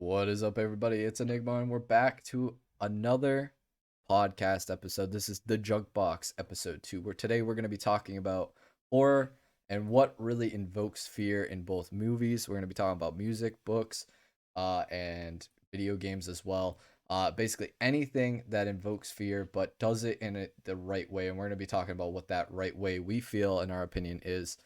What is up, everybody? It's Enigma, and we're back to another podcast episode. This is the JunkBox episode 2, where today we're going to be talking about horror and what really invokes fear in both movies. We're going to be talking about music, books, and video games as well. Basically, anything that invokes fear but does it in the right way. And we're going to be talking about what that right way we feel, in our opinion, is.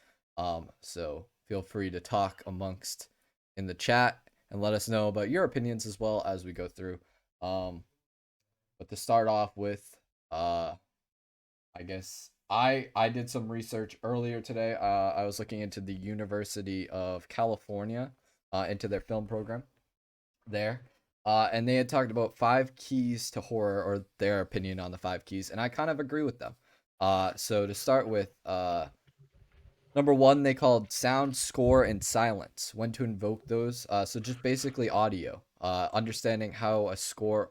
So feel free to talk amongst in the chat and let us know about your opinions as well as we go through. Um, but to start off with, I guess I did some research earlier today. I was looking into the University of California, into their film program there. And they had talked about five keys to horror, or their opinion on the five keys, and I kind of agree with them. So to start with, number one, they called sound, score, and silence. When to invoke those. So just basically audio. Understanding how a score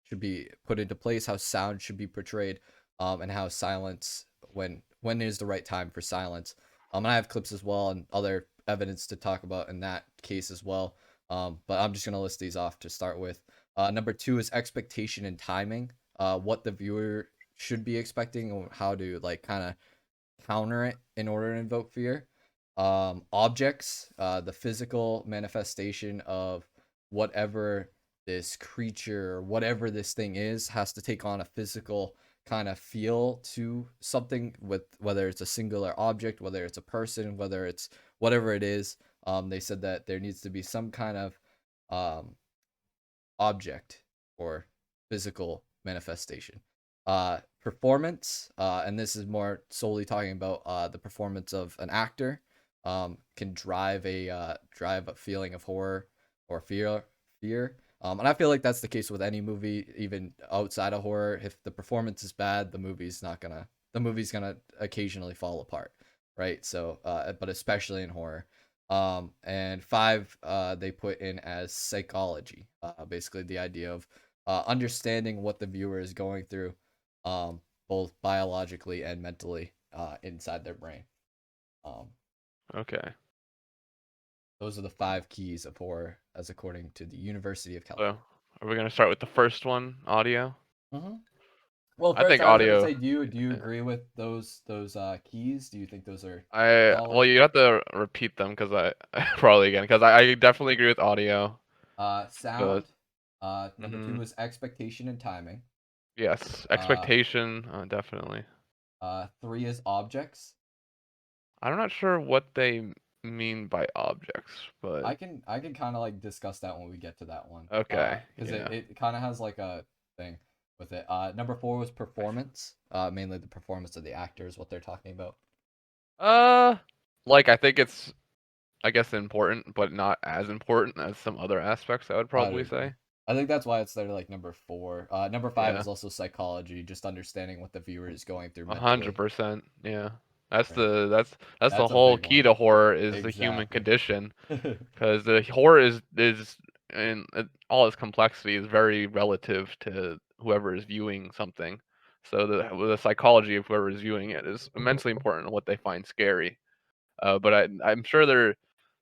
should be put into place, how sound should be portrayed, and how silence when is the right time for silence. And I have clips as well and other evidence to talk about in that case as well. But I'm just gonna list these off to start with. Number two is expectation and timing. What the viewer should be expecting, or how to like kind of counter it in order to invoke fear. Objects, the physical manifestation of whatever this creature or whatever this thing is, has to take on a physical kind of feel to something, with whether it's a singular object, whether it's a person, whether it's whatever it is. They said that there needs to be some kind of um, object or physical manifestation. Performance, and this is more solely talking about the performance of an actor, can drive a feeling of horror or fear. And I feel like that's the case with any movie, even outside of horror. If the performance is bad, the movie's gonna occasionally fall apart, right? So, but especially in horror. And five, they put in as psychology, basically the idea of understanding what the viewer is going through, both biologically and mentally, inside their brain. Um, Okay. those are the five keys of horror, as according to the University of So, California. are we gonna start with the first one, audio? Mm-hmm. Well, I first think I was gonna audio. say, do you Yeah. agree with those keys? Do you think those are Well, solid? you have to repeat them because probably again because I definitely agree with audio. So, Sound. Number hmm two is expectation and timing. yes, Uh, expectation, definitely. three is objects. I'm not sure what they mean by objects, but I can kind of like discuss that when we get to that one. okay, Because yeah. it kind of has like a thing with it. Number four was performance. Mainly the performance of the actors, what they're talking about. Uh, like I think it's I guess important, but not as important as some other aspects. I would I'd probably agree. say. I think that's why it's there like number four. Number five Yeah. is also psychology, just understanding what the viewer is going through A mentally. 100%. Yeah. Right. That's the That's a whole big key one. to horror is the human Exactly. condition, because the horror is in all its complexity is very relative to whoever is viewing something. So the psychology of whoever is viewing it is immensely important in what they find scary. But I'm sure they're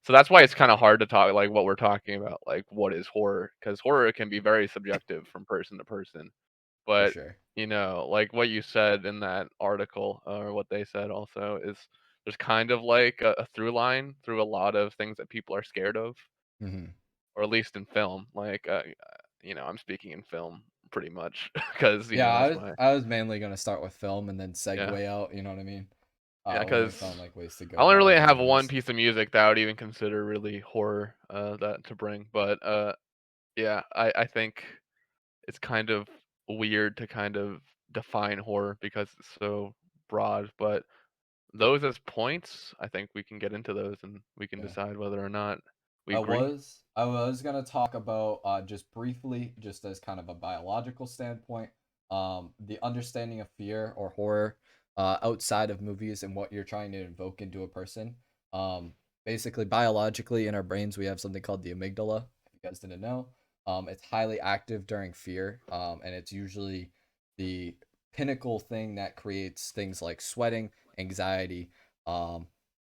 so that's why it's kind of hard to talk like what we're talking about, like what is horror, because horror can be very subjective from person to person. For But, sure. like what you said in that article, or what they said also, is there's kind of like a through line through a lot of things that people are scared of, Hmm. or at least in film. Like, I'm speaking in film pretty much because Yeah, I that's was my I was mainly gonna start with film and then yeah, segue out. You know what I mean? yeah, When we because found like ways to I go only down really in have one genres. piece of music that I would even consider really horror, that to bring. But yeah, I think it's kind of weird to kind of define horror because it's so broad, but those as points, I think we can get into those and we can Yeah. decide whether or not we I agree. was I was gonna talk about, just briefly, just as kind of a biological standpoint, the understanding of fear or horror, outside of movies and what you're trying to invoke into a person. Um, Basically, biologically in our brains, we have something called the amygdala. If you guys didn't know, it's highly active during fear, and it's usually the pinnacle thing that creates things like sweating, anxiety, um,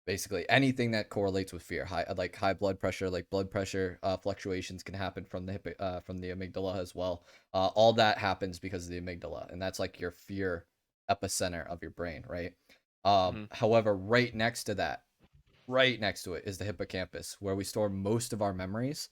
basically anything that correlates with fear. High blood pressure, like blood pressure fluctuations can happen from from the amygdala as well. All that happens because of the amygdala, and that's like your fear epicenter of your brain, right? Mhm. However, right next to it is the hippocampus, where we store most of our memories.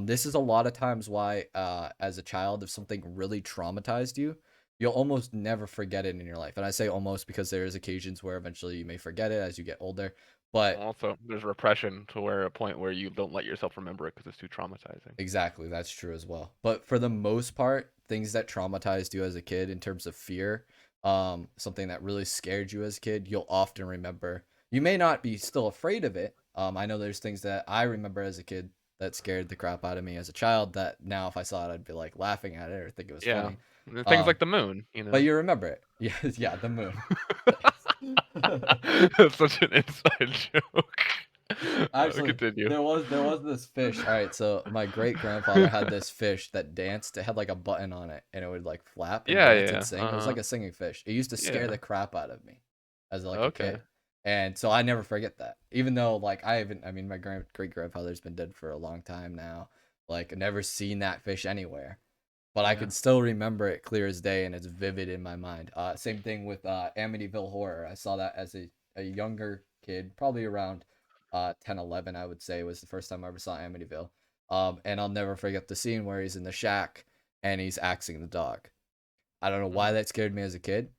This is a lot of times why, as a child, if something really traumatized you, you'll almost never forget it in your life. And I say almost because there's occasions where eventually you may forget it as you get older. But Also, there's repression to where a point where you don't let yourself remember it because it's too traumatizing. exactly, that's true as well. But for the most part, things that traumatized you as a kid in terms of fear, something that really scared you as a kid, you'll often remember. You may not be still afraid of it. I know there's things that I remember as a kid that scared the crap out of me as a child that now if I saw it, I'd be like laughing at it or think it was Yeah. funny. And things like Um, the moon, but you remember it. Yeah, yeah, the moon. That's such an inside joke. Actually, Continue. there was this fish. All right, so my great grandfather had this fish that danced. It had like a button on it, and it would like flap and Yeah, dance and yeah. sing. It was Uh-huh. like a singing fish. It used to scare the Yeah. crap out of me as like a Okay. kid, and so I never forget that. Even though like I haven't, I mean, my great grandfather's been dead for a long time now. Like never seen that fish anywhere, but I Yeah. can still remember it clear as day, and it's vivid in my mind. Same thing with Amityville Horror. I saw that as a younger kid, probably around 10, 11, I would say was the first time I ever saw Amityville. And I'll never forget the scene where he's in the shack and he's axing the dog. I don't know why Mhm. that scared me as a kid.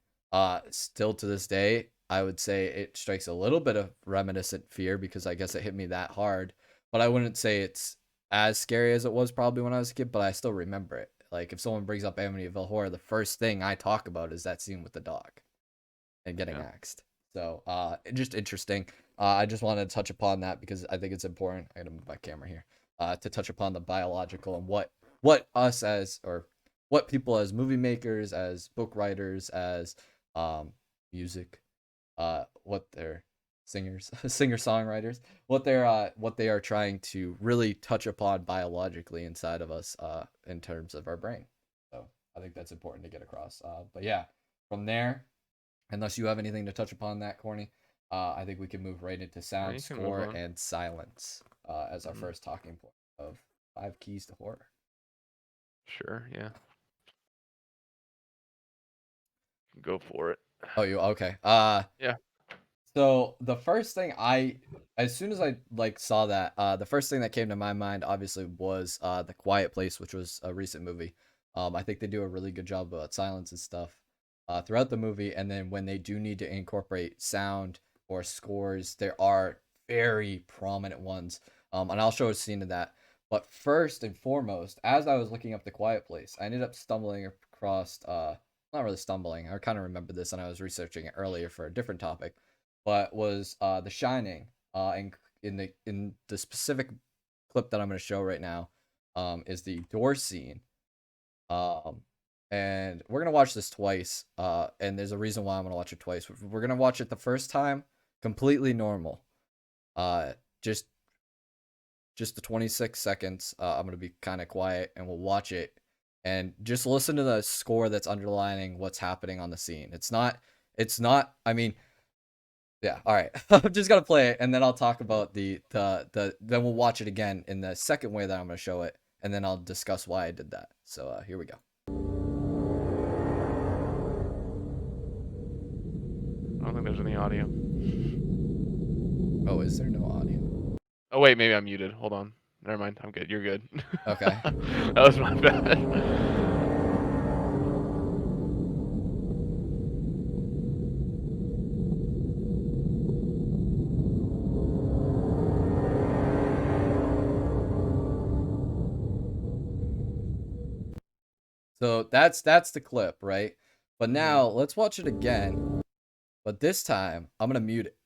Still to this day, I would say it strikes a little bit of reminiscent fear because I guess it hit me that hard. But I wouldn't say it's as scary as it was probably when I was a kid, but I still remember it. Like if someone brings up Amityville Horror, the first thing I talk about is that scene with the dog and getting Yeah. axed. So just interesting. I just wanted to touch upon that because I think it's important. I gotta move my camera here. To touch upon the biological and what us as or what people as movie makers, as book writers, as um music, what they're singers, singer songwriters, what they are trying to really touch upon biologically inside of us, in terms of our brain. So I think that's important to get across. But yeah, from there, unless you have anything to touch upon that, Corny, I think we can move right into Now sound, you can move score, on. and silence as our Mhm. first talking point of 5 keys to horror. Sure, yeah. Go for it. Oh, you okay? Yeah. So the first thing as soon as I like saw that, the first thing that came to my mind obviously was The Quiet Place, which was a recent movie. I think they do a really good job about silence and stuff throughout the movie, and then when they do need to incorporate sound or scores, there are very prominent ones. And I'll show a scene of that. But first and foremost, as I was looking up The Quiet Place, I ended up stumbling across not really stumbling. I kind of remember this, and I was researching it earlier for a different topic, but was The Shining. In the specific clip that I'm going to show right now, is the door scene. Um, and we're gonna watch this twice. And there's a reason why I'm gonna watch it twice. We're gonna watch it the first time completely normal. Uh, just just the 26 seconds. I'm gonna be kind of quiet, and we'll watch it, and just listen to the score that's underlining what's happening on the scene. It's not. It's not. I mean, yeah, all right. I'm just gonna play it, and then I'll talk about the. Then we'll watch it again in the second way that I'm gonna show it, and then I'll discuss why I did that. So here we go. I don't think there's any audio. Oh, is there no audio? Oh wait, maybe I'm muted. Hold on. Never mind. I'm good. You're good. Okay. That was my bad. So that's the clip, right? But Mhm. now let's watch it again. But this time I'm gonna mute it.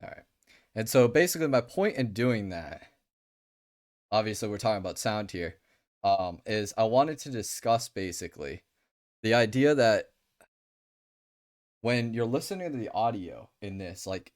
All right. And so basically my point in doing that obviously we're talking about sound here, is I wanted to discuss basically the idea that when you're listening to the audio in this, like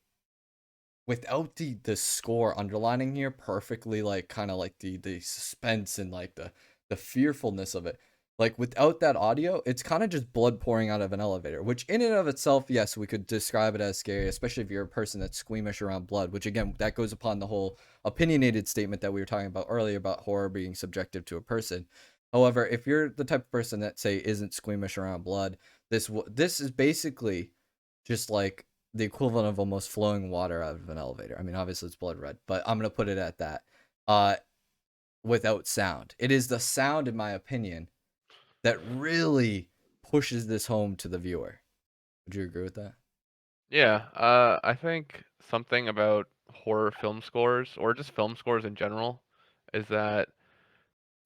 without the score underlining here perfectly, like kind of like the suspense and like the fearfulness of it, like without that audio it's kind of just blood pouring out of an elevator, which in and of itself, yes, we could describe it as scary, especially if you're a person that's squeamish around blood, which again, that goes upon the whole opinionated statement that we were talking about earlier about horror being subjective to a person. However, if you're the type of person that say isn't squeamish around blood, this is basically just like the equivalent of almost flowing water out of an elevator. I mean, obviously it's blood red, but I'm gonna put it at that. Uh, Without sound, it is the sound, in my opinion, that really pushes this home to the viewer. Would you agree with that? Yeah, I think something about horror film scores or just film scores in general is that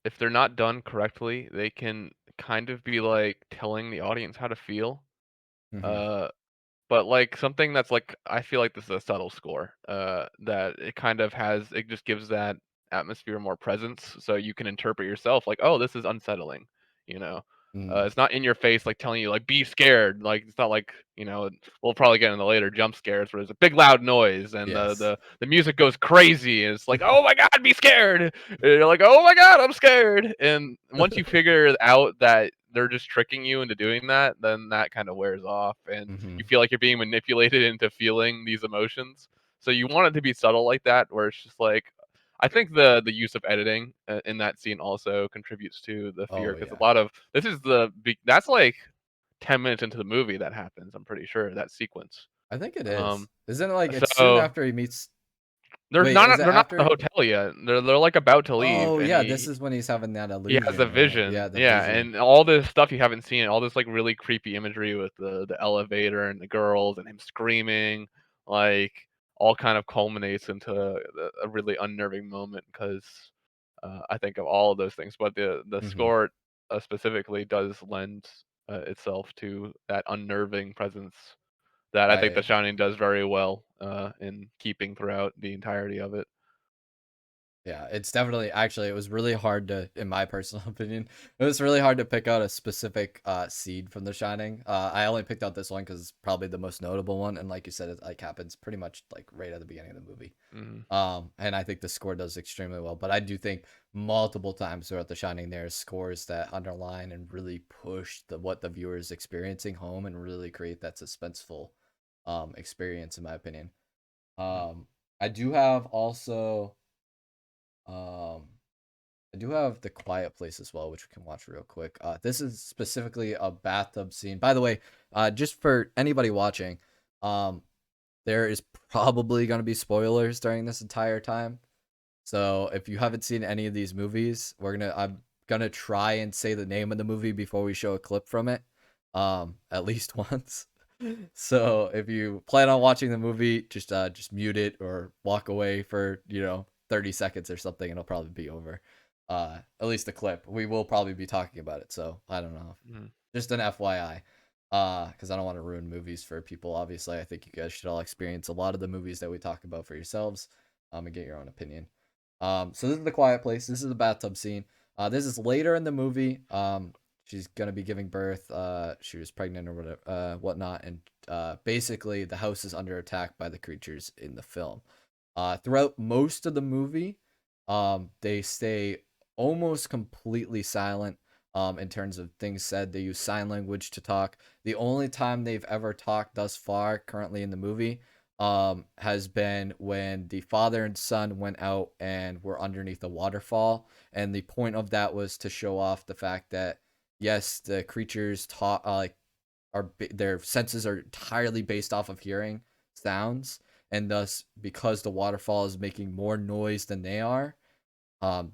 if they're not done correctly, they can kind of be like telling the audience how to feel. Mm-hmm. Uh, but like something that's like I feel like this is a subtle score. That it kind of has it just gives that atmosphere more presence, so you can interpret yourself like, oh, this is unsettling. You know, Mm. it's not in your face like telling you like be scared. Like it's not like we'll probably get in the later jump scares where there's a big loud noise and the Yes. the the music goes crazy and it's like oh my god, be scared. And you're like oh my god, I'm scared. And once you figure out that they're just tricking you into doing that, then that kind of wears off and Mm-hmm. you feel like you're being manipulated into feeling these emotions. So you want it to be subtle like that, where it's just like, I think the use of editing in that scene also contributes to the fear Oh because yeah, a lot of this is that's like 10 minutes into the movie that happens. I'm pretty sure that sequence. I think it is. Um, Isn't it like it's soon so after he meets? there's Wait, is not it they're not at the after? hotel yet. They're like about to leave, Oh and yeah, this is when he's having that he has a illusion, right? Yeah, vision, the yeah, vision. and all this stuff you haven't seen, all this like really creepy imagery with the elevator and the girls and him screaming, like all kind of culminates into a really unnerving moment because I think of all of those things, but the Mm-hmm. score specifically does lend itself to that unnerving presence that I think The I Shining does very well in keeping throughout the entirety of it. Yeah, it's definitely, actually it was really hard to, in my personal opinion, it was really hard to pick out a specific scene from The Shining. I only picked out this one because it's probably the most notable one, and like you said, it like happens pretty much like right at the beginning of the movie. Mhm. And I think the score does extremely well, but I do think multiple times throughout The Shining there's scores that underline and really push the what the viewer is experiencing home and really create that suspenseful experience, in my opinion. Mhm. Um, I do have also um I do have The Quiet Place as well, which we can watch real quick. This is specifically a bathtub scene. By the way, just for anybody watching, um, there is probably going to be spoilers during this entire time. So if you haven't seen any of these movies, I'm gonna try and say the name of the movie before we show a clip from it, at least once. So if you plan on watching the movie, just mute it or walk away for 30 seconds or something, and it'll probably be over. At least the clip. We will probably be talking about it, so I don't know. Mhm. Just an FYI. Because I don't want to ruin movies for people. Obviously, I think you guys should all experience a lot of the movies that we talk about for yourselves, and get your own opinion. So this is The Quiet Place. This is the bathtub scene. This is later in the movie. She's gonna be giving birth. She was pregnant or whatever, whatnot, and basically the house is under attack by the creatures in the film. Throughout most of the movie, they stay almost completely silent. In terms of things said, they use sign language to talk. The only time they've ever talked thus far, currently in the movie, has been when the father and son went out and were underneath a waterfall, and the point of that was to show off the fact that yes, the creatures talk, their senses are entirely based off of hearing sounds, and thus because the waterfall is making more noise than they are,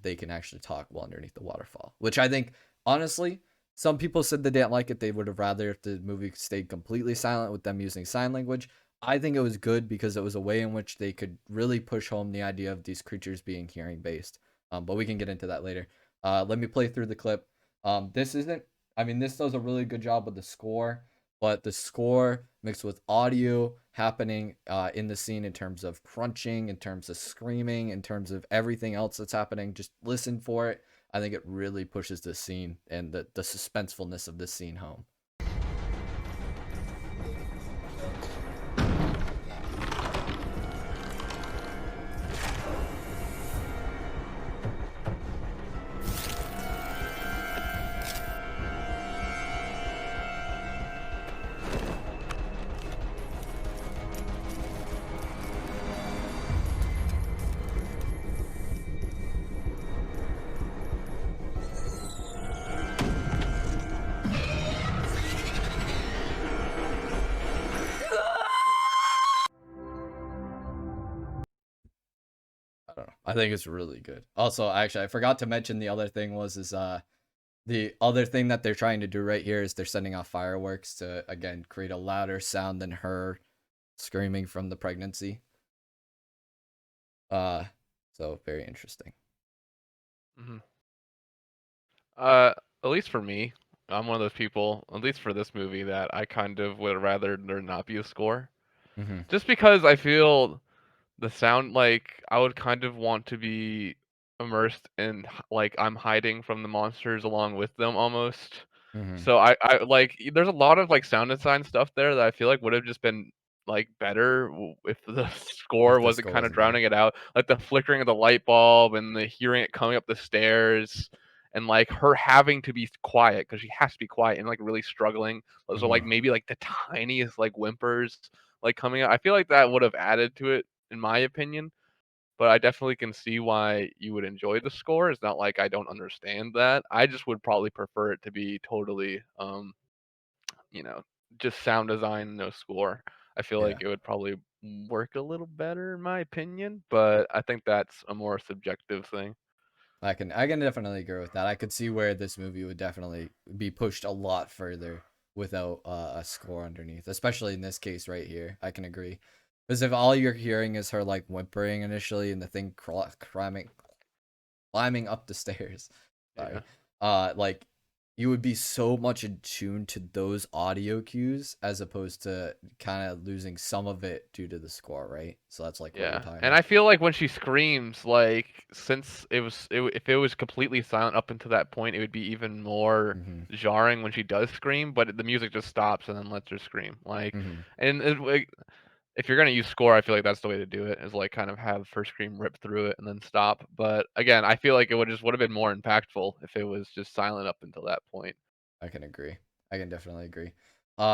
they can actually talk while underneath the waterfall. Which I think, honestly, some people said they didn't like it. They would have rather if the movie stayed completely silent with them using sign language. I think it was good because it was a way in which they could really push home the idea of these creatures being hearing based. But we can get into that later. Let me play through the clip. This isn't. I mean, this does a really good job with the score, but the score mixed with audio happening in the scene in terms of crunching, in terms of screaming, in terms of everything else that's happening. Just listen for it. I think it really pushes the scene and the suspensefulness of this scene home. I don't know. I think it's really good. Also, actually, I forgot to mention the other thing was is the other thing that they're trying to do right here is they're sending off fireworks to again create a louder sound than her screaming from the pregnancy. Uh, so very interesting. Hmm. Uh, at least for me, I'm one of those people, at least for this movie, that I kind of would rather there not be a score. Mm-hmm. Just because I feel the sound, like I would kind of want to be immersed in like I'm hiding from the monsters along with them almost. Mm-hmm. So I like there's a lot of like sound design stuff there that I feel like would have just been like better if the If score the wasn't score kind of wasn't there. drowning it out, like the flickering of the light bulb and the hearing it coming up the stairs, and like her having to be quiet because she has to be quiet and like really struggling. Those are Mm-hmm. like maybe like the tiniest like whimpers like coming out. I feel like that would have added to it in my opinion. But I definitely can see why you would enjoy the score. It's not like I don't understand that. I just would probably prefer it to be totally, you know, just sound design, no score. I feel Yeah. like it would probably work a little better in my opinion, but I think that's a more subjective thing. I can definitely agree with that. I could see where this movie would definitely be pushed a lot further without a score underneath, especially in this case right here. I can agree. Because if all you're hearing is her like whimpering initially and the thing climbing up the stairs, sorry, Yeah. like you would be so much in tune to those audio cues as opposed to kind of losing some of it due to the score, right? So that's like what you're Yeah, talking and about. I feel like when she screams, like since if it was completely silent up until that point, it would be even more Mm-hmm. jarring when she does scream. But the music just stops and then lets her scream. Like, Mm-hmm. and like, if you're gonna use score, I feel like that's the way to do it. Is like kind of have her scream rip through it and then stop. But again, I feel like it would have been more impactful if it was just silent up until that point. I can agree. I can definitely agree.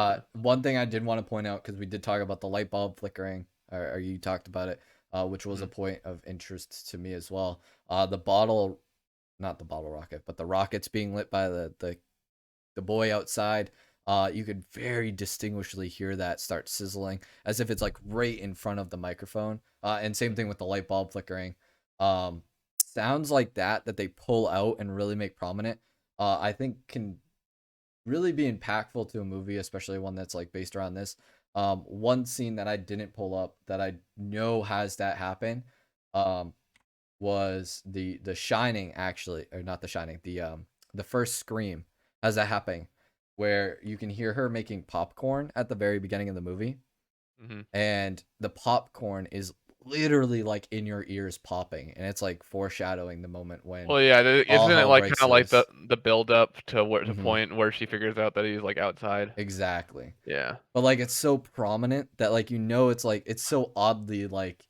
Yeah. One thing I did want to point out because we did talk about the light bulb flickering, or you talked about it, which was a Hmm. point of interest to me as well. The bottle, not the bottle rocket, but the rockets being lit by the boy outside. You could very distinguishably hear that start sizzling as if it's like right in front of the microphone. And same thing with the light bulb flickering. Um, Sounds like that they pull out and really make prominent. I think can really be impactful to a movie, especially one that's like based around this. One scene that I didn't pull up that I know has that happen, um, was the Shining actually, or not the Shining, the first Scream has that happening, where you can hear her making popcorn at the very beginning of the movie, Hmm. and the popcorn is literally like in your ears popping, and it's like foreshadowing the moment when Well, yeah, all isn't it hell like kind breaks of like loose. the build up to where the Mm-hmm. point where she figures out that he's like outside? Exactly. Yeah. But like it's so prominent that like it's like it's so oddly like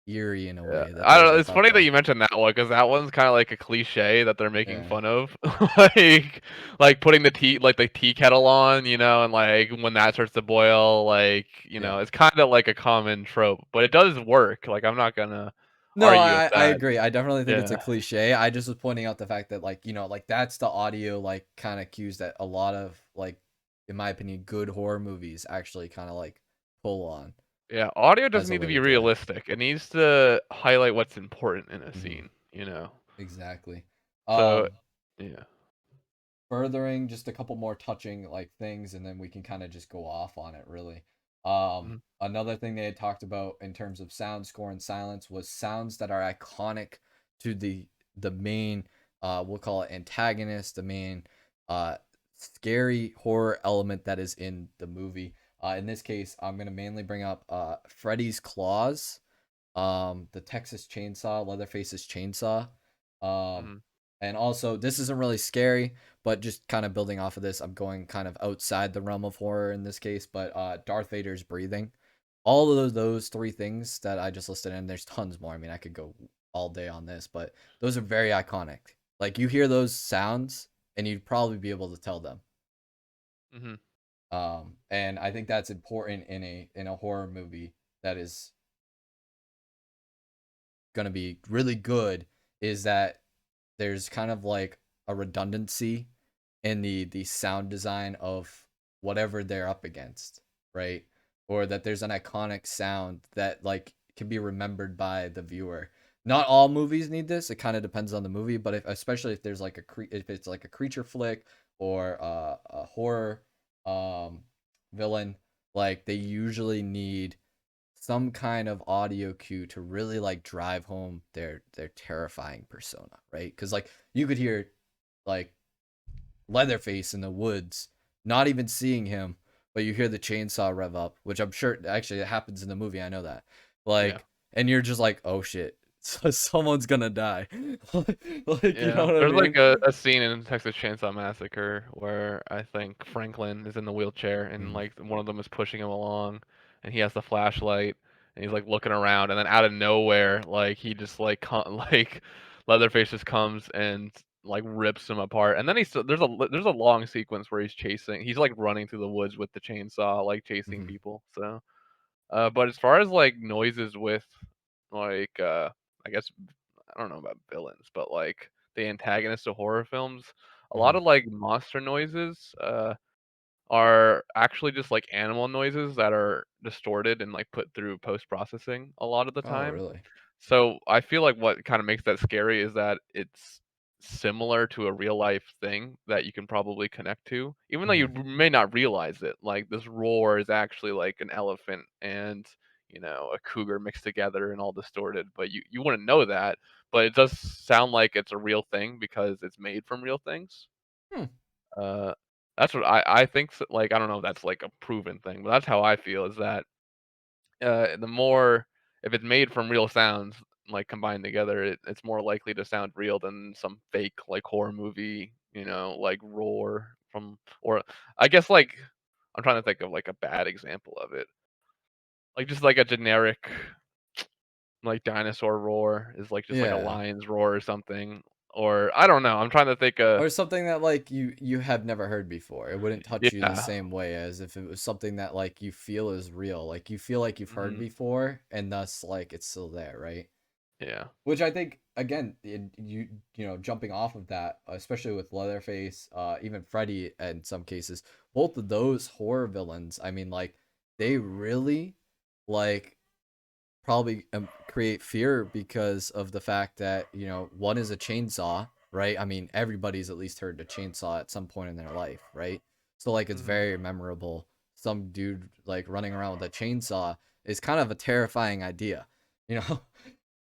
eerie in a Yeah, way that I they don't know. like It's thought funny that to. you mentioned that one because that one's kind of like a cliche that they're making Yeah. fun of, like like putting the tea kettle on, and like when that starts to boil, like Yeah. it's kind of like a common trope, but it does work. Like I'm not gonna No, argue with I that. agree. I definitely think it's a Yeah, cliche. I just was pointing out the fact that like, like that's the audio like kind of cues that a lot of like in my opinion good horror movies actually kind of like pull on yeah. Audio doesn't as a need to way be to do it. realistic. It needs to highlight what's important in a Mhm. scene. Exactly. So Um yeah. Furthering just a couple more touching like things and then we can kind of just go off on it really. Mhm. Another thing they had talked about in terms of sound score and silence was sounds that are iconic to the main we'll call it antagonist, the main uh scary horror element that is in the movie. In this case, I'm gonna mainly bring up Freddy's Claws, the Texas Chainsaw, Leatherface's Chainsaw, um, Mhm. and also this isn't really scary, but just kind of building off of this, I'm going kind of outside the realm of horror in this case. But Darth Vader's breathing, all of those three things that I just listed, and there's tons more. I mean, I could go all day on this, but those are very iconic. Like you hear those sounds, and you'd probably be able to tell them. Mhm. And I think that's important in a horror movie that is gonna be really good. Is that there's kind of like a redundancy in the sound design of whatever they're up against, right? Or that there's an iconic sound that like can be remembered by the viewer. Not all movies need this. It kind of depends on the movie, but especially if there's like if it's like a creature flick or a horror um villain, like they usually need some kind of audio cue to really like drive home their terrifying persona, right? Because like you could hear like Leatherface in the woods, not even seeing him, but you hear the chainsaw rev up, which I'm sure actually it happens in the movie. I know that. Yeah. Like, and you're just like, oh shit, someone's gonna die. Like, you know Yeah, what I there's like mean? a scene in Texas Chainsaw Massacre where I think Franklin is in the wheelchair and Mm, like one of them is pushing him along, and he has the flashlight and he's like looking around, and then out of nowhere, like he just like like Leatherface just comes and like rips him apart, and then there's a long sequence where he's like running through the woods with the chainsaw, like chasing mhm, people. So, but as far as like noises with like I guess I don't know about villains, but like the antagonists of horror films, a lot mhm. of like monster noises are actually just like animal noises that are distorted and like put through post processing a lot of the Oh, time. really? So I feel like what kind of makes that scary is that it's similar to a real life thing that you can probably connect to, even though you Mhm. may not realize it. Like this roar is actually like an elephant and a cougar mixed together and all distorted, but you wouldn't know that. But it does sound like it's a real thing because it's made from real things. Hmm. Uh, that's what I think. Like I don't know if that's like a proven thing, but that's how I feel. Is that the more if it's made from real sounds, like combined together, it's more likely to sound real than some fake like horror movie, like roar from or I guess like I'm trying to think of like a bad example of it. Like just like a generic like dinosaur roar is like just like a Yeah. lion's roar or something. Or I don't know. I'm trying to think Or something that like you have never heard before. It wouldn't touch you the yeah. same way as if it was something that like you feel is real. Like you feel like you've heard Hmm. before and thus like it's still there, right? Yeah. Which I think again, jumping off of that, especially with Leatherface, even Freddy in some cases, both of those horror villains, I mean like they really like probably create fear because of the fact that one is a chainsaw, right? I mean everybody's at least heard a chainsaw at some point in their life, right? So like it's Hmm. very memorable. Some dude like running around with a chainsaw is kind of a terrifying idea, you know.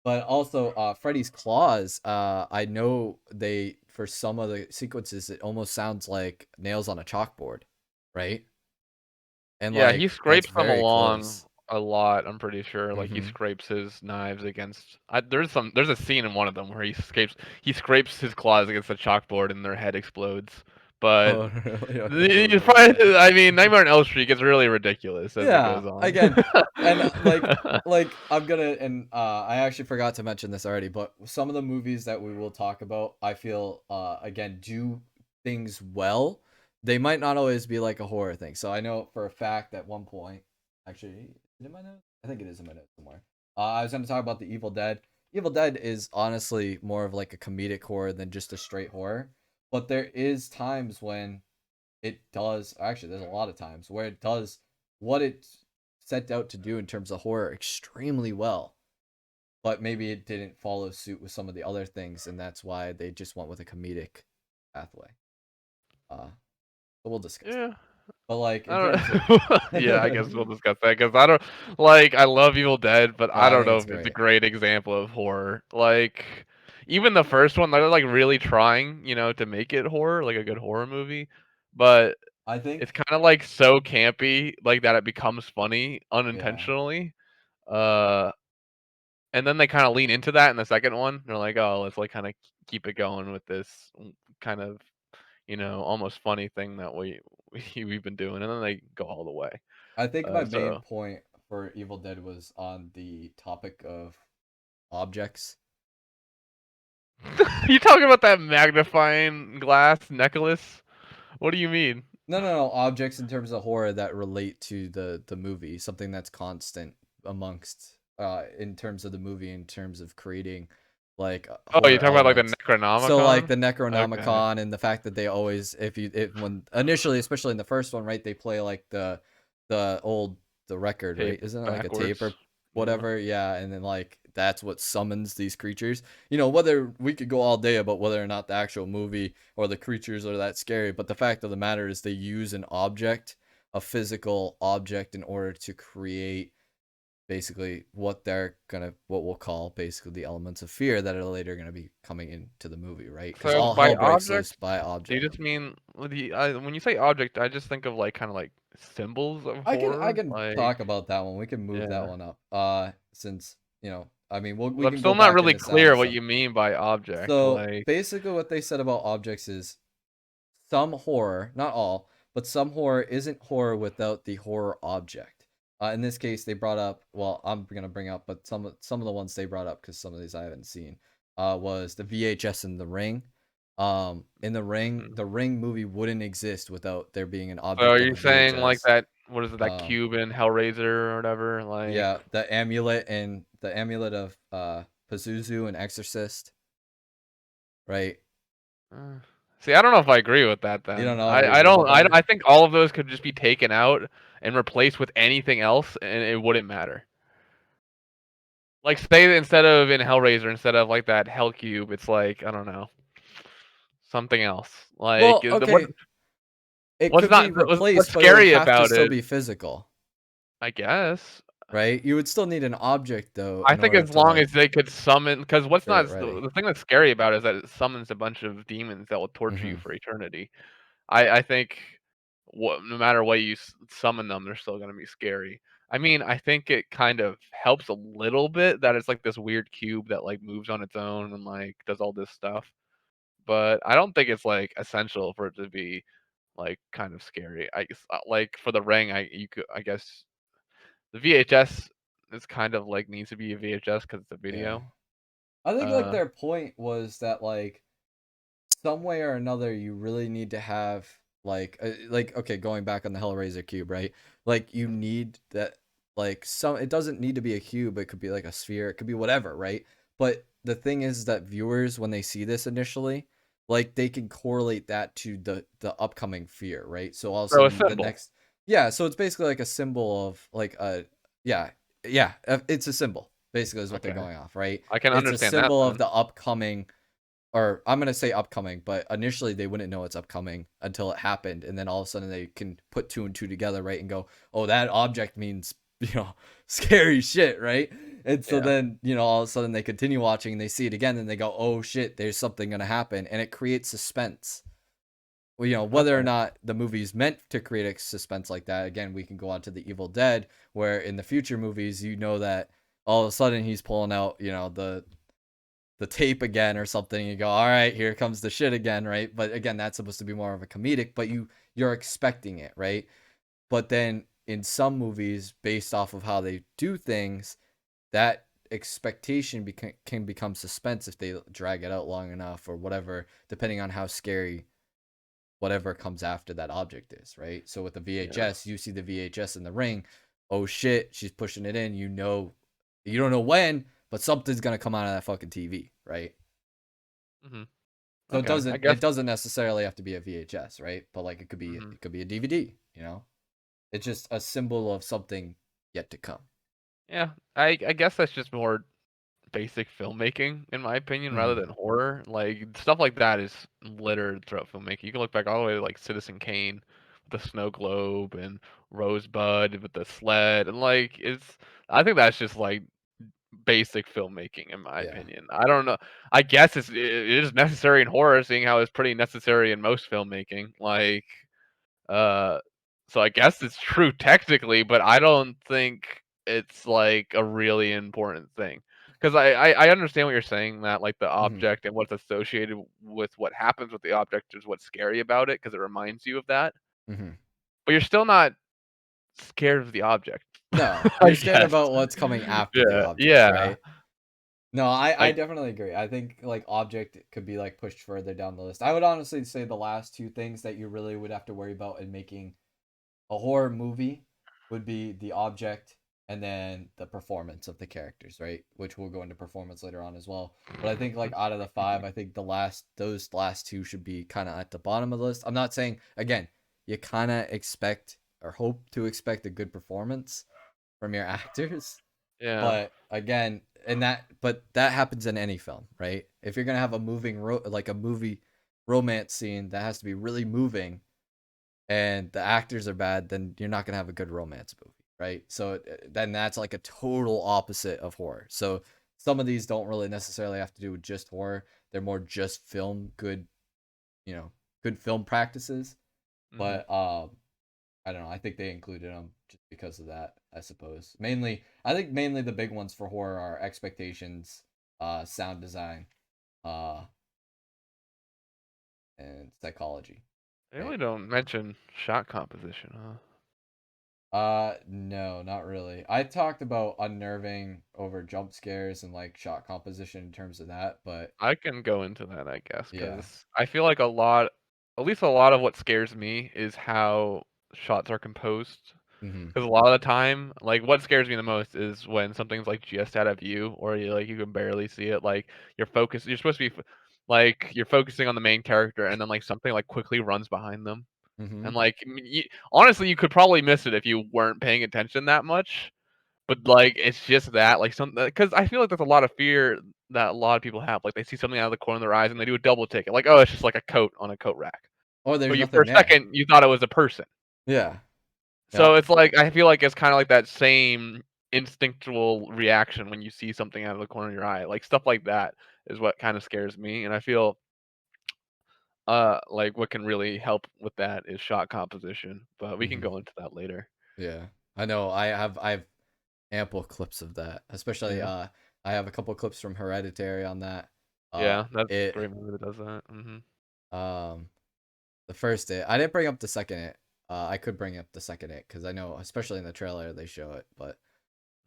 But also Freddy's claws, I know they for some of the sequences it almost sounds like nails on a chalkboard, right? And Yeah, he like that's scrapes them very along close. a lot, I'm pretty sure, like, he Mm-hmm. scrapes his knives against there's a scene in one of them where he scrapes his claws against the chalkboard and their head explodes, but Oh, really? I don't the remember that. I mean, Nightmare on Elm Street gets really ridiculous as it Yeah, goes on. again, and like I'm gonna and I actually forgot to mention this already, but some of the movies that we will talk about, I feel again do things well. They might not always be like a horror thing. So I know for a fact at one point, actually, is it in my notes? I think it is in my notes somewhere. I was gonna talk about the Evil Dead. Evil Dead is honestly more of like a comedic horror than just a straight horror. But there is times when it does actually there's a lot of times where it does what it's set out to do in terms of horror extremely well, but maybe it didn't follow suit with some of the other things, and that's why they just went with a comedic pathway. But we'll discuss that. Yeah. But like in I terms of don't yeah, I guess we'll discuss that because I love Evil Dead, but oh, I I don't think know it's if it's a great. great example of horror. Like, even the first one, they're like really trying, to make it horror, like a good horror movie. But I think It's kind of like so campy, like that it becomes funny yeah. unintentionally. Uh, and then they kind of lean into that in the second one. They're like, oh, let's like kind of keep it going with this kind of almost funny thing that we've been doing, and then they go all the way. I think my main So point for Evil Dead was on the topic of objects. you talking about that magnifying glass necklace? What do you mean? No, objects in terms of horror that relate to the movie, something that's constant amongst in terms of the movie, in terms of creating like Oh, you horror talking about like the elements. So like Necronomicon? the Okay. Necronomicon and the fact that they always when initially, especially in the first one, right, they play like the old the record, Tape right? Isn't it like a tape backwards. or Yeah. whatever? Yeah, and then like that's what summons these creatures. You know, whether we could go all day about whether or not the actual movie or the creatures are that scary, but the fact of the matter is they use an object, a physical object, in order to create basically what we'll call basically the elements of fear that are later gonna be coming into the movie, right? Because So all by hell breaks loose object, by do you object. just mean when you say object, I just think of like kind of like symbols of I horror, can like talk about that one. We can move that yeah. one up. Since I mean, we But I'm can go still not back really into sound clear and what stuff. you mean by object. So Like, basically, what they said about objects is some horror, not all, but some horror isn't horror without the horror object. In this case, they brought up. Well, I'm gonna bring up, but some of the ones they brought up because some of these I haven't seen. Was the VHS in the Ring. In mm. the Ring movie wouldn't exist without there being an So are object of you a saying like VHS. that? What is it? That Um, cube in Hellraiser or whatever? Like, yeah, the amulet of Pazuzu and Exorcist, right? uh, see, I don't know if I agree with that. You don't Then know if you I agree don't. with that? I think all of those could just be taken out and replaced with anything else, and it wouldn't matter. Like, say that instead of in Hellraiser, instead of like that Hell Cube, it's like I don't know something else. Like, Well, is the okay, it what's could be not replaced, what's but it would scary have to about still it? be physical, I guess. right? You would still need an object though I in think order as to long like as they could summon, because what's get not it ready. the thing that's scary about it is that it summons a bunch of demons that will torture you Hmm. for eternity. I think no matter what you summon them, they're still gonna be scary. I mean, I think it kind of helps a little bit that it's like this weird cube that like moves on its own and like does all this stuff. But I don't think it's like essential for it to be like kind of scary. I guess like for the ring, I guess the VHS is kind of like needs to be a VHS because it's a Yeah, video. I think like Uh, their point was that like some way or another you really need to have like okay, going back on the Hellraiser cube, right? Like you need that, like some, it doesn't need to be a cube, it could be like a sphere, it could be whatever, right? But the thing is that viewers, when they see this initially, like they can correlate that to the upcoming fear, right? So all of a so a sudden the symbol. next, yeah, so it's basically like a symbol of like a, yeah, yeah, it's a symbol basically is what they're Okay, going off, right? I can It's a understand that symbol of then. the upcoming, or I'm gonna say upcoming, but initially they wouldn't know it's upcoming until it happened, and then all of a sudden they can put two and two together, right, and go, oh, that object means scary shit, right? And so Yeah. then all of a sudden they continue watching and they see it again and they go, oh shit, there's something gonna happen, and it creates suspense. Well, whether or Okay. not the movie's meant to create a suspense like that, again, we can go on to the Evil Dead, where in the future movies, that all of a sudden he's pulling out, the tape again or something. You go, all right, here comes the shit again, right? But again, that's supposed to be more of a comedic, but you're expecting it, right? But then in some movies, based off of how they do things, that expectation can become suspense if they drag it out long enough or whatever, depending on how scary whatever comes after that object is, right? So with the Yeah. VHS, you see the VHS in the ring. Oh shit, she's pushing it in. You don't know when, but something's gonna come out of that fucking TV, right? Mhm. So it Okay. I doesn't guess. it doesn't necessarily have to be a VHS, right? But like Mhm. it could be a DVD, It's just a symbol of something yet to come. Yeah. I guess that's just more basic filmmaking, in my opinion, rather Hmm. than horror. Like stuff like that is littered throughout filmmaking. You can look back all the way to like Citizen Kane, with the snow globe, and Rosebud with the sled, and like it's. I think that's just like basic filmmaking, in my Yeah. opinion. I don't know. I guess it is necessary in horror, seeing how it's pretty necessary in most filmmaking. Like Uh, so I guess it's true technically, but I don't think it's like a really important thing. Because I understand what you're saying that like the Hmm. object and what's associated with what happens with the object is what's scary about it because it reminds you of that. Hmm. But you're still not scared of the object, No, I you're scared guess. about what's coming after the Yeah, object, yeah. right? No, I Like, definitely agree. I think like object could be like pushed further down the list. I would honestly say the last two things that you really would have to worry about in making a horror movie would be the object and then the performance of the characters, right? Which we'll go into performance later on as well. But I think like out of the five, I think those last two should be kind of at the bottom of the list. I'm not saying again, you kind of expect or hope to expect a good performance from your actors, yeah. but again, but that happens in any film, right? If you're gonna have a like a movie romance scene that has to be really moving and the actors are bad, then you're not gonna have a good romance movie, right? So then that's like a total opposite of horror. So some of these don't really necessarily have to do with just horror; they're more just film good, good film practices. Mhm. But I don't know. I think they included them just because of that. I suppose I think mainly the big ones for horror are expectations, sound design, uh, and psychology. They Right? really don't mention shot composition, huh? No, not really. I talked about unnerving over jump scares and like shot composition in terms of that, but I can go into that, I guess, yeah. because I feel like at least a lot of what scares me is how shots are composed. Mm-hmm. Because a lot of the time, like what scares me the most is when something's like just out of view, or you can barely see it. Like you're supposed to be like you're focusing on the main character, and then like something like quickly runs behind them, Mm-hmm. and like honestly, you could probably miss it if you weren't paying attention that much. But, like, it's just that, like, some because I feel like there's a lot of fear that a lot of people have, like, they see something out of the corner of their eyes and they do a double take it, like, "Oh, it's just like a coat on a coat rack." Or there's But you for nothing a there. second, you thought it was a person. Yeah. So Yep. it's like I feel like it's kinda like that same instinctual reaction when you see something out of the corner of your eye, like, stuff like that is what kinda scares me, and I feel, like, what can really help with that is shot composition, but we can Mm-hmm. go into that later. Yeah. I know. I have ample clips of that. Especially Yeah. I have a couple clips from Hereditary on that. Yeah, that's a It great movie that does that, mhm. um the first it. I didn't bring up the second it. I could bring up the second it because I know, especially in the trailer, they show it. But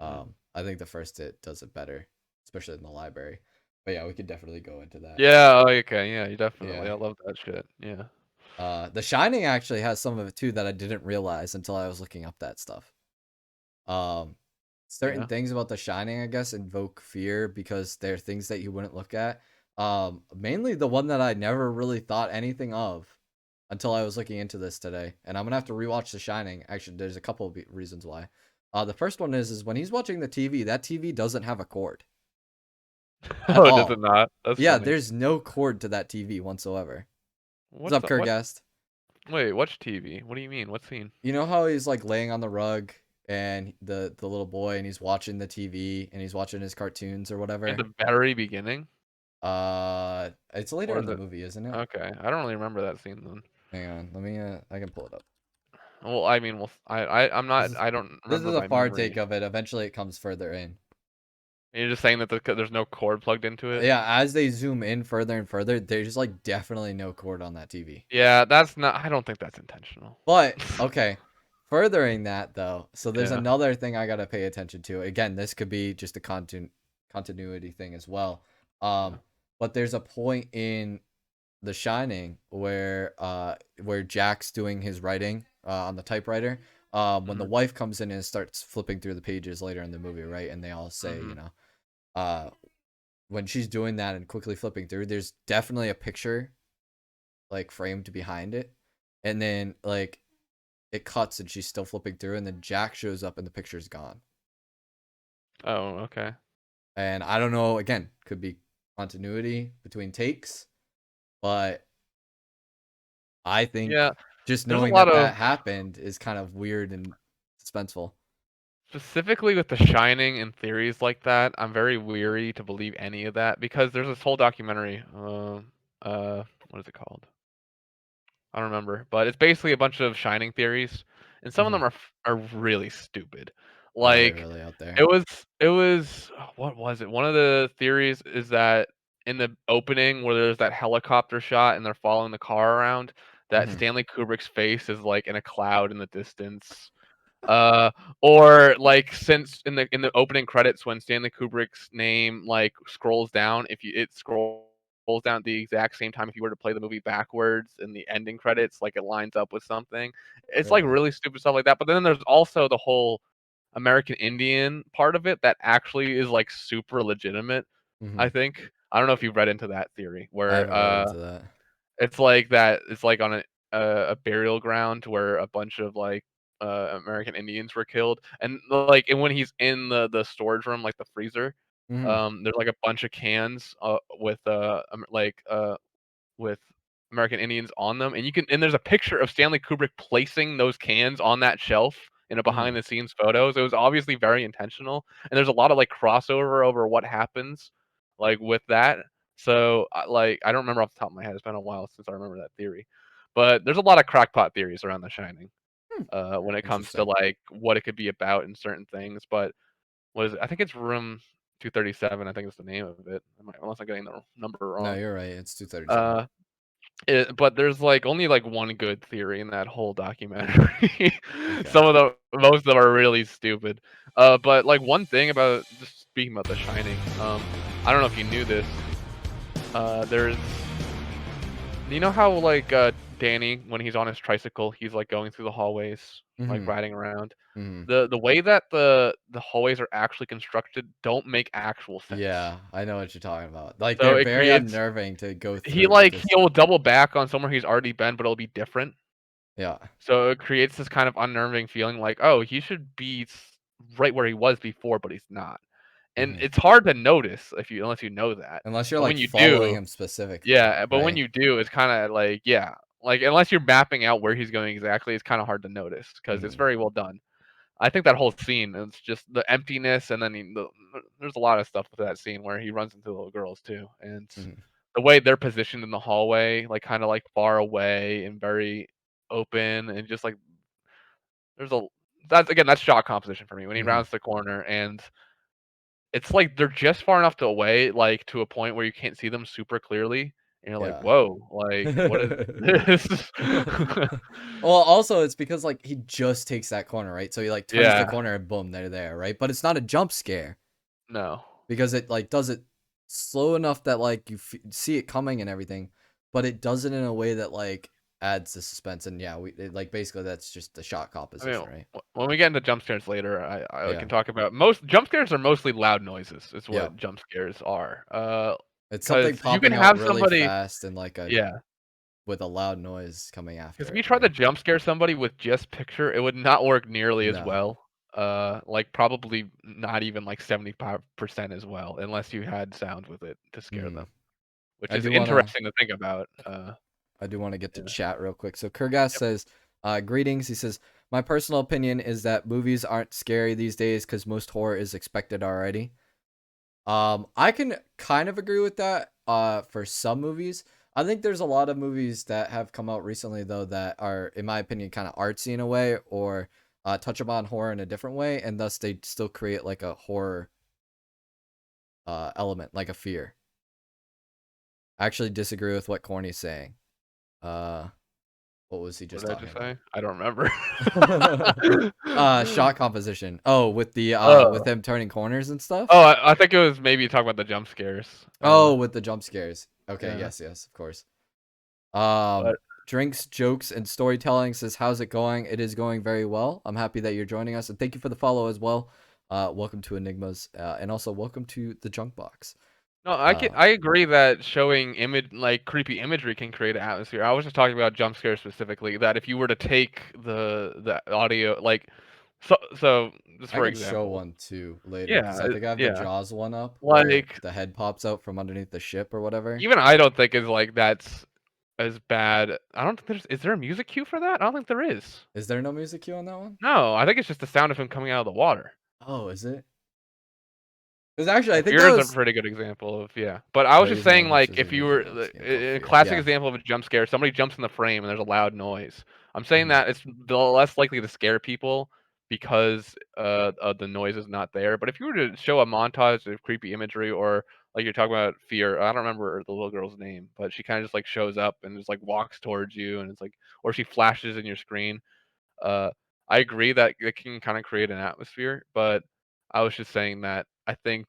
Mhm. I think the first it does it better, especially in the library. But yeah, we could definitely go into that. Yeah, oh, okay, yeah, you definitely. Yeah. I love that shit. Yeah. The Shining actually has some of it too that I didn't realize until I was looking up that stuff. Um, certain Yeah. things about The Shining, I guess, invoke fear because they're things that you wouldn't look at. Mainly the one that I never really thought anything of until I was looking into this today, and I'm gonna have to rewatch The Shining. Actually, there's a couple of reasons why. The first one is when he's watching the TV, that TV doesn't have a cord at Oh, does it all. not? That's Yeah, funny. there's no cord to that TV whatsoever. What's What's up, the what Kurgast? wait, watch TV? What do you mean? What scene? You know how he's like laying on the rug and the little boy and he's watching the TV and he's watching his cartoons or At whatever. the very beginning? It's later Or in is the it movie, isn't it? okay, I don't really remember that scene then. Hang on, let me I can pull it up. Well, I mean, well, I'm This not is I don't this remember is a by far take memory. of it. Eventually, it comes further in. You're just saying that there's no cord plugged into it? Yeah, as they zoom in further and further, there's like definitely no cord on that TV. Yeah, that's not I don't think that's intentional. But okay, furthering that though, so there's Yeah. another thing I gotta pay attention to. Again, this could be just a continuity thing as well. Yeah. But there's a point in The Shining where Jack's doing his writing on the typewriter. When the Mhm. wife comes in and starts flipping through the pages later in the movie, right? And they all say, Mhm. uh, when she's doing that and quickly flipping through, there's definitely a picture like framed behind it, and then like it cuts and she's still flipping through, and then Jack shows up and the picture's gone. Oh, okay. And I don't know. Again, could be continuity between takes, but I Yeah, think just there's a knowing lot that of that happened is kind of weird and suspenseful. specifically with The Shining and theories like that, I'm very weary to believe any of that because there's this whole documentary, what is it called? I don't remember, but it's basically a bunch of Shining theories, and some of Mhm. them are really stupid. Are they Like really out there? it was what was it? One of the theories is that in the opening where there's that helicopter shot and they're following the car around, that Mhm. Stanley Kubrick's face is like in a cloud in the distance. Uh, or like since in the opening credits when Stanley Kubrick's name like scrolls down, if you it scrolls down at the exact same time if you were to play the movie backwards in the ending credits, like it lines up with something. It's like Really? really stupid stuff like that. But then there's also the whole American Indian part of it that actually is like super legitimate, I Mhm. think. I don't know if you've read into that theory I where haven't read into that. it's like on a burial ground where a bunch of like American Indians were killed, and like and when he's in the storage room, like the freezer, Mhm. there's like a bunch of cans with American Indians on them, and you can and there's a picture of Stanley Kubrick placing those cans on that shelf in a behind Mhm. the scenes photos. It was obviously very intentional, and there's a lot of like crossover over what happens like with that. So I don't remember off the top of my head. It's been a while since I remember that theory, but there's a lot of crackpot theories around The Shining Hmm. when it comes to Interesting. like what it could be about and certain things. But I think it's room 237. I think is the name of it. Unless I'm getting the number No, wrong. you're right. It's 237. Uh, but there's, like, only, like, one good theory in that whole documentary. Okay. Some of the most of them are really stupid. But, like, one thing about just speaking about The Shining, I don't know if you knew this, there's you know how, like, Danny, when he's on his tricycle, he's, like, going through the hallways, like, Mhm. riding around? Mhm. The way that the hallways are actually constructed don't make actual sense. Yeah, I know what you're talking about. Like, So they're it very creates unnerving to go he, through like because he'll double back on somewhere he's already been, but it'll be different. yeah. So it creates this kind of unnerving feeling like, "Oh, he should be right where he was before, but he's not." And Mhm. it's hard to notice if you unless you know that. Unless you're, But like, when you following do him specifically, yeah, but when right? you do, it's kinda like yeah, like, unless you're mapping out where he's going exactly, it's kinda hard to notice because it's Mhm. very well done. I think that whole scene, it's just the emptiness, and then there's a lot of stuff with that scene where he runs into the little girls too, and Mhm. the way they're positioned in the hallway, like, kinda, like, far away and very open and just, like, there's a that's shot composition for me when he Mhm. rounds the corner, and it's like they're just far enough away, like, to a point where you can't see them super clearly, and you're like, Yeah. "Whoa, like, what is this?" Well, also, it's because, like, he just takes that corner, right? So he, like, turns the Yeah, corner and boom, they're there, right? But it's not a jump scare no. because it, like, does it slow enough that, like, you see it coming and everything, but it does it in a way that, like, adds the suspense. And yeah, like, basically, that's just the shot I mean, composition, right? when we get into jump scares later, I Yeah. can talk about most jump scares are mostly loud noises, is Yeah. what jump scares are, It's because something you can popping out have really somebody fast and, like, a yeah. with a loud noise coming Because after if it, you try to right? jump scare somebody with just picture, it would not work nearly as No. well. Like probably not even like 75% as well, unless you had sound with it to scare Mhm. them, which I is do wanna interesting to think about. I do want to get to Yeah. chat real quick. So Kurgas Yep. says, greetings. He says, my personal opinion is that movies aren't scary these days because most horror is expected already. I can kind of agree with that. For some movies, I think there's a lot of movies that have come out recently though that are, in my opinion, kind of artsy in a way, or touch upon horror in a different way, and thus they still create like a horror element, like a fear. I actually disagree with what Corny's saying. Uh, what was he What just did I talking just about? say? I don't remember. Shot composition. Oh, with the with Oh. him turning corners and stuff? Oh, I think it was maybe talking about the jump scares. Oh, with the jump scares. Okay, Yeah. yes, yes, of course. But Drinks, jokes, and storytelling says, how's it going? It is going very well. I'm happy that you're joining us, and thank you for the follow as well. Welcome to Enigmas, and also welcome to the Junk Box. no, Uh, I agree that showing like creepy imagery can create an atmosphere. I was just talking about jump scares specifically. That if you were to take the audio, like, so just I for could show example, one too later because yeah, I think I have the yeah, Jaws one up where like the head pops out from underneath the ship or whatever. even I don't think is like that's as bad. I don't think there's is there a music cue for that? I don't think there is. Is there no music cue on that one? No, I think it's just the sound of him coming out of the water. Oh, is it? Because actually, I think Fear that is a was. pretty good example of yeah. But I was just Raising saying, Image like, is a if you really were good example of a fear. classic Yeah. example of a jump scare, somebody jumps in the frame and there's a loud noise. I'm saying Mhm. that it's less likely to scare people because the noise is not there. But if you were to show a montage of creepy imagery or like you're talking about fear, I don't remember the little girl's name, but she kind of just like shows up and just like walks towards you and it's like, or she flashes in your screen. Uh, I agree that it can kind of create an atmosphere, but I was just saying that I think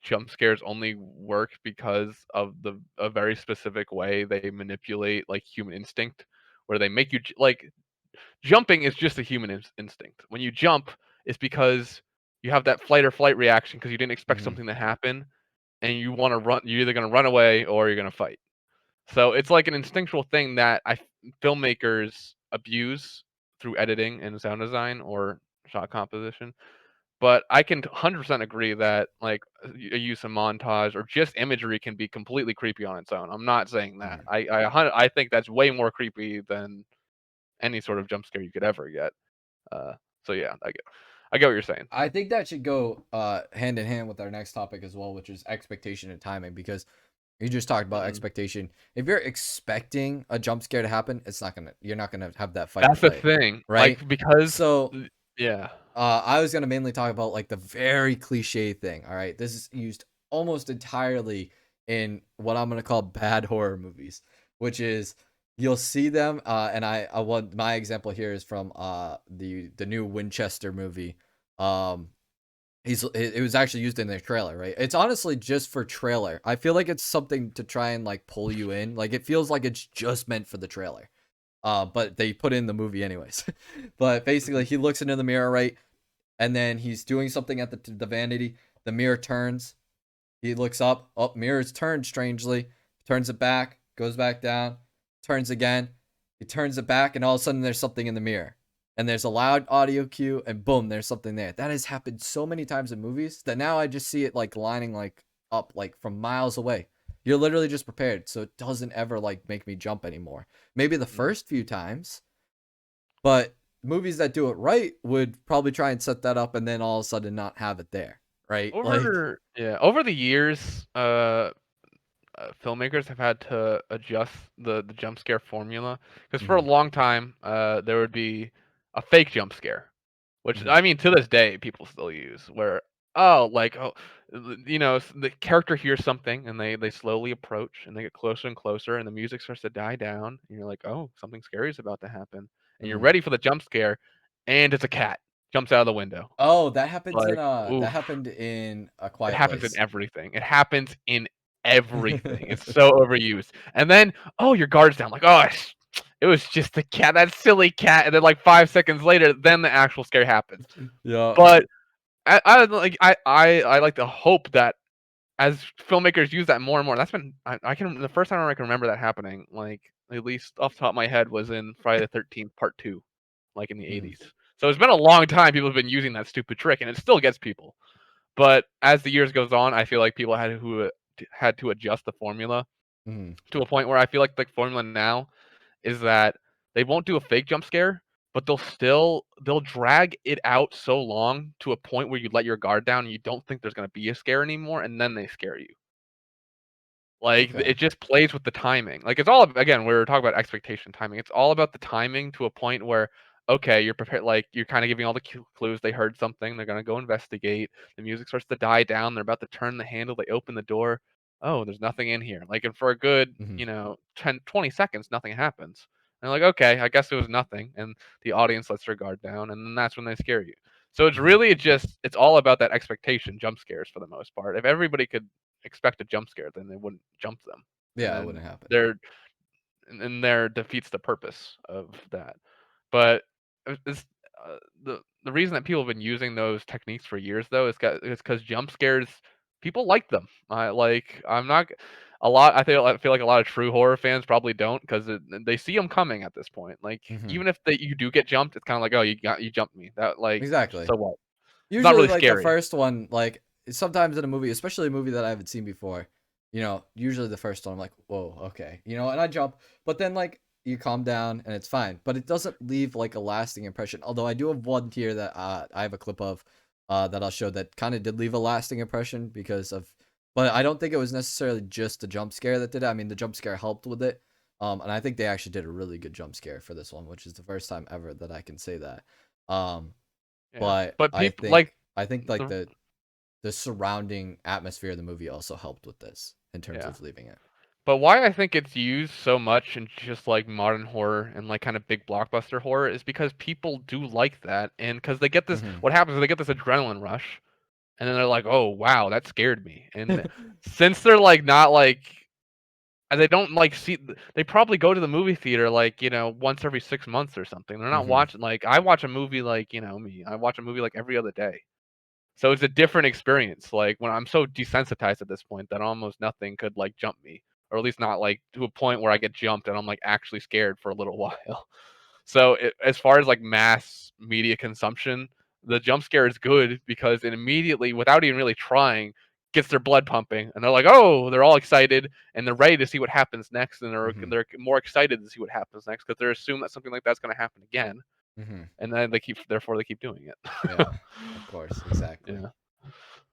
jump scares only work because of a very specific way they manipulate like human instinct, where they make you like jumping is just a human instinct. When you jump, it's because you have that flight or flight reaction because you didn't expect Mhm. something to happen, and you want to run. You're either going to run away or you're going to fight. So it's like an instinctual thing that filmmakers abuse through editing and sound design or shot composition. But I can 100% agree that like a use of montage or just imagery can be completely creepy on its own. I'm not saying that. Mhm. I think that's way more creepy than any sort of jump scare you could ever get. Uh, so yeah, I get what you're saying. I think that should go hand in hand with our next topic as well, which is expectation and timing. Because you just talked about Mhm. expectation. If you're expecting a jump scare to happen, you're not gonna have that fight or That's the flight, thing. right? Like because So yeah. I was gonna mainly talk about like the very cliche thing. All right, this is used almost entirely in what I'm gonna call bad horror movies, which is you'll see them. And I want my example here is from the new Winchester movie. Um, it was actually used in their trailer, right? It's honestly just for trailer. I feel like it's something to try and like pull you in. Like it feels like it's just meant for the trailer. But they put in the movie anyways. But basically, Mhm. he looks into the mirror, right? And then he's doing something at the vanity. The mirror turns. He looks up. Oh, mirror's turned strangely. Turns it back. Goes back down. Turns again. He turns it back, and all of a sudden there's something in the mirror. And there's a loud audio cue, and boom, there's something there. That has happened so many times in movies that now I just see it like lining like up like from miles away. You're literally just prepared, so it doesn't ever like make me jump anymore. Maybe the Mhm. first few times, but movies that do it right would probably try and set that up and then all of a sudden not have it there, right? Like, Over the years, filmmakers have had to adjust the jump scare formula because for a mhm, long time, there would be a fake jump scare, which mhm, I mean to this day people still use. Where oh, like oh, the character hears something and they slowly approach and they get closer and closer and the music starts to die down and you're like oh something scary is about to happen and you're mhm. ready for the jump scare and it's a cat jumps out of the window Oh, like that oof. happened in A It Quiet happens in Place. everything. It happens in everything. It's so overused. And then, oh, your guard's down. Like, oh, it was just the cat, that silly cat. And then, like 5 seconds later, then the actual scare happens. Yeah. But I like to hope that as filmmakers use that more and more. That's been I can the first time I can remember that happening, like at least off the top of my head, was in Friday the 13th Part Two, like in the Mhm, 80s. So it's been a long time. People have been using that stupid trick, and it still gets people. But as the years goes on, I feel like people had to adjust the formula mhm. to a point where I feel like the formula now is that they won't do a fake jump scare, but they'll drag it out so long to a point where you let your guard down and you don't think there's gonna be a scare anymore, and then they scare you. Like, Okay. it just plays with the timing. Like, it's all again, we're talking about expectation timing. It's all about the timing to a point where, okay, you're prepared like, you're kinda giving all the clues, they heard something, they're gonna go investigate, the music starts to die down, they're about to turn the handle, they open the door, "Oh, there's nothing in here." Like, and for a good, Mhm, 10, 20 seconds, nothing happens. And they're like, "Okay, I guess it was nothing," and the audience lets their guard down, and then that's when they scare you. So it's mhm. really just it's all about that expectation, jump scares for the most part. If everybody could expect a jump scare, then they wouldn't jump them, and Yeah, it then wouldn't happen. there defeats the purpose of that. But it's, the reason that people have been using those techniques for years though is because jump scares people like them. I like I'm not a lot. I feel like a lot of true horror fans probably don't because they see them coming at this point. Like Mhm. even if you do get jumped, it's kind of like oh you jumped me. That like Exactly. so what? It's not Usually, really like the scary. first one, like sometimes in a movie, especially a movie that I haven't seen before, usually the first one, I'm like, whoa, okay, and I jump, but then like you calm down and it's fine, but it doesn't leave like a lasting impression. Although I do have one here that I have a clip of. that I'll show that kind of did leave a lasting impression because of, but I don't think it was necessarily just the jump scare that did it. I mean, the jump scare helped with it. And I think they actually did a really good jump scare for this one, which is the first time ever that I can say that. Um, Yeah. but But I people think I think like the the surrounding atmosphere of the movie also helped with this in terms yeah. of leaving it. But why I think it's used so much in just like modern horror and like kind of big blockbuster horror is because people do like that, and because they get this, Mm-hmm. what happens is they get this adrenaline rush, and then they're like, "Oh wow, that scared me." And since they're like not like, and they don't like see, they probably go to the movie theater like once every 6 months or something. They're not Mm-hmm. watching like I watch a movie like me. I watch a movie like every other day. So it's a different experience. Like when I'm so desensitized at this point that almost nothing could like jump me, or at least not like to a point where I get jumped and I'm like actually scared for a little while. So as far as like mass media consumption, the jump scare is good because it immediately, without even really trying, gets their blood pumping, and they're like, oh, they're all excited and they're ready to see what happens next, and they're Mm-hmm. they're more excited to see what happens next because they're assuming that something like that's going to happen again, Mm-hmm. and then therefore they keep doing it. Yeah, of course, exactly. Yeah.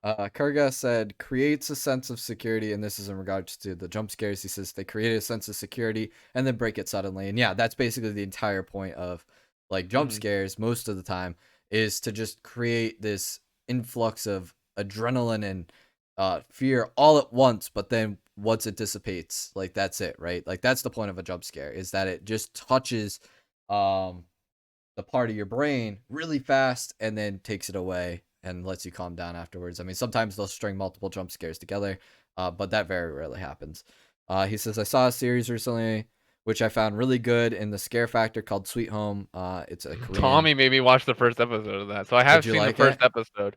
Kurga said creates a sense of security, and this is in regards to the jump scares. He says they create a sense of security and then break it suddenly. And yeah, that's basically the entire point of like jump Hmm. scares most of the time is to just create this influx of adrenaline and fear all at once, but then once it dissipates, like that's it, right? Like that's the point of a jump scare is that it just touches um the part of your brain really fast and then takes it away and lets you calm down afterwards. I mean, sometimes they'll string multiple jump scares together, but that very rarely happens. He says, I saw a series recently which I found really good in the scare factor called Sweet Home. It's a Korean. Tommy made me watch the first episode of that, so I Did have you seen the like first it? episode.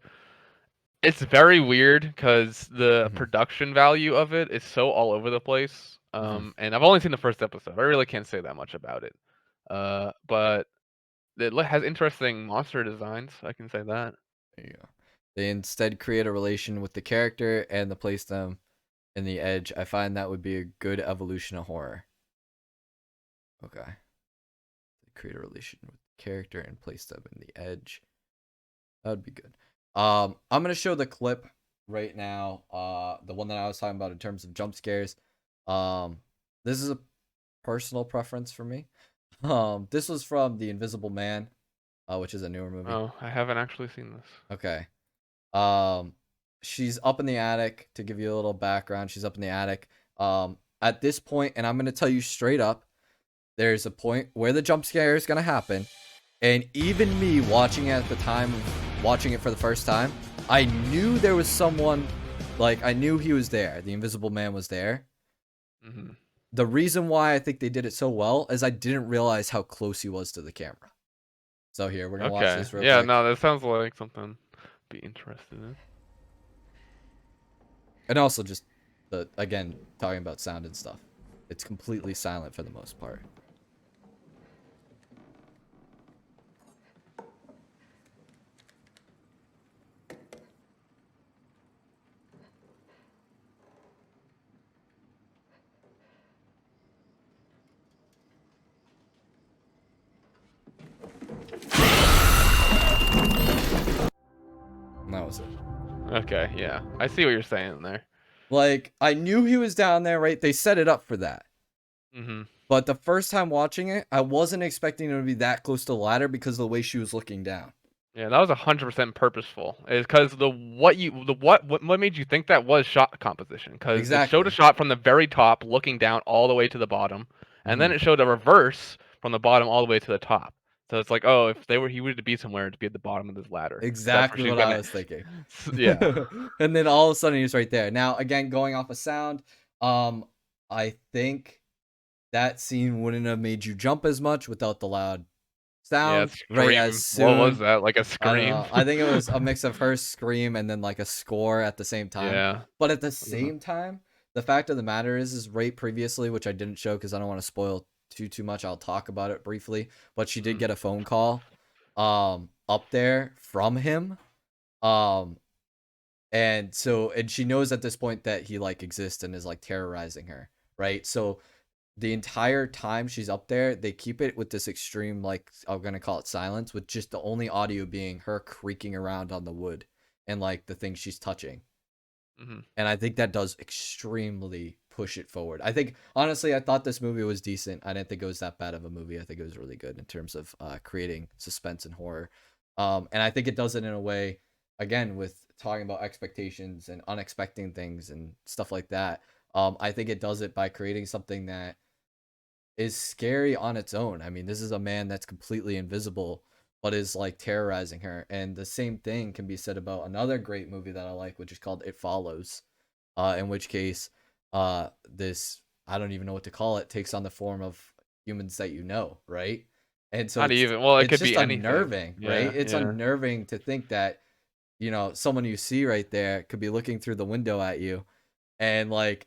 It's very weird because the Mm-hmm. production value of it is so all over the place. Mm-hmm. And I've only seen the first episode. I really can't say that much about it. But it has interesting monster designs. I can say that. There you go. They instead create a relation with the character and the place them in the edge. I find that would be a good evolution of horror. Okay. Create a relation with the character and place them in the edge. That would be good. I'm gonna show the clip right now. The one that I was talking about in terms of jump scares. This is a personal preference for me. This was from The Invisible Man, which is a newer movie. Oh, I haven't actually seen this. Okay. Um, she's up in the attic. To give you a little background, she's up in the attic. At this point, and I'm gonna tell you straight up, there's a point where the jump scare is gonna happen, and even me watching it at the time of watching it for the first time, I knew there was someone, like I knew he was there. The Invisible Man was there. Hmm. The reason why I think they did it so well is I didn't realize how close he was to the camera. So here, we're gonna watch Okay. this real Yeah. quick. No, that sounds like something I'd be interested in. And also just the again, talking about sound and stuff. It's completely silent for the most part. And that was it. Okay. Yeah, I see what you're saying there. Like, I knew he was down there, right? They set it up for that. Hmm. But the first time watching it, I wasn't expecting him to be that close to the ladder because of the way she was looking down. Yeah, that was 100% purposeful. Is because what made you think that was shot composition? Because it showed a Exactly. shot from the very top, looking down all the way to the bottom, and Hmm. then it showed a reverse from the bottom all the way to the top. So it's like, oh, if he were to be somewhere, to be at the bottom of this ladder. That's where Exactly she's what I gonna. was thinking. Yeah. And then all of a sudden he's right there. Now, again, going off of sound, um, I think that scene wouldn't have made you jump as much without the loud Yeah. sound right as Scream. What was soon. that? Like a I don't scream? know. I think it was a mix of her scream and then like a score at the same time. Yeah. But at the Uh-huh. same time, the fact of the matter is right previously, which I didn't show because I don't want to spoil too much. I'll talk about it briefly. But she did Mhm. get a phone call up there from him. Um and she knows at this point that he like exists and is like terrorizing her, right? So the entire time she's up there, they keep it with this extreme, like, I'm gonna call it silence, with just the only audio being her creaking around on the wood and like the things she's touching. Mhm. And I think that does extremely push it forward. I think honestly, I thought this movie was decent. I didn't think it was that bad of a movie. I think it was really good in terms of creating suspense and horror. And I think it does it in a way, again, with talking about expectations and unexpected things and stuff like that. I think it does it by creating something that is scary on its own. I mean, this is a man that's completely invisible, but is like terrorizing her. And the same thing can be said about another great movie that I like, which is called It Follows. In which case, this, I don't even know what to call it, takes on the form of humans that you know, right? And so Not even. Well, it it's could just be anything. unnerving, right? Yeah, It's yeah. unnerving to think that, someone you see right there could be looking through the window at you, and like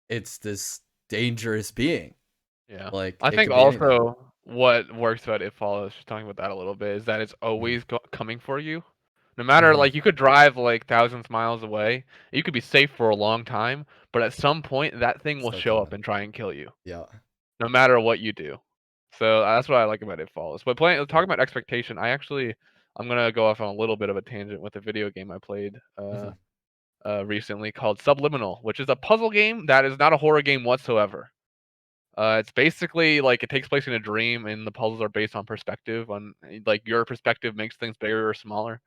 it's this dangerous being. Yeah. Like I it think could be anything. also what works about It Follows, just talking about that a little bit, is that it's Mhm. always coming for you. No matter, Mhm. like, you could drive like thousands of miles away, you could be safe for a long time, but at some point that thing will Still show up coming. and try and kill you, Yeah. no matter what you do. So that's what I like about It Follows. But talking about expectation, I'm gonna go off on a little bit of a tangent with a video game I played Mhm. recently called Subliminal, which is a puzzle game that is not a horror game whatsoever. It's basically like it takes place in a dream, and the puzzles are based on perspective. On like your perspective makes things bigger or smaller,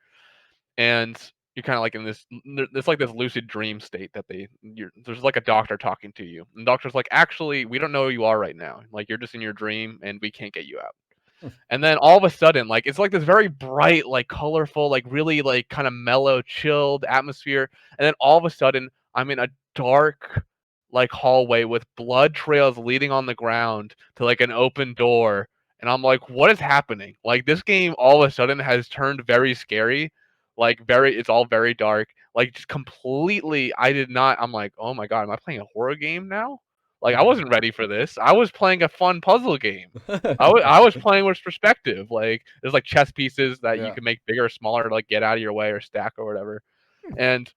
and you're kind of like in this. It's like this lucid dream state that there's like a doctor talking to you, and the doctor's like, actually, we don't know who you are right now. Like you're just in your dream, and we can't get you out. And then all of a sudden, like it's like this very bright, like colorful, like really like kind of mellow, chilled atmosphere. And then all of a sudden, I'm in a dark like hallway with blood trails leading on the ground to like an open door. And I'm like, what is happening? Like this game all of a sudden has turned very scary. It's all very dark. Like just completely, I did not. I'm like, oh my god, am I playing a horror game now? Like I Mhm. wasn't ready for this. I was playing a fun puzzle game. I was playing with perspective. Like there's like chess pieces that you Yeah. can make bigger or smaller to like get out of your way or stack or whatever. And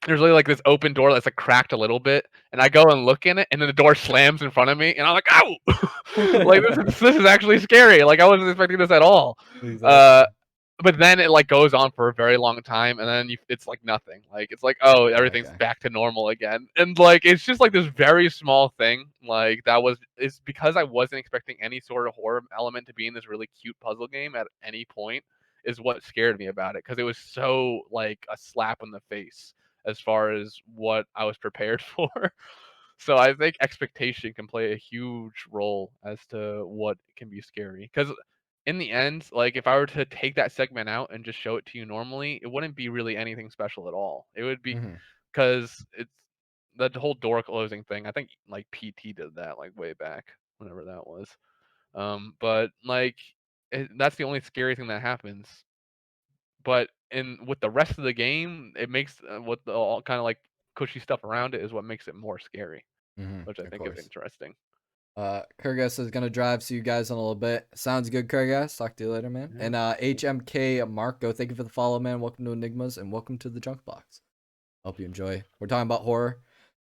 there's really like this open door that's like cracked a little bit, and I go and look in it, and then the door slams in front of me, and I'm like, "Ow!" Like this is actually scary. Like I wasn't expecting this at all. Uh, Exactly. but then it like goes on for a very long time, and then it's like nothing. Like it's like, oh, everything's Okay. back to normal again, and like it's just like this very small thing. Like it's because I wasn't expecting any sort of horror element to be in this really cute puzzle game at any point. Is what scared me about it because it was so like a slap in the face as far as what I was prepared for. So I think expectation can play a huge role as to what can be scary. Because in the end, like if I were to take that segment out and just show it to you normally, it wouldn't be really anything special at all. It would be Mhm. because it's the whole door closing thing. I think like PT did that like way back, whenever that was. But like that's the only scary thing that happens. But in with the rest of the game, it makes what the all kind of like cushy stuff around it is what makes it more scary, Mhm. which I Of think is course. interesting. Kurgas is gonna drive, see you guys in a little bit. Sounds good, Kurgas. Talk to you later, man. Yeah. And HMK Marco, thank you for the follow, man. Welcome to Enigmas and welcome to the Junk Box. Hope you enjoy. We're talking about horror,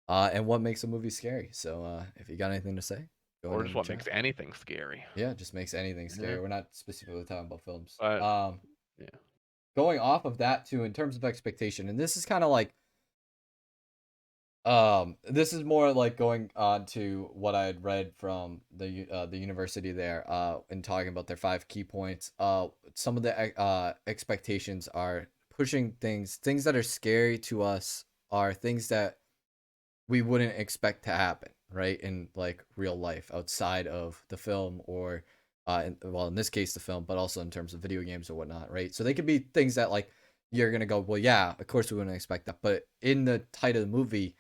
and what makes a movie scary. So, if you got anything to say, go Or ahead in just the what chat. makes anything scary. Yeah, just makes anything Yeah. scary. We're not specifically talking about films. But yeah. Going off of that too, in terms of expectation, and this is kind of like this is more like going on to what I had read from the university there, in talking about their 5 key points. Some of the expectations are pushing things that are scary to us are things that we wouldn't expect to happen, right? In like real life outside of the film, or well, in this case the film, but also in terms of video games or whatnot, right? So they could be things that like you're gonna go, well, yeah, of course we wouldn't expect that, but in the title of the movie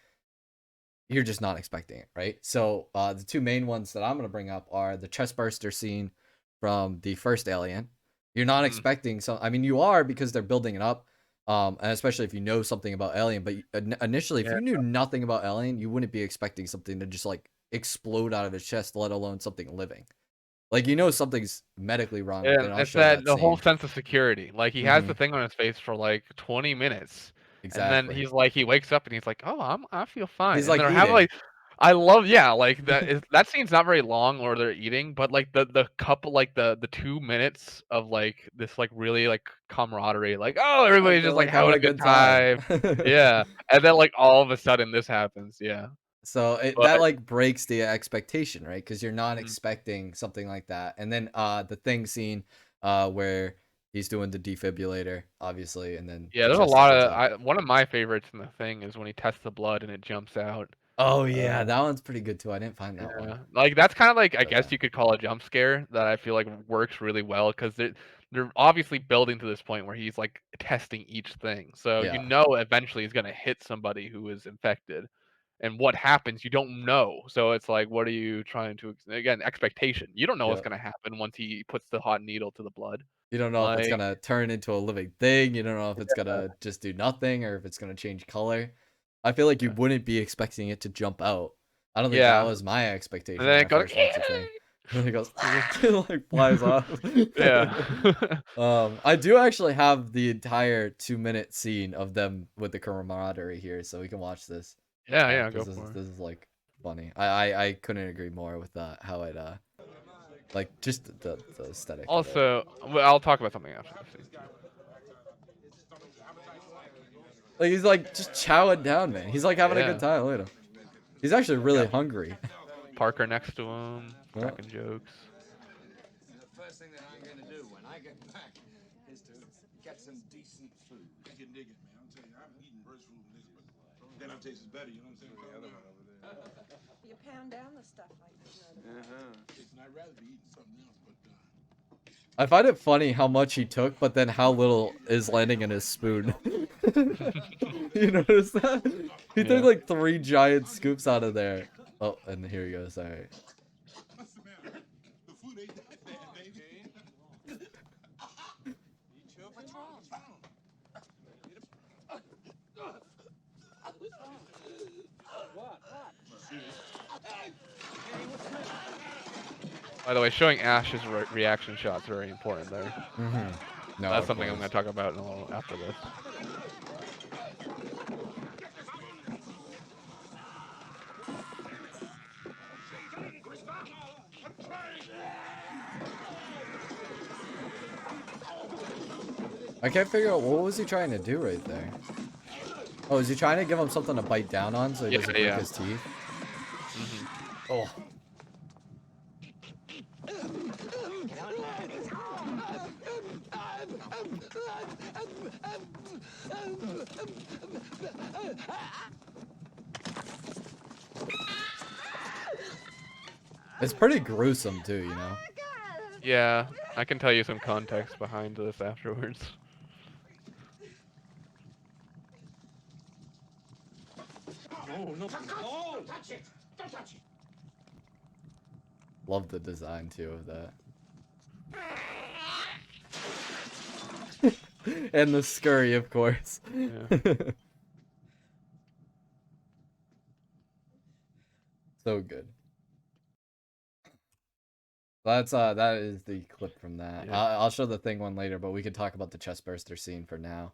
you're just not expecting it, right? So the two main ones that I'm gonna bring up are the chestburster scene from the first Alien. You're not Mhm. expecting some. I mean, you are, because they're building it up, and especially if you know something about Alien. But initially, if Yeah. you knew nothing about Alien, you wouldn't be expecting something to just like explode out of his chest, let alone something living. Like something's medically wrong, but they And don't it's show that that the whole scene. sense of security. Like he has Mm-hmm. the thing on his face for like 20 minutes. And then Exactly. he wakes up and he's like, "Oh, I feel fine." He's And like they're having like eating. I love yeah, like that scene's not very long or they're eating, but like the couple like the 2 minutes of like this like really like camaraderie, like oh Like everybody's they're just like like having having a a good good time. time, yeah, and then like all of a sudden this happens, yeah, So but that like breaks the expectation, right? Because you're not mhm. expecting something like that. And then the thing scene where he's doing the defibrillator, obviously, and then Yeah, the there's a chest lot opens of up. one of my favorites in the thing is when he tests the blood and it jumps out. Oh yeah, Uh, that one's pretty good too. I didn't find that one. yeah, like that's kind of like I But guess you could call a jump scare that I feel like works really well because they're obviously building to this point where he's like testing each thing, so you yeah, know eventually he's gonna hit somebody who is infected, and what happens you don't know. So it's like, what are you trying to again expectation? You don't know what's yeah. gonna happen once he puts the hot needle to the blood. You don't know if it's Like, gonna turn into a living thing. You don't know if it's gonna just do nothing or if it's gonna change color. I feel like you yeah, wouldn't be expecting it to jump out. I don't think that yeah, was my and expectation when then I it goes. first watched the thing. And then it goes Yeah. like flies off. Yeah. I do actually have the entire 2 minute scene of them with the camaraderie here, so we can watch this. Yeah, yeah, Because go this is for it. this is like funny. I couldn't agree more with how it like just the aesthetic of it. Also, well, I'll talk about something after this scene. Like he's like just chowing down, man. He's like having a good Yeah. time. Look at him. He's actually Yeah. really hungry. Parker next to him, Yeah. cracking jokes. The first thing that I'm going to do when I get back is to get some decent food. I can dig it, man. I'm telling you, I haven't eaten birch food in this, but then I'll taste it better. You know what I'm saying? The other one over there. You pound down the stuff like this. Listen, I'd rather be eating something else, but I find it funny how much he took, but then how little is landing in his spoon. You notice that? He took Yeah. like 3 giant scoops out of there. Oh, and here he goes. All right. what's the matter? The food ain't that bad, baby. Eat your patrol. By the way, showing Ash's reaction shots very important there. No, That's of something I'm course. going to talk about in a little after this. I can't figure out what was he trying to do right there. Oh, is he trying to give him something to bite down on so he Yeah, doesn't break yeah. his teeth? Mhm. Oh. It's pretty gruesome too, you know? Yeah, I can tell you some context behind this afterwards. Love the design too of that. And the scurry, of course. Yeah. So good. That is the clip from that. Yeah. I'll show the thing one later, but we could talk about the chest burster scene for now.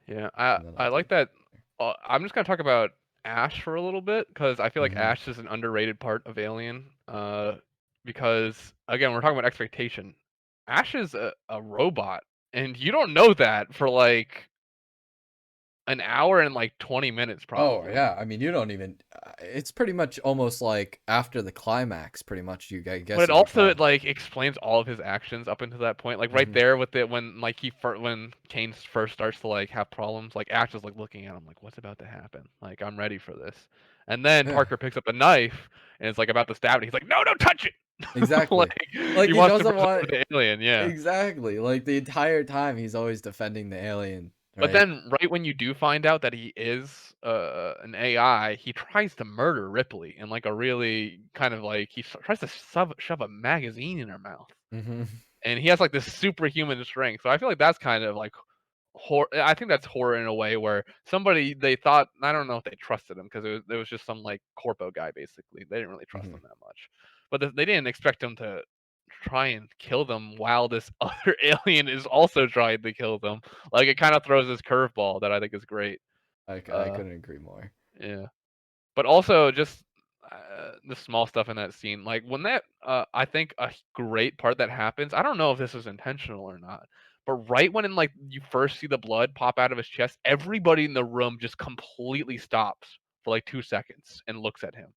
Yeah, I And then I I'll like do that. I'm just gonna talk about Ash for a little bit because I feel like hmm Ash is an underrated part of Alien. Because again, we're talking about expectation. Ash is a robot, and you don't know that for like an hour and like 20 minutes Oh probably. yeah, I mean you don't even. It's pretty much almost like after the climax, pretty much. I But guess it you could also tell. it like explains all of his actions up until that point. Like right hmm there with it when like when Kane first starts to like have problems, like Ash is like looking at him like what's about to happen? Like I'm ready for this. And then Yeah, Parker picks up a knife and it's like about to stab it. He's like, "No, don't touch it." exactly. Like Like he he wants to doesn't preserve want. the alien, yeah. Exactly. Like the entire time, he's always defending the alien, But right? then right when you do find out that he is an AI, he tries to murder Ripley in like a really kind of like tries to shove a magazine in her mouth. hmm And he has like this superhuman strength. So I feel like that's kind of like horror. I think that's horror in a way where somebody they thought I don't know if they trusted him because there was just some like corpo guy basically. They didn't really trust hmm him that much, but they didn't expect him to try and kill them while this other alien is also trying to kill them. Like it kind of throws this curveball that I think is great. I Uh, couldn't agree more. yeah, but also just the small stuff in that scene, like when that, I think a great part that happens. I don't know if this is intentional or not, but right when like you first see the blood pop out of his chest, everybody in the room just completely stops for like 2 seconds and looks at him.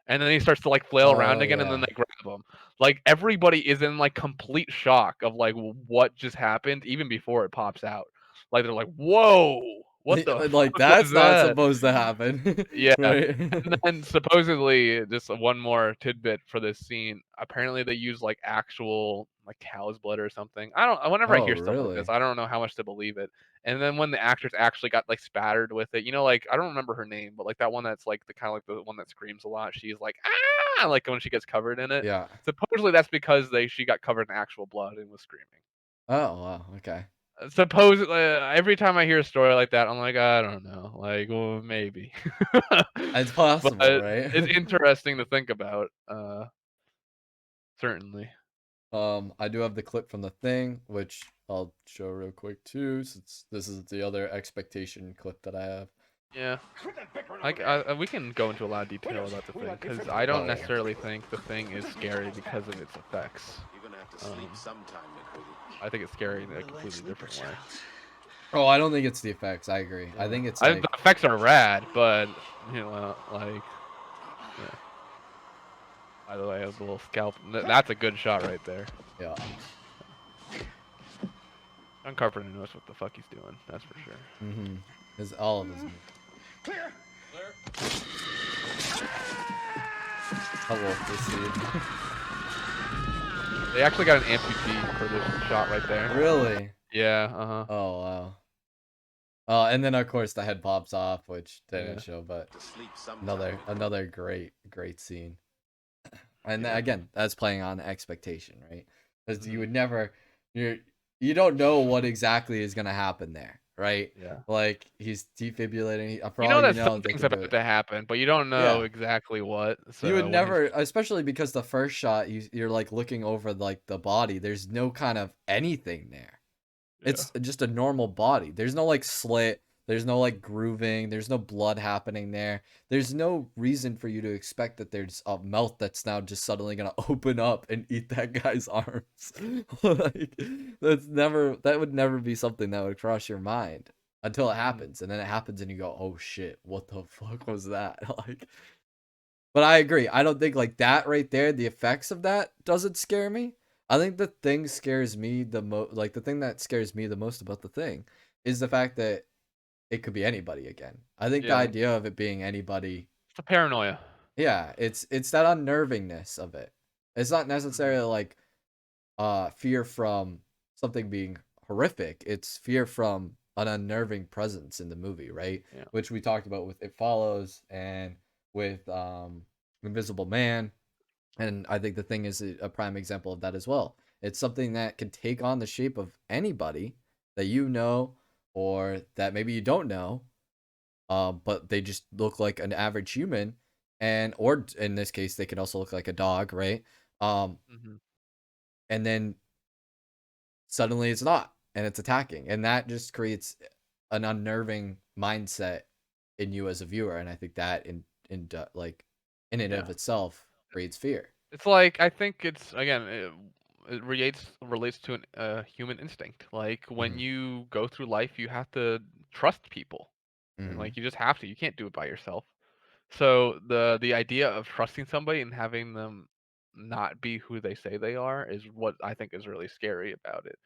And then he starts to like flail around Oh again, and then yeah. they grab him. Like everybody is in like complete shock of like what just happened, even before it pops out. Like they're like, "Whoa, what the Like fuck was that's not that?" supposed to happen. Yeah, Right? and then supposedly, just one more tidbit for this scene. Apparently, they use like actual like cow's blood or something. I don't. Whenever I Oh, hear stuff like this, really? I don't know how much to believe it. And then when the actress actually got like spattered with it, like I don't remember her name, but like that one that's like the kind of like the one that screams a lot. She's like like when she gets covered in it. Yeah. Supposedly that's because she got covered in actual blood and was screaming. Oh, wow. Okay. Supposedly, every time I hear a story like that, I'm like, I don't know, like, well, maybe. It's But possible, right? it's interesting to think about. Certainly. I do have the clip from the thing, which I'll show real quick too, since this is the other expectation clip that I have. Yeah. We can go into a lot of detail about the thing because I Oh don't yeah. necessarily think the thing is scary because of its effects. You're gonna have to sleep sometime, McCready. I think it's scary in a completely different way. Oh, I don't think it's the effects. I agree. I think it's The like effects are rad, but like, yeah. By the way, the little scalp. That's a good shot right there. yeah. John Carpenter knows what the fuck he's doing. That's for sure. Mm-hmm. His all of his movies. Clear. I love this scene. They actually got an amputee for this shot right there. Really? Yeah. Uh huh. Oh wow. And then of course the head pops off, which they didn't show, but To sleep sometime, another great scene. And Yeah. again, that's playing on expectation, right? Because you Mhm. would never, you don't know what exactly is gonna happen there, right? Yeah. Like he's defibrillating. For You all know you that know, they something's could do about it. to happen, but you don't know Yeah, exactly what. you would So when he's never, especially because the first shot, you're like looking over like the body. There's no kind of anything there. yeah. It's just a normal body. There's no like slit. There's no like grooving. There's no blood happening there. There's no reason for you to expect that there's a mouth that's now just suddenly gonna open up and eat that guy's arms. Like that would never be something that would cross your mind until it Mhm. happens, and then it happens, and you go, "Oh shit, what the fuck was that?" Like, but I agree. I don't think like that right there, the effects of that doesn't scare me. I think the thing scares me the most. Like the thing that scares me the most about the thing is the fact that it could be anybody again. I think the Yeah. idea of it being anybody, It's the paranoia. yeah, it's that unnervingness of it. It's not Mhm. necessarily like fear from something being horrific. It's fear from an unnerving presence in the movie, right? Yeah. Which we talked about with It Follows and with Invisible Man, and I think the thing is a prime example of that as well. It's something that can take on the shape of anybody that you know or that maybe you don't know, but they just look like an average human, and or in this case they can also look like a dog, right? Um, Mhm. and then suddenly it's not, and it's attacking, and that just creates an unnerving mindset in you as a viewer, and I think that like in and Yeah. of itself creates fear. It's like I think it's again it relates to a human instinct. Like when Hmm. you go through life, you have to trust people, and Hmm. like you just have to. You can't do it by yourself. So the idea of trusting somebody and having them not be who they say they are is what I think is really scary about it.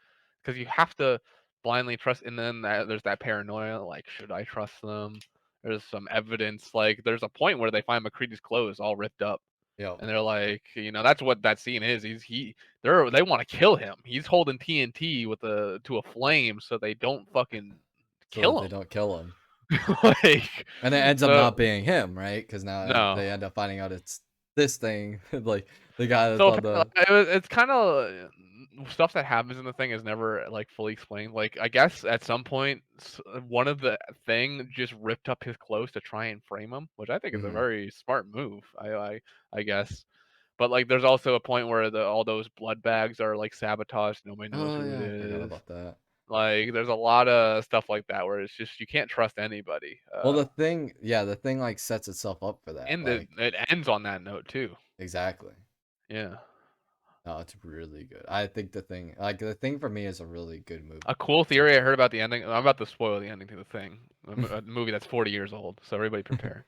Because you have to blindly trust, and then there's that paranoia, like, should I trust them? There's some evidence, like there's a point where they find McCready's clothes all ripped up, Yep. and they're like, that's what that scene is. They want to kill him. He's holding TNT to a flame so they don't fucking So that kill they don't kill him. him. Like, And it ends up so not being him, right? Because now no. they end up finding out it's this thing, like the guy that's So on the. it's kind of stuff that happens in the thing is never like fully explained. Like I guess at some point one of the thing just ripped up his clothes to try and frame him, which I think is a Mhm. very smart move. I guess. But like there's also a point where all those blood bags are like sabotaged. Nobody knows Oh who it yeah, I forgot is. about that. Like, there's a lot of stuff like that where it's just you can't trust anybody. Well, the thing like sets itself up for that. And Like it ends on that note too. exactly. Yeah. No, it's really good. I think the thing for me is a really good movie. A cool theory I heard about the ending. I'm about to spoil the ending to the thing. A movie that's 40 years old, so everybody prepare.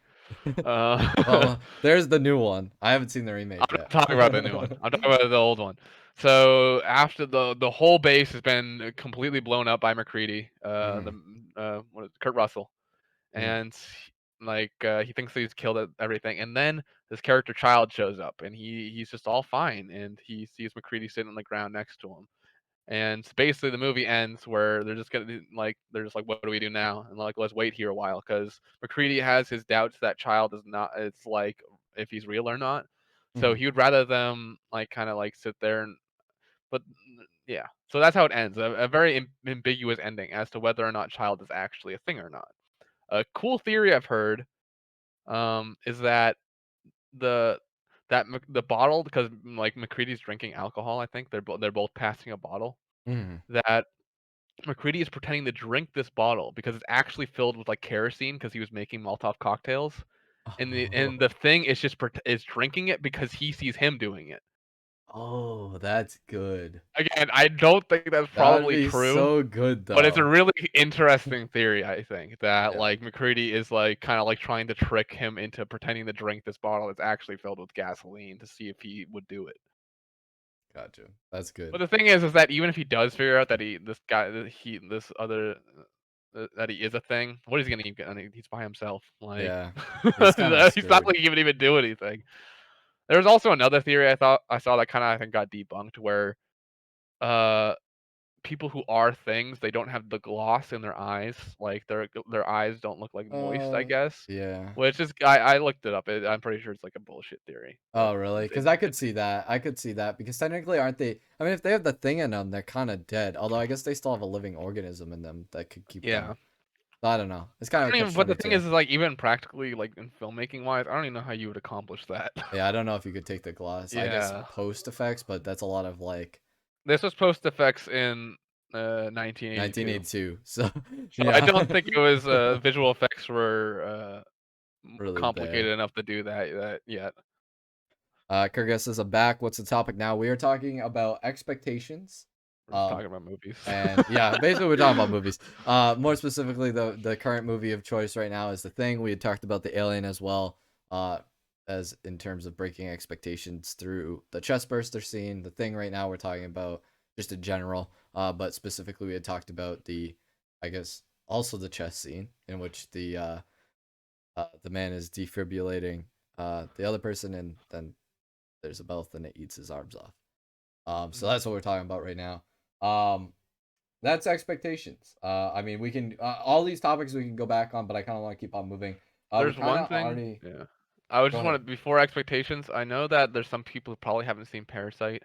Well, there's the new one. I haven't seen the remake I'm yet. not talking about the new one. I'm talking about the old one. So after the whole base has been completely blown up by McCready, what is it, Kurt Russell, Mhm. and he thinks he's killed everything, and then this character Child shows up, and he's just all fine, and he sees McCready sitting on the ground next to him. And basically, the movie ends where they're just like, what do we do now? And like, let's wait here a while because McCready has his doubts that Child is not. It's like if he's real or not. So Mhm. he would rather them like kind of like sit there and. But yeah, so that's how it ends. A very ambiguous ending as to whether or not Child is actually a thing or not. A cool theory I've heard is that the the bottle because like McCready's drinking alcohol. I think they're both passing a bottle Mhm. that McCready is pretending to drink this bottle because it's actually filled with like kerosene because he was making Molotov cocktails, and the thing is just is drinking it because he sees him doing it. Oh, that's good. Again, I don't think that's That would probably be true, so good but it's a though. really interesting theory. I think that Yeah, like McCready is like kind of like trying to trick him into pretending to drink this bottle that's actually filled with gasoline to see if he would do it. gotcha. That's But good. the thing is that even if he does figure out that this other that he is a thing, what is he gonna keep getting? He's by himself. Like Yeah, he's kind of he's not screwed. like he would even do anything. There's also another theory I saw that kind of I think got debunked where uh people who are things they don't have the gloss in their eyes, like their eyes don't look like moist, I guess. Yeah. Which is I looked it up. I'm pretty sure it's like a bullshit theory, but Oh, really? Because I could see that. I could see that because technically, aren't they? I mean, if they have the thing in them, they're kind of dead. Although I guess they still have a living organism in them that could keep them. yeah. I don't know. It's kind of a I don't catch even, but the twenty thing two. is like even practically like in filmmaking wise, I don't even know how you would accomplish that. Yeah, I don't know if you could take the gloss. I guess Yeah. post effects, but that's a lot of like This was post effects in 1982. 1982. So So I yeah, don't think it was visual effects were really there. complicated enough to do that yet. Kyrgyz is back. What's the topic now? We are talking about expectations. We're just talking about movies. And yeah, basically we're talking about movies. More specifically, the current movie of choice right now is The Thing. We had talked about The Alien as well. As in terms of breaking expectations through the chest burster scene. The Thing right now we're talking about just in general. But specifically we had talked about I guess also the chest scene in which the man is defibrillating the other person and then there's a belt and it eats his arms off. So that's what we're talking about right now. That's expectations. I mean, we can all these topics we can go back on, but I kind of want to keep on moving. We There's kind one of thing. already Yeah. I would go just ahead. want to before expectations. I know that there's some people who probably haven't seen Parasite,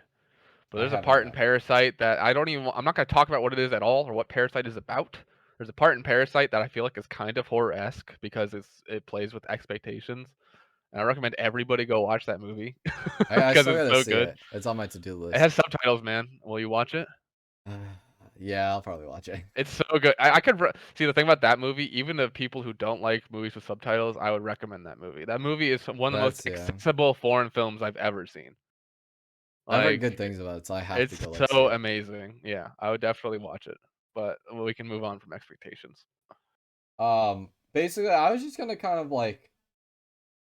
but I there's a haven't part in yet. Parasite that I don't even. I'm not going to talk about what it is at all or what Parasite is about. There's a part in Parasite that I feel like is kind of horror-esque because it plays with expectations. And I recommend everybody go watch that movie I because still it's gotta so see good. it. It's on my to do It list. has subtitles, man. Will you watch it? Yeah, I'll probably watch it. It's so good. I could see the thing about that movie. Even the people who don't like movies with subtitles, I would recommend that movie. That movie is one of the most That's yeah. accessible foreign films I've ever seen. I've heard Like, good things about it, so I have to it's go like see so it. amazing. Yeah, I would definitely watch it. But we can move on from expectations. Basically, I was just gonna kind of like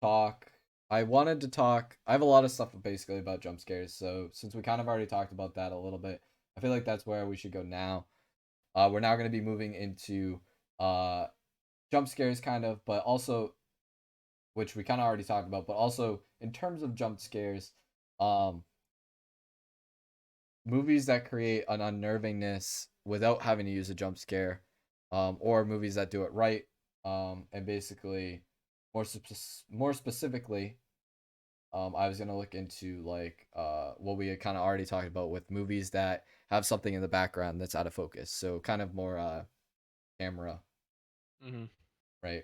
talk. I wanted to talk. I have a lot of stuff basically about jump scares, so since we kind of already talked about that a little bit, I feel like that's where we should go now. We're now going to be moving into uh, jump scares, kind of, but also, which we kind of already talked about, but also in terms of jump scares, um, movies that create an unnervingness without having to use a jump scare, or movies that do it right, and basically, more specifically, I was gonna look into like what we had kind of already talked about with movies that have something in the background that's out of focus, so kind of more camera Hmm. right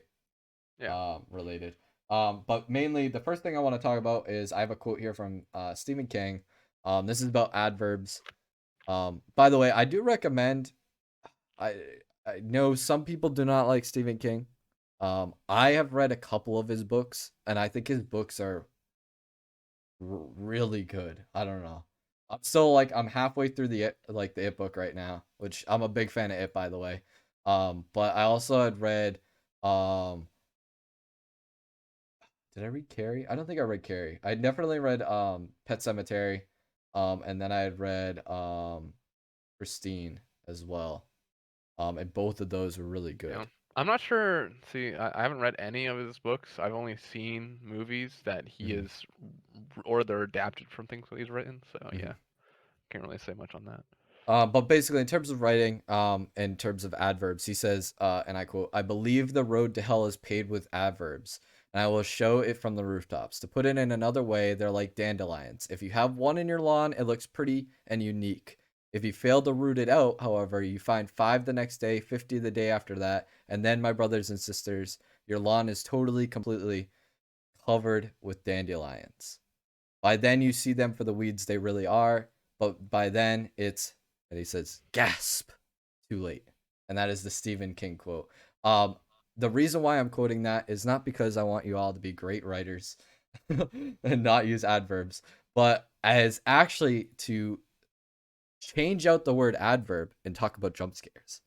Yeah. related. But mainly the first thing I want to talk about is I have a quote here from Stephen King. This is about adverbs. By the way, I do recommend. I I know some people do not like Stephen King. I have read a couple of his books, and I think his books are really good. I don't know. I'm still like I'm halfway through the It book right now, which I'm a big fan of It, by the way. But I also had read did I read Carrie? I don't think I read Carrie. I definitely read Pet Cemetery, and then I had read Christine as well. And both of those were really Yeah. good. I'm not sure. See, I haven't read any of his books. I've only seen movies that he Hmm. is, or they're adapted from things that he's written. So Hmm. yeah, can't really say much on that. But basically, in terms of writing, in terms of adverbs, he says, and I quote, "I believe the road to hell is paved with adverbs, and I will show it from the rooftops. To put it in another way, they're like dandelions. If you have one in your lawn, it looks pretty and unique. If you fail to root it out, however, you find 5 the next day, 50 the day after that, and then, my brothers and sisters, your lawn is totally, completely covered with dandelions. By then, you see them for the weeds they really are, but by then, it's," and he says, "gasp, too late." And that is the Stephen King quote. Um, the reason why I'm quoting that is not because I want you all to be great writers and not use adverbs, but as actually to change out the word adverb and talk about jump scares.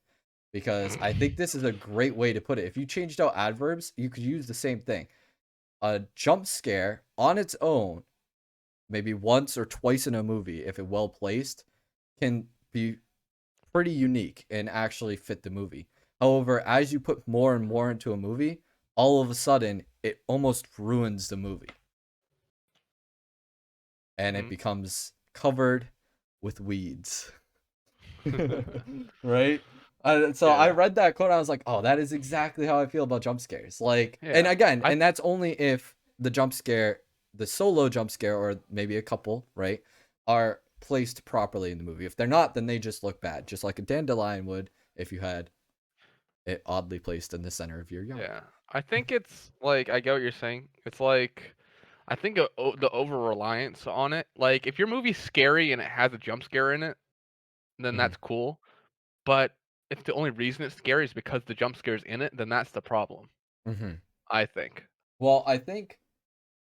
Because I think this is a great way to put it. If you changed out adverbs, you could use the same thing. A jump scare on its own, maybe once or twice in a movie, if it well placed, can be pretty unique and actually fit the movie. However, as you put more and more into a movie, all of a sudden it almost ruins the movie and it Hmm. becomes covered with weeds. Right? So I Yeah, read that quote. And I was like, "Oh, that is exactly how I feel about jump scares." Like, and yeah. again, I and that's only if the jump scare, the solo jump scare, or maybe a couple, right, are placed properly in the movie. If they're not, then they just look bad, just like a dandelion would if you had it oddly placed in the center of your yard. yeah. I think it's like I get what you're saying. It's like I think the over reliance on it. Like if your movie's scary and it has a jump scare in it, then Hmm. that's cool. But if the only reason it's scary is because the jump scare's in it, then that's the problem. Hmm. I think. Well, I think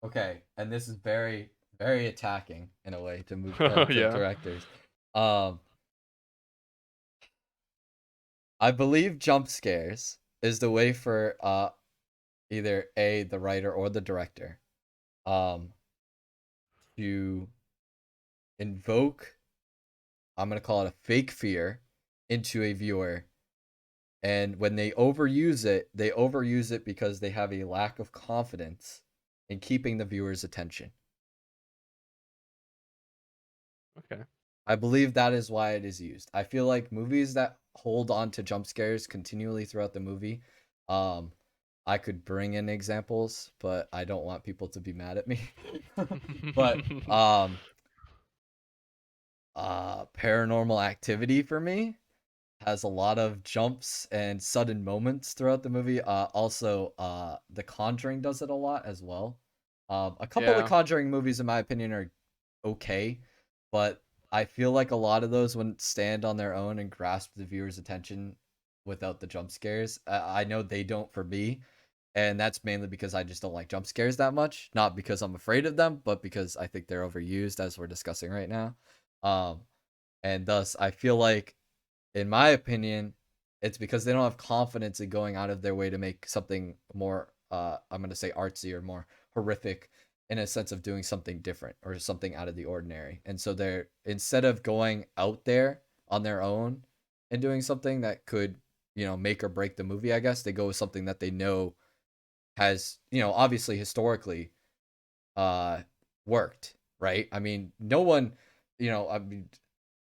okay, and this is very very attacking in a way to move to Yeah. directors. Um, I believe jump scares is the way for either a the writer or the director um to invoke, I'm going to call it a fake fear, into a viewer, and when they overuse it because they have a lack of confidence in keeping the viewer's attention. Okay. I believe that is why it is used. I feel like movies that hold on to jump scares continually throughout the movie, um, I could bring in examples, but I don't want people to be mad at me. But Paranormal Activity for me has a lot of jumps and sudden moments throughout the movie. Also, The Conjuring does it a lot as well. A couple of the Yeah. Conjuring movies, in my opinion, are okay, but I feel like a lot of those wouldn't stand on their own and grasp the viewer's attention without the jump scares. I know they don't for me, and that's mainly because I just don't like jump scares that much. Not because I'm afraid of them, but because I think they're overused, as we're discussing right now. Um, and thus, I feel like, in my opinion, it's because they don't have confidence in going out of their way to make something more, I'm going to say artsy or more horrific, in a sense of doing something different or something out of the ordinary. And so they're, instead of going out there on their own and doing something that could, make or break the movie, I guess, they go with something that they know has, obviously historically uh worked, right? I mean, no one, I mean,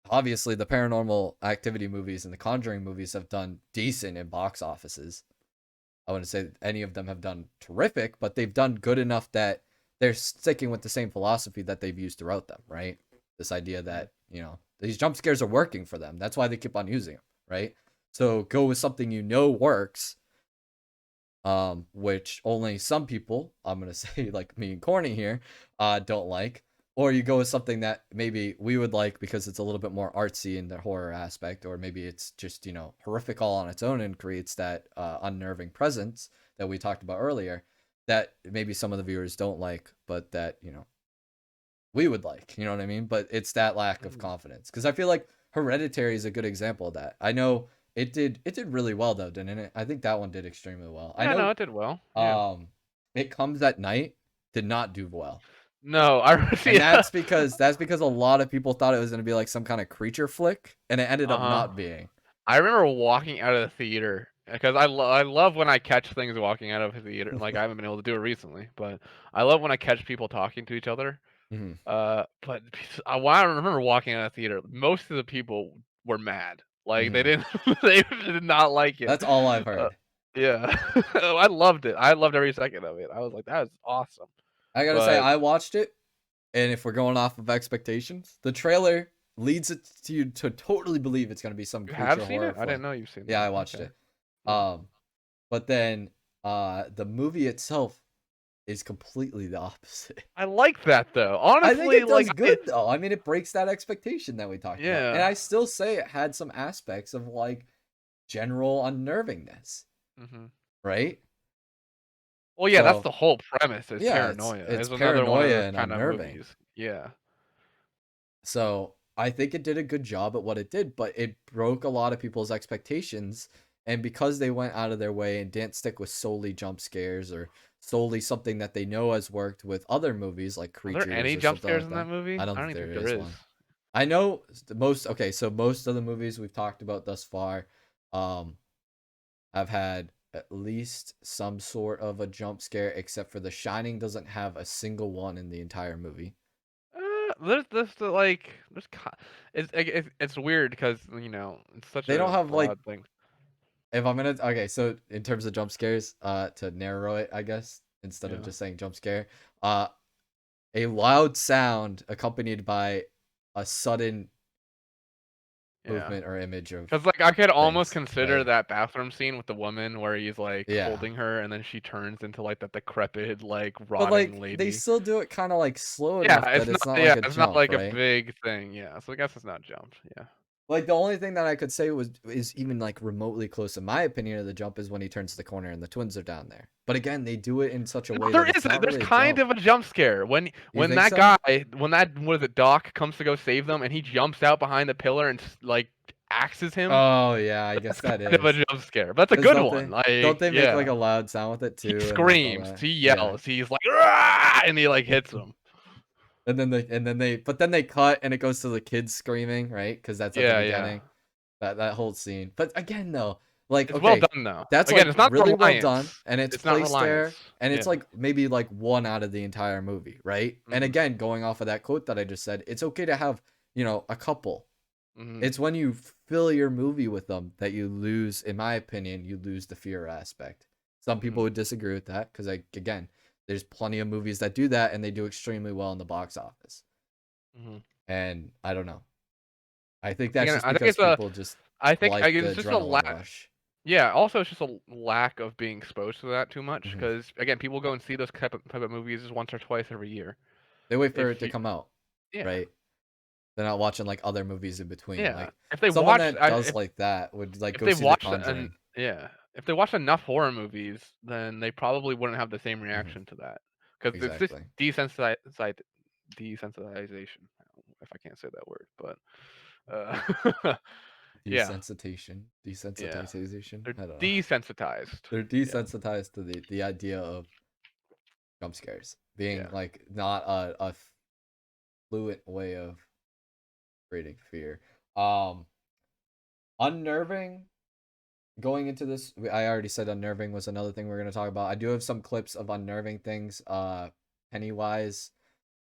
obviously the Paranormal Activity movies and the Conjuring movies have done decent in box offices. I wouldn't say any of them have done terrific, but they've done good enough that they're sticking with the same philosophy that they've used throughout them, right? This idea Mhm. that, these jump scares are working for them. That's why they keep on using them, right? So go with something works, which only some people, I'm gonna say like me and Corny here, don't like. or you go with something that maybe we would like because it's a little bit more artsy in the horror aspect, or maybe it's just, you know, horrific all on its own and creates that unnerving presence that we talked about earlier that maybe some of the viewers don't like, but that, you know, we would like, you know what I mean? But it's that lack of confidence. Because I feel like Hereditary is a good example of that. I know it did really well though, didn't it? I think that one did extremely well. I Yeah, no, know it did well. Yeah. It Comes at Night did not do well. No, I And yeah. that's because a lot of people thought it was gonna be like some kind of creature flick, and it ended up Uh-huh. not being. I remember walking out of the theater because I love when I catch things walking out of a theater. Like I haven't been able to do it recently, but I love when I catch people talking to each other. Mhm. But I remember walking out of the theater. Most of the people were mad. Like they Mhm. didn't, they did not like it. That's all I've Uh, heard. yeah, I loved it. I loved every second of it. I was like, that was awesome. I gotta say, But I watched it, and if we're going off of expectations, the trailer leads it to you to totally believe it's gonna be some you have creature seen horror it? I didn't flick. know you've seen Yeah, that. I watched Okay. it. Yeah. But then the movie itself is completely the opposite. I like that though. I think Honestly, it like does good though. I mean, it breaks that expectation that we talked about. And yeah. I still say it had some aspects of like general unnervingness, Hmm. right? Well, yeah, that's So the whole premise. Is yeah, it's paranoia. it's Is another one of paranoia those and kind of unnerving. movies. Yeah. So I think it did a good job at what it did, but it broke a lot of people's expectations. And because they went out of their way and didn't stick with solely jump scares or solely something that they know has worked with other movies like Are there Creatures any or jump something scares like in that that, movie? I don't I don't think even there think there is is. one. I know most of the movies we've talked about thus far, um, I've had at least some sort of a jump scare, except for The Shining doesn't have a single one in the entire movie. There's the like it's weird because it's such They don't a have like broad thing. if I'm gonna okay, so in terms of jump scares, to narrow it, I guess, instead of Yeah. just saying jump scare, uh, a loud sound accompanied by a sudden Yeah. movement or image of Because like I could almost things, consider right? that bathroom scene with the woman where he's like Yeah. holding her and then she turns into like that decrepit like But rotting like they lady. still do it kind of like slow Yeah, enough that it's not yeah, like a it's not jump, like a right? big thing. Yeah, so I guess it's not jumped. Yeah. Like the only thing that I could say is even like remotely close in my opinion of the jump is when he turns the corner and the twins are down there. But again, they do it in such a No, way there that it's isn't. not There's really a kind jump. of a jump scare You when think that so? guy when that what is it Doc comes to go save them and he jumps out behind the pillar and like axes him. Oh yeah, I guess That's that kind of a is. jump scare. But that's a 'Cause good don't one. they don't Like they make like yeah, a loud sound with it he too and like all screams, that? he Yeah. yells, he's like "Rah!" and he like hits him. But then they cut and it goes to the kids screaming, right? Because that's at the Yeah, yeah. beginning. That whole scene. But again though, like It's well okay, done though. that's Again, like it's not really well done reliance. and it's It's not placed reliance. there and it's Yeah. like maybe like one out of the entire movie, right? And Mhm. again, going off of that quote that I just said, it's okay to have, you know, a couple. Mhm. It's when you fill your movie with them that you lose, in my opinion, you lose the fear aspect. Some people Mhm. would disagree with that because, like, again, there's plenty of movies that do that and they do extremely well in the box office. Mhm. And I don't know. I think that's Again, just I think because it's a people just I like guess the it's just a adrenaline rush. yeah, also it's just a lack of being exposed to that too much Mhm. because again, people go and see those type of movies once or twice every year. They wait for it If to you come out, yeah, right? They're not watching like other movies in between. yeah. Like If they someone watched that does like that would like if go they see The watched an Conjuring. yeah, if they watched enough horror movies, then they probably wouldn't have the same Mhm. reaction to that because it's just Exactly. desensitization. If I can't say that word, but yeah, yeah, Desensitization. they're I don't know. desensitized. They're Yeah, desensitized to the idea of jump scares being yeah. like not a fluent way of creating fear. Um, Unnerving. Going into this, I already said unnerving was another thing we're gonna talk about. I do have some clips of unnerving things. Pennywise,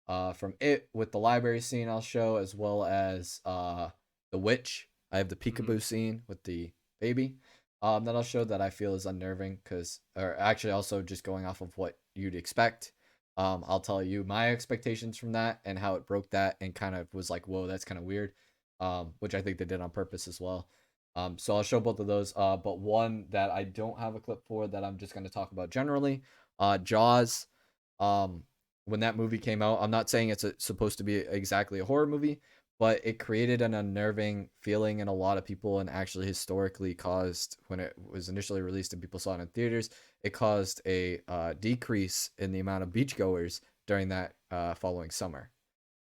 from It with the library scene I'll show, as well as the witch. I have the Hmm. peekaboo scene with the baby. That I'll show that I feel is unnerving because, or actually also just going off of what you'd expect. I'll tell you my expectations from that and how it broke that and kind of was like, whoa, that's kind of weird. Which I think they did on purpose as well. So I'll show both of those. But one that I don't have a clip for that I'm just going to talk about generally, Jaws. Um, when that movie came out. I'm not saying it's supposed to be exactly a horror movie, but it created an unnerving feeling in a lot of people, and actually historically caused, when it was initially released and people saw it in theaters, it caused a decrease in the amount of beachgoers during that following summer.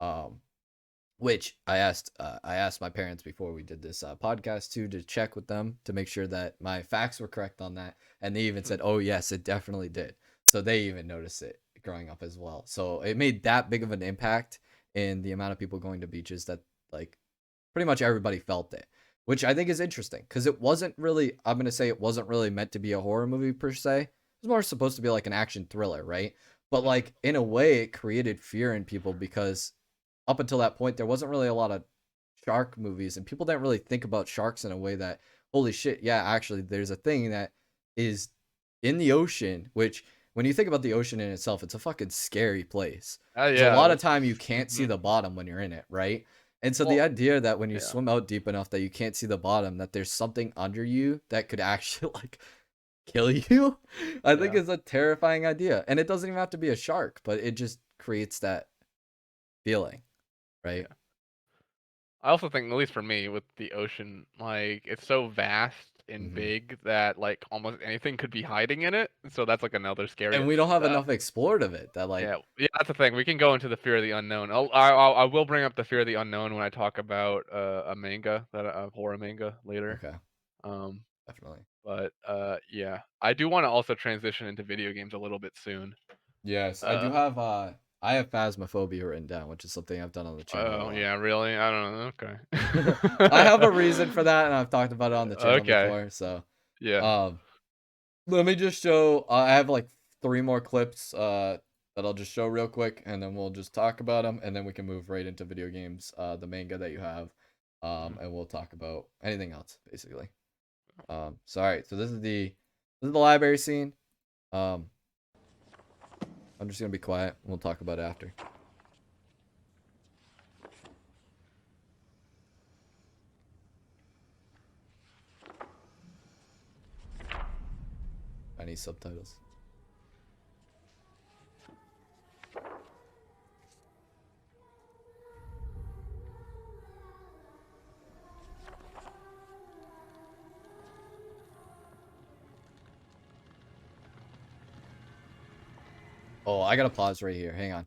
Um, which I asked my parents before we did this podcast too, to check with them to make sure that my facts were correct on that, and they even said, "Oh yes, it definitely did." So they even noticed it growing up as well. So it made that big of an impact in the amount of people going to beaches that, like, pretty much everybody felt it, which I think is interesting because it wasn't really, I'm gonna say, it wasn't really meant to be a horror movie per se. It was more supposed to be like an action thriller, right? But Mhm. like in a way, it created fear in people because up until that point, there wasn't really a lot of shark movies, and people didn't really think about sharks in a way that, holy shit, yeah, actually, there's a thing that is in the ocean, which when you think about the ocean in itself, it's a fucking scary place. Oh There's a yeah. lot of time you can't see Mhm. the bottom when you're in it, right? And so the Well, idea that when you yeah. swim out deep enough that you can't see the bottom, that there's something under you that could actually like kill you, I think Yeah. is a terrifying idea. And it doesn't even have to be a shark, but it just creates that feeling, right? Yeah. I also think, at least for me, with the ocean, like it's so vast and Hmm. big that like almost anything could be hiding in it. So that's like another scary. And we don't have Uh, enough explored of it that like, yeah, yeah, that's the thing. We can go into the fear of the unknown. I will bring up the fear of the unknown when I talk about a manga, that a horror manga later. okay, Um, definitely. but yeah, I do want to also transition into video games a little bit soon. Yes, I do Uh, have I have phasmophobia written down, which is something I've done on the channel a oh lot. yeah, really? I don't know. I have a Okay. reason for that, and I've talked about it on the channel Okay. before. So, Yeah. um, let me just show. I have like 3 more clips that I'll just show real quick, and then we'll just talk about them, and then we can move right into video games, the manga that you have, Mhm. and we'll talk about anything else basically. So all right, so this is the library scene. Um, I'm just gonna be quiet. We'll talk about it after. I need subtitles. Oh, I gotta pause right here. Hang on.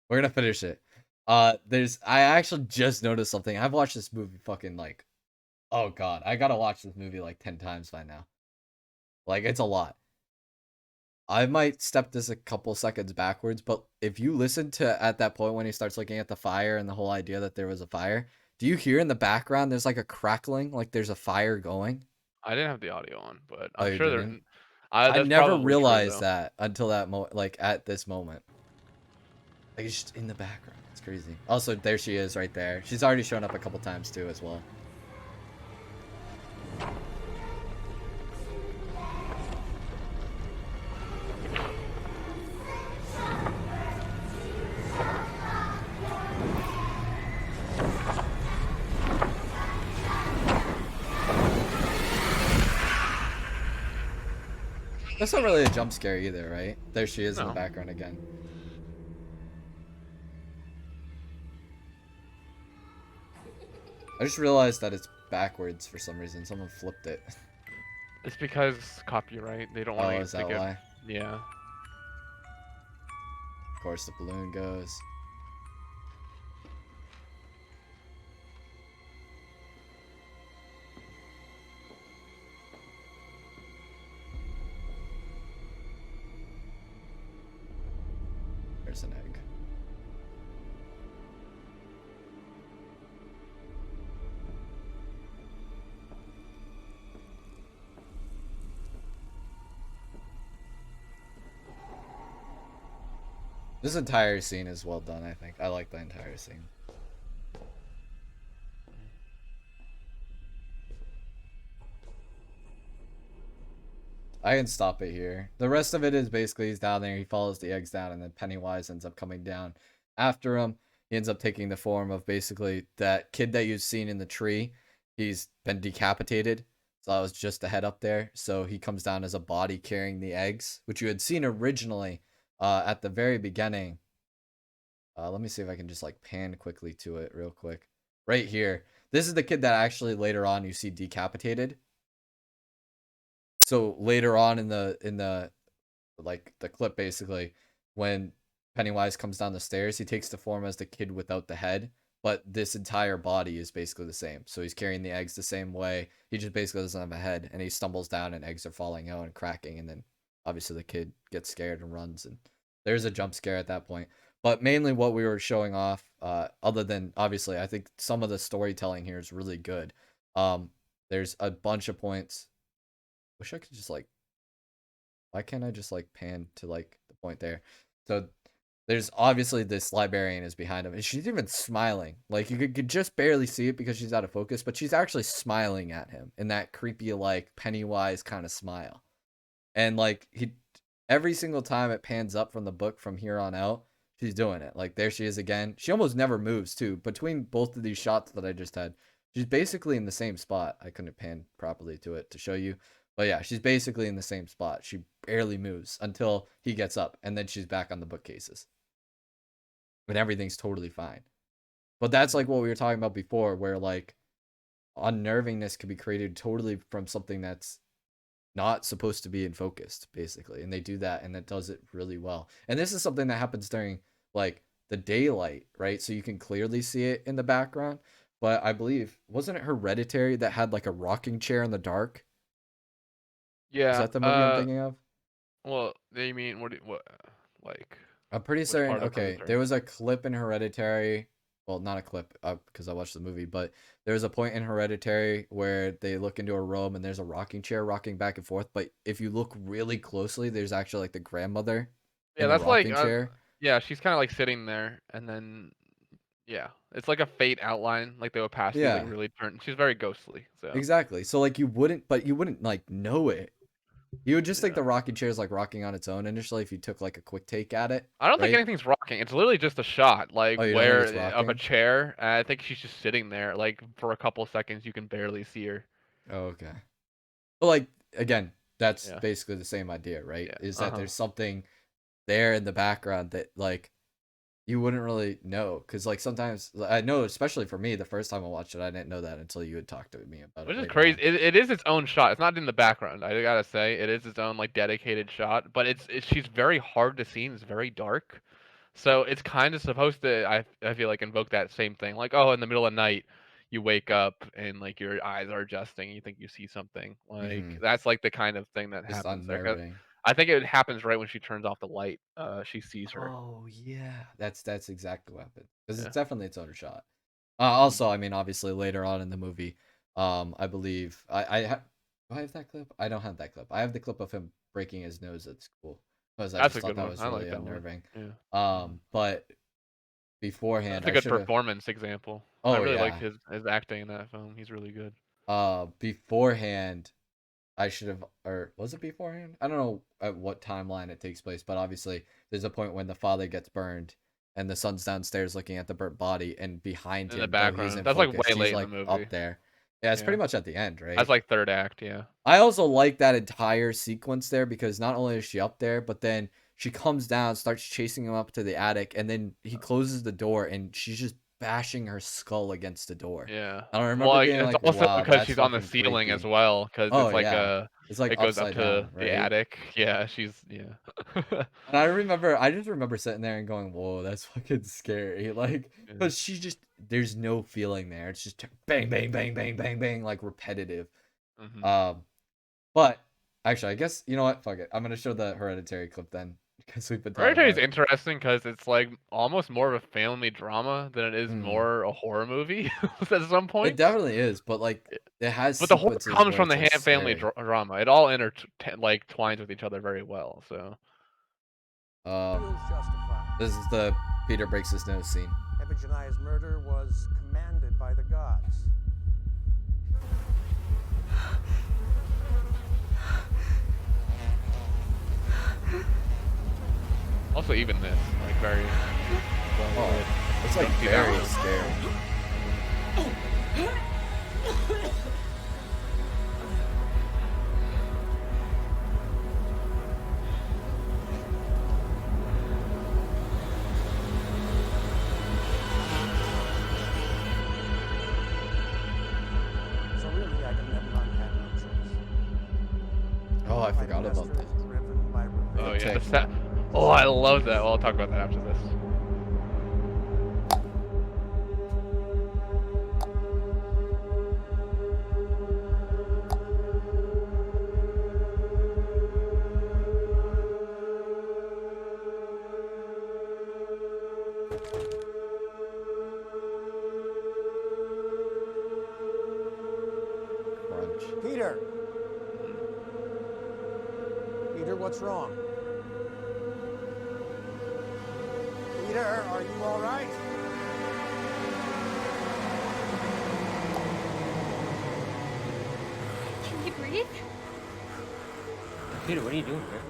We're gonna finish it. I actually just noticed something. I've watched this movie fucking like, oh god, I gotta watch this movie like 10 times by now. Like, it's a lot. I might step this a couple seconds backwards, but if you listen to at that point when he starts looking at the fire and the whole idea that there was a fire, do you hear in the background there's like a crackling, like there's a fire going? I didn't have the audio on, but Oh, I'm you sure there. didn't? I That's never probably true realized though. that until that like at this moment. Like, it's just in the background. It's crazy. Also, there she is right there. She's already shown up a couple times too as well. That's not really a jump scare either, right? There she is in the No. background again. I just realized that it's backwards for some reason. Someone flipped it. It's because copyright. They don't want Oh, it is to that get. why? Yeah. Of course, the balloon goes. There's an egg. This entire scene is well done, I think. I like the entire scene. I can stop it here. The rest of it is basically he's down there, he follows the eggs down, and then Pennywise ends up coming down after him. He ends up taking the form of basically that kid that you've seen in the tree. He's been decapitated. So that was just the head up there. So he comes down as a body carrying the eggs, which you had seen originally at the very beginning Let me see if I can just like pan quickly to it real quick. Right here. This is the kid that actually later on you see decapitated. So later on in the like the clip, basically, when Pennywise comes down the stairs, he takes the form as the kid without the head, but this entire body is basically the same. So he's carrying the eggs the same way. He just basically doesn't have a head, and he stumbles down and eggs are falling out and cracking, and then obviously the kid gets scared and runs, and there's a jump scare at that point. But mainly what we were showing off, other than obviously I think some of the storytelling here is really good. There's a bunch of points. Wish I could just like, why can't I just like pan to like the point there? So there's obviously this librarian is behind him, and she's even smiling. Like you could just barely see it because she's out of focus, but she's actually smiling at him in that creepy like Pennywise kind of smile. And like every single time it pans up from the book from here on out, she's doing it. Like there she is again. She almost never moves too. Between both of these shots that I just had, she's basically in the same spot. I couldn't pan properly to it to show you. But yeah, she's basically in the same spot. She barely moves until he gets up, and then she's back on the bookcases. And everything's totally fine. But that's like what we were talking about before, where like unnervingness could be created totally from something that's not supposed to be in focused, basically. And they do that, and it does it really well. And this is something that happens during like the daylight, right? So you can clearly see it in the background. But I believe, wasn't it Hereditary that had like a rocking chair in the dark? Is Yeah. that the movie I'm thinking of? Well, you mean what? Like I'm pretty which certain. part of Okay, Hereditary? there was a clip in Hereditary. Well, not a clip, because I watched the movie, but there was a point in Hereditary where they look into a room and there's a rocking chair rocking back and forth. But if you look really closely, there's actually like the grandmother Yeah, in the that's like rocking chair. yeah, she's kind of like sitting there, and then yeah, it's like a faint outline, like the opacity like Yeah, really turned. She's very ghostly, so exactly. So like you wouldn't like know it. You would just think yeah. the rocking chair is like rocking on its own initially if you took like a quick take at it, I don't think right? anything's rocking. It's literally just a shot, like Oh, you don't think where it's of a rocking? chair. And I think she's just sitting there, like for a couple seconds, you can barely see her. Oh, okay. But like again, that's Yeah, basically the same idea, right? yeah, Is uh that huh. there's something there in the background that like you wouldn't really know, because like sometimes I know, especially for me, the first time I watched it, I didn't know that until you had talked to me about Which it is later crazy. on. It is its own shot. It's not in the background. I gotta say, it is its own like dedicated shot. But she's very hard to see. And it's very dark. So it's kind of supposed to, I feel like, invoke that same thing. Like, oh, in the middle of the night, you wake up and like your eyes are adjusting. You think you see something. Like Mm-hmm. that's like the kind of thing that Just happens there. 'Cause unnerving. I think it happens right when she turns off the light. She sees her. Oh yeah, that's exactly what happened. Because Yeah. it's definitely its own shot. Mhm. Also, I mean, obviously later on in the movie, I believe do I have that clip? I don't have that clip. I have the clip of him breaking his nose at school because I That's just a thought good that one. was I really like that one. unnerving. Yeah. Mhm. But beforehand, That's a I good should have. performance example. I Oh really liked yeah. his acting in that film. He's really good. Beforehand, I should have, or was it beforehand? I don't know at what timeline it takes place, but obviously there's a point when the father gets burned and the son's downstairs looking at the burnt body, and behind In the him, though he's background. in That's like focus, way he's late in the like movie. up there. Yeah, it's pretty Yeah. much at the end, That's right? like third act. Yeah. I also like that entire sequence there because not only is she up there, but then she comes down, starts chasing him up to the attic, and then he closes the door and she's just bashing her skull against the door. Yeah. And I Well, remember like, being it's like, also wow, because that's she's on the fucking ceiling as creepy. well, because Oh it's like yeah. It's like it goes up upside to down, the right? attic. Yeah, she's yeah. And I just remember sitting there and going, "Whoa, that's fucking scary!" Like, Yeah. because there's no feeling there. It's just bang, bang, bang, bang, bang, bang, like repetitive. Mhm. Um, but actually, I guess you know what? Fuck it. I'm gonna show the Hereditary clip then, because we've been talking Hereditary is about it. interesting because it's like almost more of a family drama than it is Mm. more a horror movie at some It points. definitely is, but like, it has But the horror sequences comes where from it's the like family scary. drama. It all like twines with each other very well. So Um, Proves justified. this is the Peter breaks his nose scene. Iphigenia's murder was commanded by the gods. also even this like very well lit. Oh, it's like Don't see that very one. scary. Oh, I forgot about pedestrians this. driven by Oh yeah, the tick. oh, I love that. Well, I'll talk about that after this. Crunch. Peter! Peter, what's wrong? Peter, are you all right? Can you breathe? Peter, what are you doing here?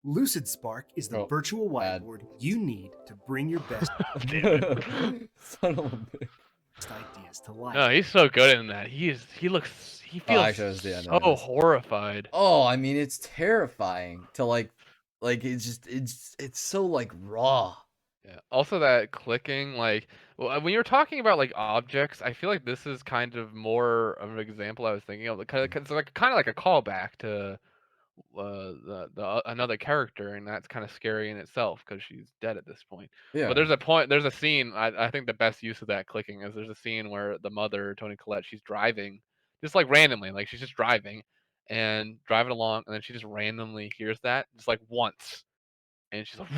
Lucid Spark is the Oh, virtual bad. whiteboard you need to bring your best Son of a bitch. ideas to life. No, he's so good in that. He Oh, feels actually, it was the end so anyways. horrified. Oh, I mean, it's terrifying to like it's just it's so like raw. Yeah. Also, that clicking, like, when you were talking about like objects, I feel like this is kind of more of an example I was thinking of. It's like kind of like a callback to another character, and that's kind of scary in itself because she's dead at this point. Yeah. But there's a scene. I think the best use of that clicking is there's a scene where the mother, Toni Collette, she's driving, just like randomly, like she's just driving and driving along, and then she just randomly hears that just like once, and she's like,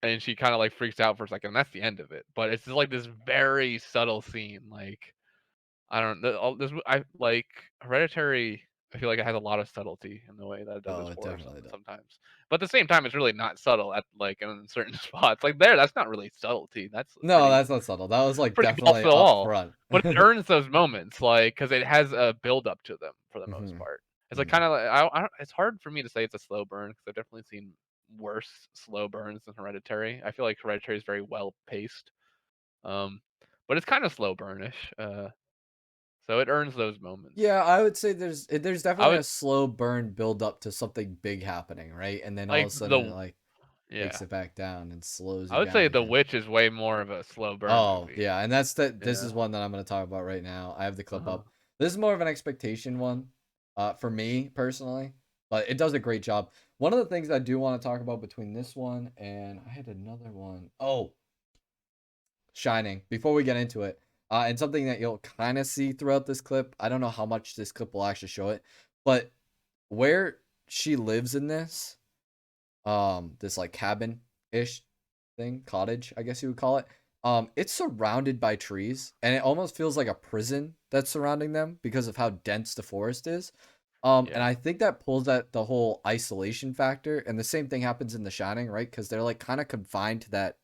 and she kind of like freaks out for a second. And that's the end of it. But it's just like this very subtle scene. Like I don't know. This I like Hereditary. I feel like it has a lot of subtlety in the way that it does Oh, its it horror definitely does. sometimes. But at the same time, it's really not subtle at like in certain spots. Like there, that's not really subtlety. That's No, that's not subtle. That was like pretty balls definitely to the up wall. front. But it earns those moments, like because it has a build up to them for the most Mhm. part. It's like kind of like I don't, it's hard for me to say it's a slow burn because I've definitely seen worse slow burns than Hereditary. I feel like Hereditary is very well paced, but it's kind of slow burnish. So it earns those moments. Yeah, I would say there's I definitely would a slow burn build up to something big happening, right? And then all of like a sudden it the like yeah. takes it back down and slows I you would say down The again. Witch is way more of a slow burn Oh, movie. yeah, and that's this Yeah. is one that I'm going to talk about right now. I have the clip Uh-huh. up. This is more of an expectation one for me personally, but it does a great job. One of the things I do want to talk about between this one and I had another one. Oh, Shining. Before we get into it, and something that you'll kind of see throughout this clip. I don't know how much this clip will actually show it, but where she lives in this like cabin-ish thing, cottage, I guess you would call it. It's surrounded by trees, and it almost feels like a prison that's surrounding them because of how dense the forest is. And I think that pulls at the whole isolation factor, and the same thing happens in The Shining, right? Because they're like kind of confined to that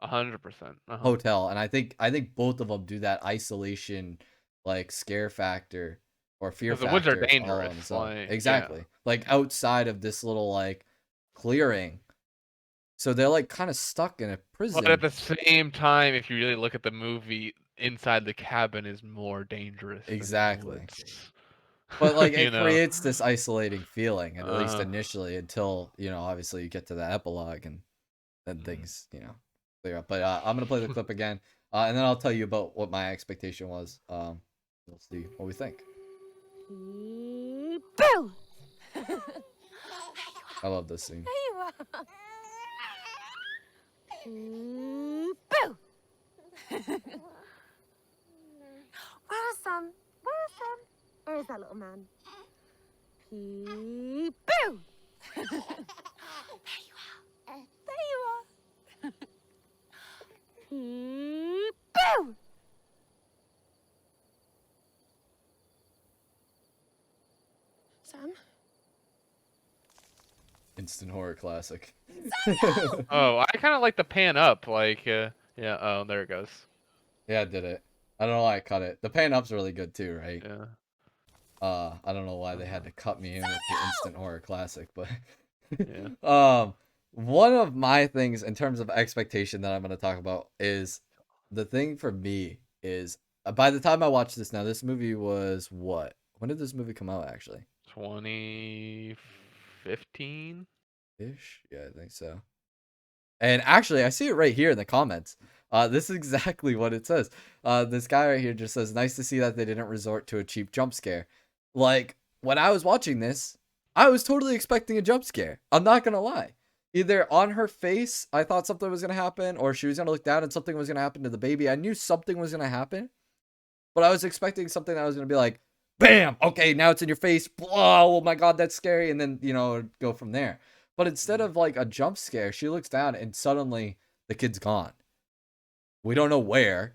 100%. hotel, and I think both of them do that isolation, like scare factor or fear 'Cause the woods are factor all on dangerous, its own. like, Exactly, like outside of this little like clearing, so they're like kind of stuck in a prison. But at the same time, if you really look at the movie, inside the cabin is more dangerous. than the Exactly. woods. But like You it know? creates this isolating feeling, at least Uh. initially, until obviously you get to the epilogue and then things clear up. But I'm gonna play the clip again, and then I'll tell you about what my expectation was. We'll see what we think. Boo! I love this scene. There you are. Boo! Where are Sam? Where are Sam? Where is that little man? Boo! There you are. There you are. Boo! Sam? Instant horror classic. Oh, I kind of like the pan up, like, yeah. Oh, there it goes. Yeah, I did it. I don't know why I cut it. The pan up's really good too, right? Yeah. I don't know why they had to cut me in with the instant horror classic, but Yeah. one of my things in terms of expectation that I'm going to talk about is the thing for me is by the time I watched this, now this movie was what? When did this movie come out actually? 2015. Ish? Yeah, I think so. And actually, I see it right here in the comments. This is exactly what it says. This guy right here just says, "Nice to see that they didn't resort to a cheap jump scare." Like when I was watching this, I was totally expecting a jump scare. I'm not gonna lie. Either on her face, I thought something was gonna happen, or she was gonna look down and something was gonna happen to the baby. I knew something was gonna happen, but I was expecting something that was gonna be like, "Bam! Okay, now it's in your face. Oh my god, that's scary!" And then go from there. But instead of like a jump scare, she looks down and suddenly the kid's gone. We don't know where.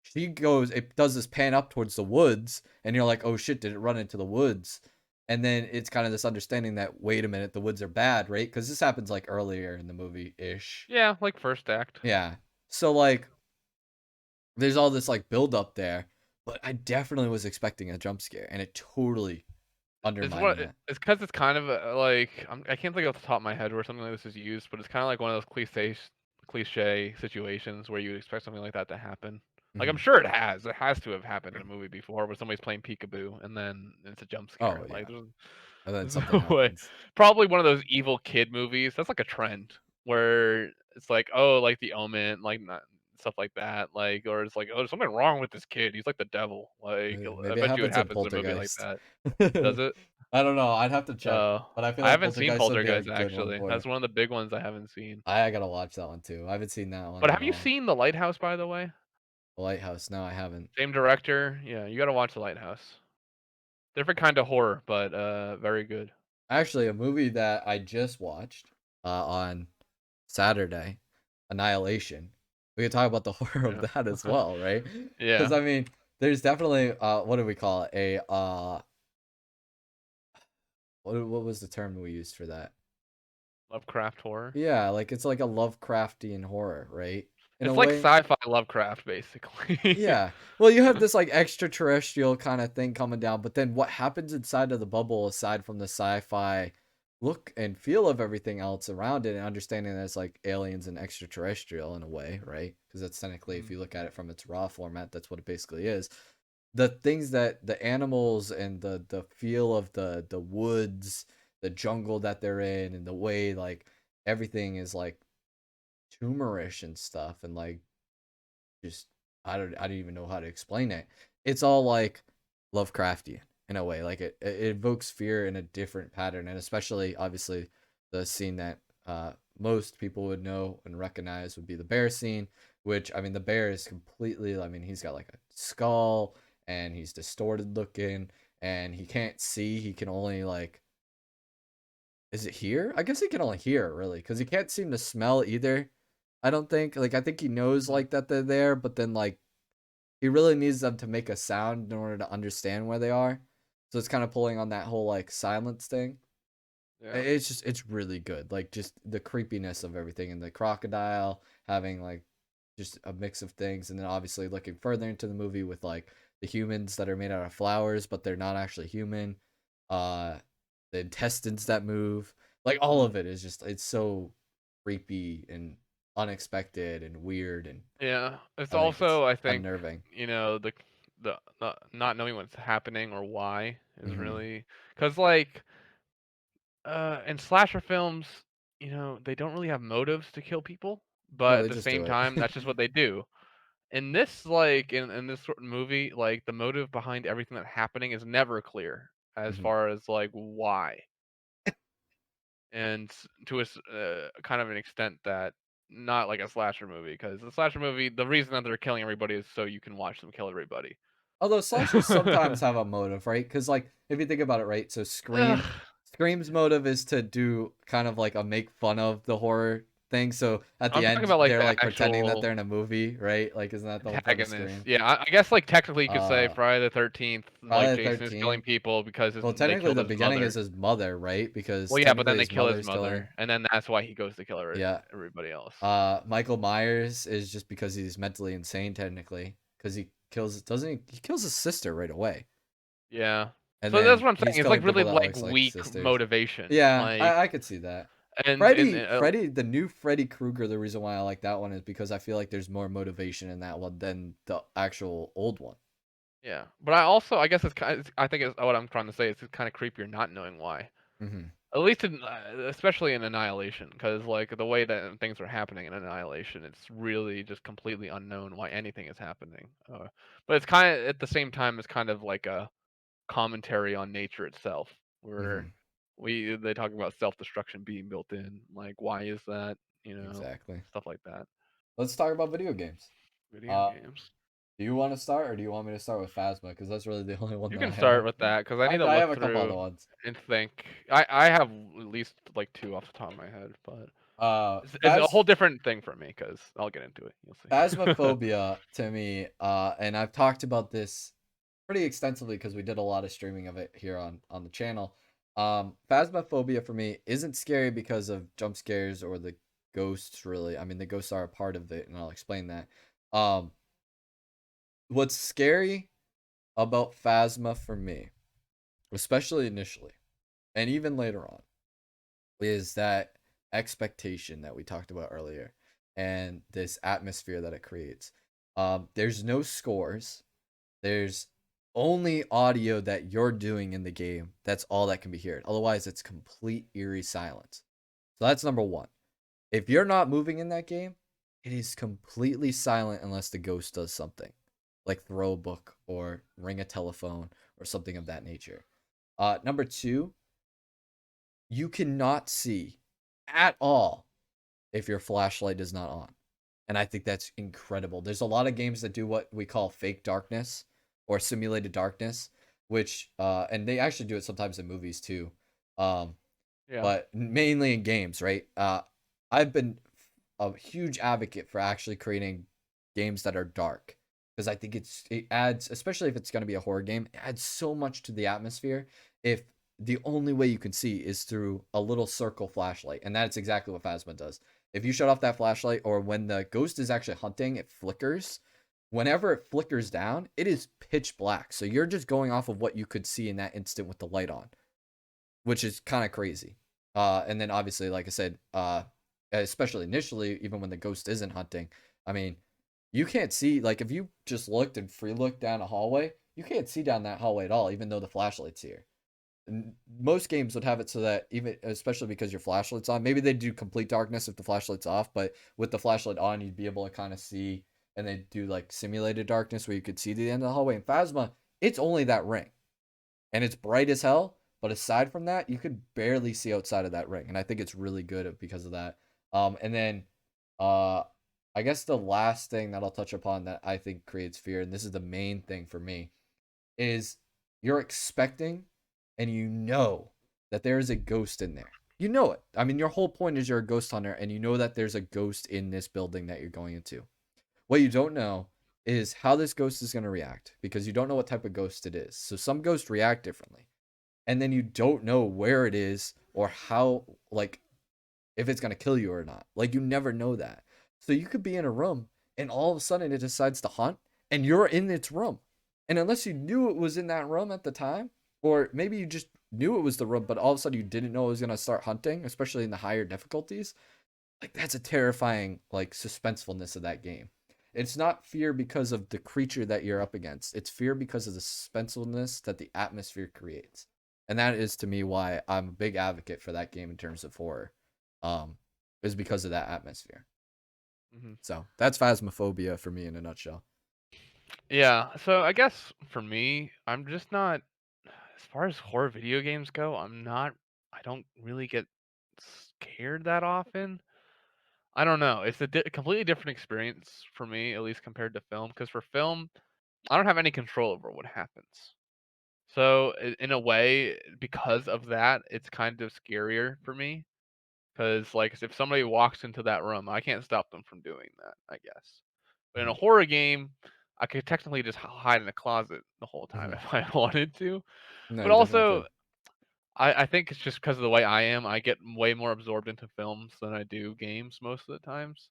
She goes, it does this pan up towards the woods, and you're like, oh shit, did it run into the woods? And then it's kind of this understanding that, wait a minute, the woods are bad, right? Because this happens like earlier in the movie ish. Yeah, like first act. Yeah. So like, there's all this like build up there, but I definitely was expecting a jump scare, and it totally undermined that. It's because it's kind of like I can't think off the top of my head where something like this is used, but it's kind of like one of those cliche situations where you would expect something like that to happen. Like I'm Mhm. sure it has. It has to have happened in a movie before where somebody's playing peekaboo and then it's a jump scare. Oh Like yeah, and then there's something no way. happens. Probably one of those evil kid movies. That's like a trend where it's like, oh, like The Omen, like not stuff like that. Like, or it's like, oh, there's something wrong with this kid. He's like the devil. Like, I Maybe it bet you it happens in happens in a movie like Poltergeist. that. Does it? I don't know. I'd have to check, but I feel I like haven't seen Poltergeist would be a Poltergeist good one actually. for That's it. one of the big ones I haven't seen. I gotta watch that one too. I haven't seen that one But at have you all. seen The Lighthouse, by the way? The Lighthouse. No, I haven't. Same director. Yeah, you gotta watch The Lighthouse. Different kind of horror, but very good. Actually, a movie that I just watched on Saturday, Annihilation. We could talk about the horror of Yeah. that as well, right? Because Yeah. I mean, there's definitely what do we call it? What was the term we used for that? Lovecraft horror. Yeah, like it's like a Lovecraftian horror, right? In a It's like way. sci-fi Lovecraft, basically. Yeah. Well, you have this like extraterrestrial kind of thing coming down, but then what happens inside of the bubble aside from the sci-fi look and feel of everything else around it and understanding that it's like aliens and extraterrestrial in a way, right? Because that's technically, if you look at it from its raw format, that's what it basically is. The things that the animals and the feel of the woods, the jungle that they're in, and the way like everything is like tumorish and stuff, and like just I don't even know how to explain it. It's all like Lovecraftian in a way. Like it evokes fear in a different pattern, and especially obviously the scene that most people would know and recognize would be the bear scene, which I mean the bear is completely, I mean he's got like a skull and he's distorted looking and he can't see, he can only like, is it hear? I guess he can only hear really because he can't seem to smell either. I don't think, like I think he knows like that they're there, but then like he really needs them to make a sound in order to understand where they are. So it's kind of pulling on that whole like silence thing. Yeah. It's really good. Like just the creepiness of everything and the crocodile having like just a mix of things, and then obviously looking further into the movie with like the humans that are made out of flowers but they're not actually human. Uh the intestines that move. Like all of it is just, it's so creepy and unexpected and weird, and Yeah. It's I think it's also, I think, unnerving. the not knowing what's happening or why is Mhm. really because like in slasher films, they don't really have motives to kill people, but No, at they the just do same it. time, that's just what they do. In this, like in this sort of movie, like the motive behind everything that's happening is never clear as Mhm. far as like why, and to kind of an extent that not like a slasher movie, because the slasher movie, the reason that they're killing everybody is so you can watch them kill everybody. Although slashers sometimes have a motive, right? Because like if you think about it, right? So Ugh. Scream's motive is to do kind of like a make fun of the horror thing. So at I'm the talking end, about like they're the like pretending that actual they're in a movie, right? Like isn't that the whole point of antagonist. Scream? Yeah, I guess like technically you could say Uh, Friday the 13th, like Friday the Jason is killing 13th. people because Well, they technically killed the his beginning is mother. his mother, right? Because Well, yeah, but then technically they his kill his mother's killing. mother, and then that's why he goes to kill Yeah. everybody else. Michael Myers is just because he's mentally insane, technically, because he kills, doesn't he? He kills his sister right away, Yeah. and So that's then what I'm he's saying. It's like killing really people that like looks like weak sisters. motivation. Yeah, Like I could see that. Freddy, the new Freddy Krueger. The reason why I like that one is because I feel like there's more motivation in that one than the actual old one. yeah, but I guess it's kind of, I think it's what I'm trying to say is it's kind of creepier not knowing why. Mm-hmm. At least especially in Annihilation, because like the way that things are happening in Annihilation, it's really just completely unknown why anything is happening. But it's kind of at the same time, it's kind of like a commentary on nature itself, where they talk about self-destruction being built in. Like, why is that? Exactly. Stuff like that. Let's talk about video games. Video games. Do you want to start, or do you want me to start with Phasma? Because that's really the only one You that can I have. start with that because I need to I look have a couple other through ones. and think. I have at least like 2 off the top of my head, but it's a whole different thing for me because I'll get into it. You'll see. Phasmophobia to me, and I've talked about this pretty extensively because we did a lot of streaming of it here on the channel. Phasmophobia for me isn't scary because of jump scares or the ghosts. Really, I mean the ghosts are a part of it, and I'll explain that. What's scary about Phasma for me, especially initially, and even later on, is that expectation that we talked about earlier and this atmosphere that it creates. There's no scores. There's only audio that you're doing in the game. That's all that can be heard. Otherwise, it's complete eerie silence. So that's number one. If you're not moving in that game, it is completely silent unless the ghost does something, like throw a book or ring a telephone or something of that nature. Number two, you cannot see at all if your flashlight is not on. And I think that's incredible. There's a lot of games that do what we call fake darkness or simulated darkness, which and they actually do it sometimes in movies too. Yeah. But mainly in games, right? I've been a huge advocate for actually creating games that are dark because I think it adds, especially if it's going to be a horror game, it adds so much to the atmosphere if the only way you can see is through a little circle flashlight, and that's exactly what Phasma does. If you shut off that flashlight, or when the ghost is actually hunting, it flickers. Whenever it flickers down, it is pitch black. So you're just going off of what you could see in that instant with the light on, which is kind of crazy. And then obviously, like I said, especially initially, even when the ghost isn't hunting, I mean, you can't see, like if you just looked and free looked down a hallway, you can't see down that hallway at all, even though the flashlight's here. And most games would have it so that even, especially because your flashlight's on, maybe they do complete darkness if the flashlight's off, but with the flashlight on, you'd be able to kind of see, and they do like simulated darkness where you could see the end of the hallway. In Phasma, it's only that ring, and it's bright as hell. But aside from that, you could barely see outside of that ring, and I think it's really good because of that. And then, I guess the last thing that I'll touch upon that I think creates fear, and this is the main thing for me, is you're expecting and you know that there is a ghost in there. You know it. I mean, your whole point is you're a ghost hunter and you know that there's a ghost in this building that you're going into. What you don't know is how this ghost is going to react because you don't know what type of ghost it is. So some ghosts react differently. And then you don't know where it is or how, like, if it's going to kill you or not. Like, you never know that. So you could be in a room and all of a sudden it decides to hunt and you're in its room. And unless you knew it was in that room at the time, or maybe you just knew it was the room, but all of a sudden you didn't know it was going to start hunting, especially in the higher difficulties, like that's a terrifying, like, suspensefulness of that game. It's not fear because of the creature that you're up against. It's fear because of the suspensefulness that the atmosphere creates. And that is to me why I'm a big advocate for that game in terms of horror. Is because of that atmosphere. Mm-hmm. So that's Phasmophobia for me in a nutshell. Yeah. So I guess for me, I'm just not. As far as horror video games go, I'm not. I don't really get scared that often. I don't know. It's a completely different experience for me, at least compared to film. Because for film, I don't have any control over what happens. So in a way, because of that, it's kind of scarier for me. Because like if somebody walks into that room, I can't stop them from doing that, I guess. But in a horror game, I could technically just hide in a closet the whole time if I wanted to. No, But you definitely also, could. I think it's just because of the way I am. I get way more absorbed into films than I do games most of the times.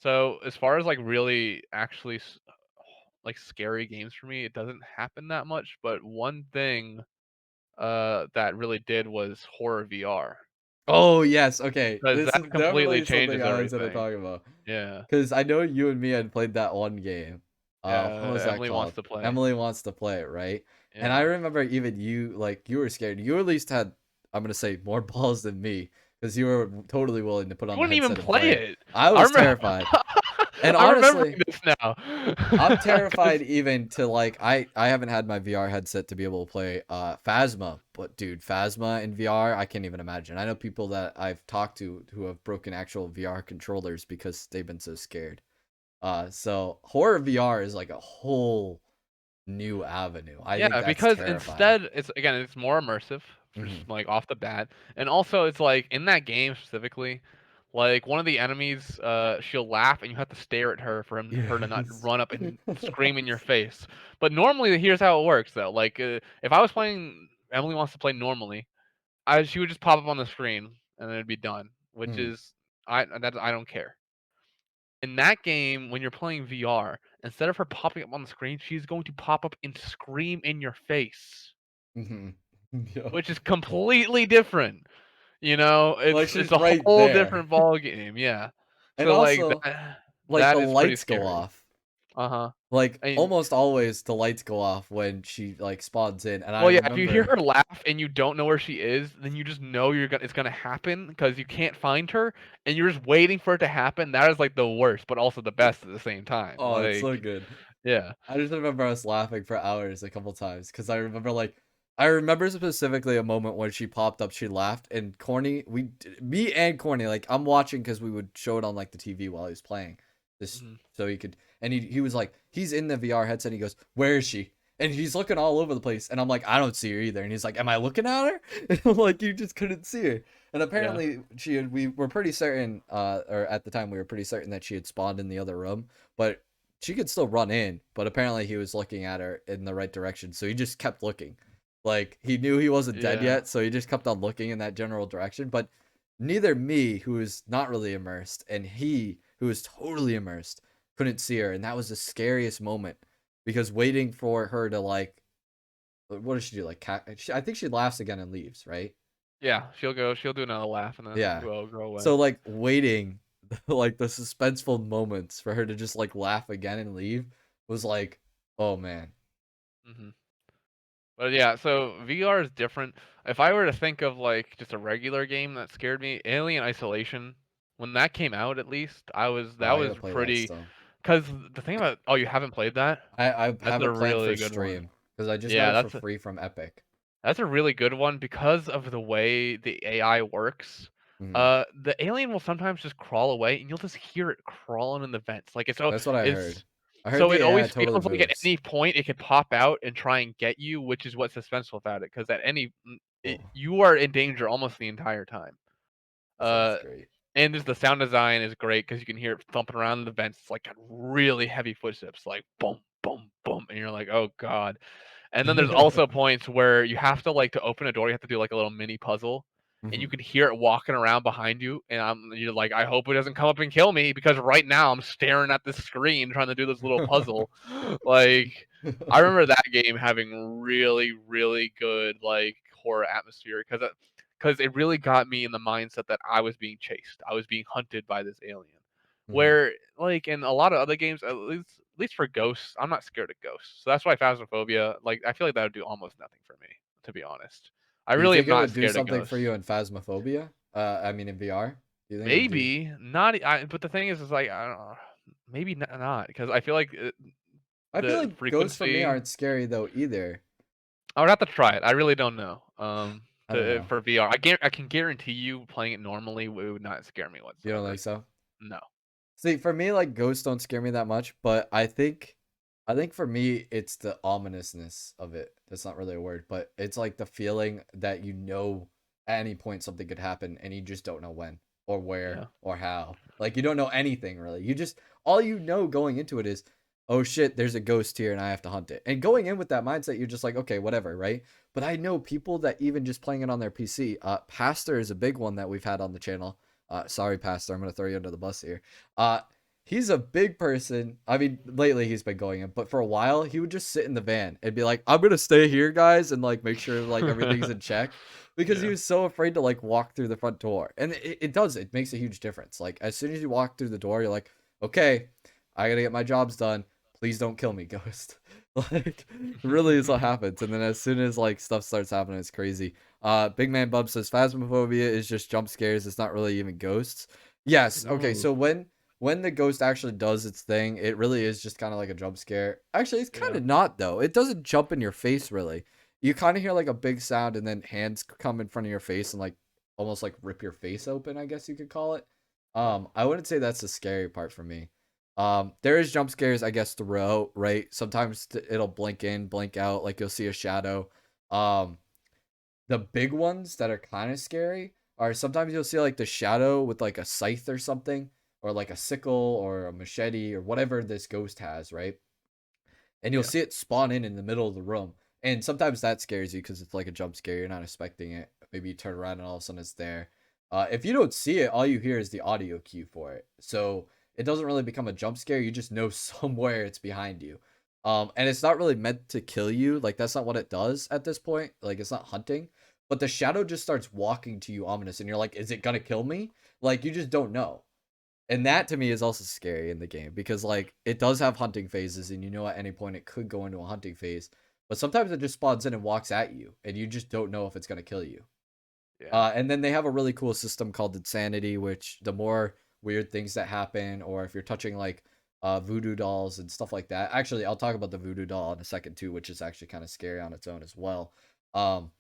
So as far as like really actually like scary games for me, it doesn't happen that much. But one thing that really did was horror VR. Oh yes, okay. because This is that completely definitely something changes I was gonna everything. talk about. Yeah, Because I know you and me had played that one game. What yeah. was that Emily wants called? to play. Emily Wants to Play It, right? And I Yeah, remember even you, like, you were scared. You at least had, I'm gonna say, more balls than me, because you were totally willing to put you on the wouldn't even headset and play play it. it. I I was remember. terrified. And I'm remembering honestly, this now. I'm 'Cause- terrified even to like I haven't had my VR headset to be able to play Phasma, but dude, Phasma in VR, I can't even imagine. I know people that I've talked to who have broken actual VR controllers because they've been so scared. So horror VR is like a whole new avenue. I think Yeah, that's because terrifying. instead it's more immersive, Hmm. just like off the bat, and also it's like in that game specifically, like one of the enemies, she'll laugh and you have to stare at her for her to not Yes. run up and scream in your face. But normally, here's how it works though. Like if I was playing Emily Wants to Play normally, she would just pop up on the screen and then it'd be done, which Mhm. is I don't care. In that game, when you're playing VR, instead of her popping up on the screen, she's going to pop up and scream in your face, Mhm. Yeah. which is completely different. You know, Like it's she's a right whole there. different ball game. Yeah. And So like also, that like that the is pretty lights go scary. off. Uh-huh. Like And almost always the lights go off when she like spawns in, and I well, yeah, if you hear remember. her laugh and you don't know where she is, then you just know it's gonna happen because you can't find her, and you're just waiting for it to happen. That is like the worst, but also the best at the same time. Oh, it's so Like, good. yeah. I just remember us laughing for hours a couple times because I remember specifically a moment when she popped up, she laughed, and Corny, me and Corny, like I'm watching because we would show it on like the TV while he was playing this, Hmm. so he could, and he was like, he's in the VR headset, he goes, "Where is she?" And he's looking all over the place, and I'm like, "I don't see her either," and he's like, "Am I looking at her?" And I'm like, "You just couldn't see her." And Yeah. apparently we were pretty certain, or at the time we were pretty certain that she had spawned in the other room, but she could still run in, but apparently he was looking at her in the right direction, so he just kept looking. Like he knew he wasn't dead Yeah. yet, so he just kept on looking in that general direction. But neither me, who is not really immersed, and he, who is totally immersed, couldn't see her, and that was the scariest moment because waiting for her to like, what does she do? Like, I think she laughs again and leaves, right? Yeah, she'll do another laugh and then Yeah. go away. So like waiting, like the suspenseful moments for her to just like laugh again and leave was like, oh man. Hmm. But yeah, so VR is different. If I were to think of like just a regular game that scared me, Alien Isolation, when that came out at least, Oh, that I was gotta play that pretty. still. Cause the thing about you haven't played that? I That's have a it planned for really good one. stream because I just got Yeah, it for free from Epic. that's a really good one because of the way the AI works. Hmm. The alien will sometimes just crawl away, and you'll just hear it crawling in the vents. Like That's what I heard. it's I heard so the it AI always totally feels like at moves. any point it could pop out and try and get you, which is what's suspenseful about it. Because Oh, you are in danger almost the entire time. that sounds Uh, great. and just the sound design is great because you can hear it thumping around in the vents. It's like got really heavy footsteps, like boom, boom, boom, and you're like, oh god. And then there's also points where you have to like to open a door, you have to do like a little mini puzzle, and you Hmm. can hear it walking around behind you, and you're like, I hope it doesn't come up and kill me because right now I'm staring at this screen trying to do this little puzzle. Like I remember that game having really, really good like horror atmosphere because it really got me in the mindset that I was being chased. I was being hunted by this alien. Hmm. Where like in a lot of other games, at least for ghosts, I'm not scared of ghosts. So that's why Phasmophobia, like I feel like that would do almost nothing for me, to be honest. I Do you really am think it not would do scared of something for ghosts. you in Phasmophobia? I mean in VR. Do you think it would do? Maybe not. But the thing is like I don't know. Maybe not because I feel like I feel the like ghosts for me frequency. aren't scary though either. I would have to try it. I really don't know. I don't know. For VR, I can guarantee you playing it normally it would not scare me You don't whatsoever. think so? No. See, for me, like ghosts don't scare me that much, but I think for me, it's the ominousness of it. That's not really a word, but it's like the feeling that you know at any point something could happen and you just don't know when or where Yeah. or how. Like you don't know anything really. You just all you know going into it is, oh shit, there's a ghost here and I have to hunt it. And going in with that mindset, you're just like, okay, whatever, right? But I know people that even just playing it on their PC. Pastor is a big one that we've had on the channel. Sorry, Pastor, I'm gonna throw you under the bus here. Uh, he's a big person. I mean, lately he's been going in, but for a while he would just sit in the van and be like, "I'm gonna stay here, guys," and like make sure like everything's in check, because he Yeah. was so afraid to like walk through the front door. And it makes a huge difference. Like as soon as you walk through the door, you're like, "Okay, I gotta get my jobs done. Please don't kill me, ghost." Like really is what happens. And then as soon as like stuff starts happening, it's crazy. Big Man Bub says phasmophobia is just jump scares. It's not really even ghosts. Yes. Okay. Ooh, So when the ghost actually does its thing, it really is just kind of like a jump scare. Actually, it's kind yeah. of not though. It doesn't jump in your face really. You kind of hear like a big sound, and then hands come in front of your face and like almost like rip your face open, I guess you could call it. I wouldn't say that's the scary part for me. There is jump scares, I guess, throughout, right? Sometimes it'll blink in, blink out, like you'll see a shadow. Um, the big ones that are kind of scary are sometimes you'll see like the shadow with like a scythe or something, or like a sickle or a machete or whatever this ghost has, right? And you'll Yeah. see it spawn in the middle of the room. And sometimes that scares you because it's like a jump scare. You're not expecting it. Maybe you turn around and all of a sudden it's there. If you don't see it, all you hear is the audio cue for it. So it doesn't really become a jump scare. You just know somewhere it's behind you. And it's not really meant to kill you. Like that's not what it does at this point. Like it's not hunting. But the shadow just starts walking to you ominous, and you're like, is it gonna kill me? Like you just don't know. And that to me is also scary in the game because like it does have hunting phases, and you know at any point it could go into a hunting phase, but sometimes it just spawns in and walks at you and you just don't know if it's going to kill you. Yeah. And then they have a really cool system called insanity, which the more weird things that happen, or if you're touching like voodoo dolls and stuff like that. Actually, I'll talk about the voodoo doll in a second too, which is actually kind of scary on its own as well. um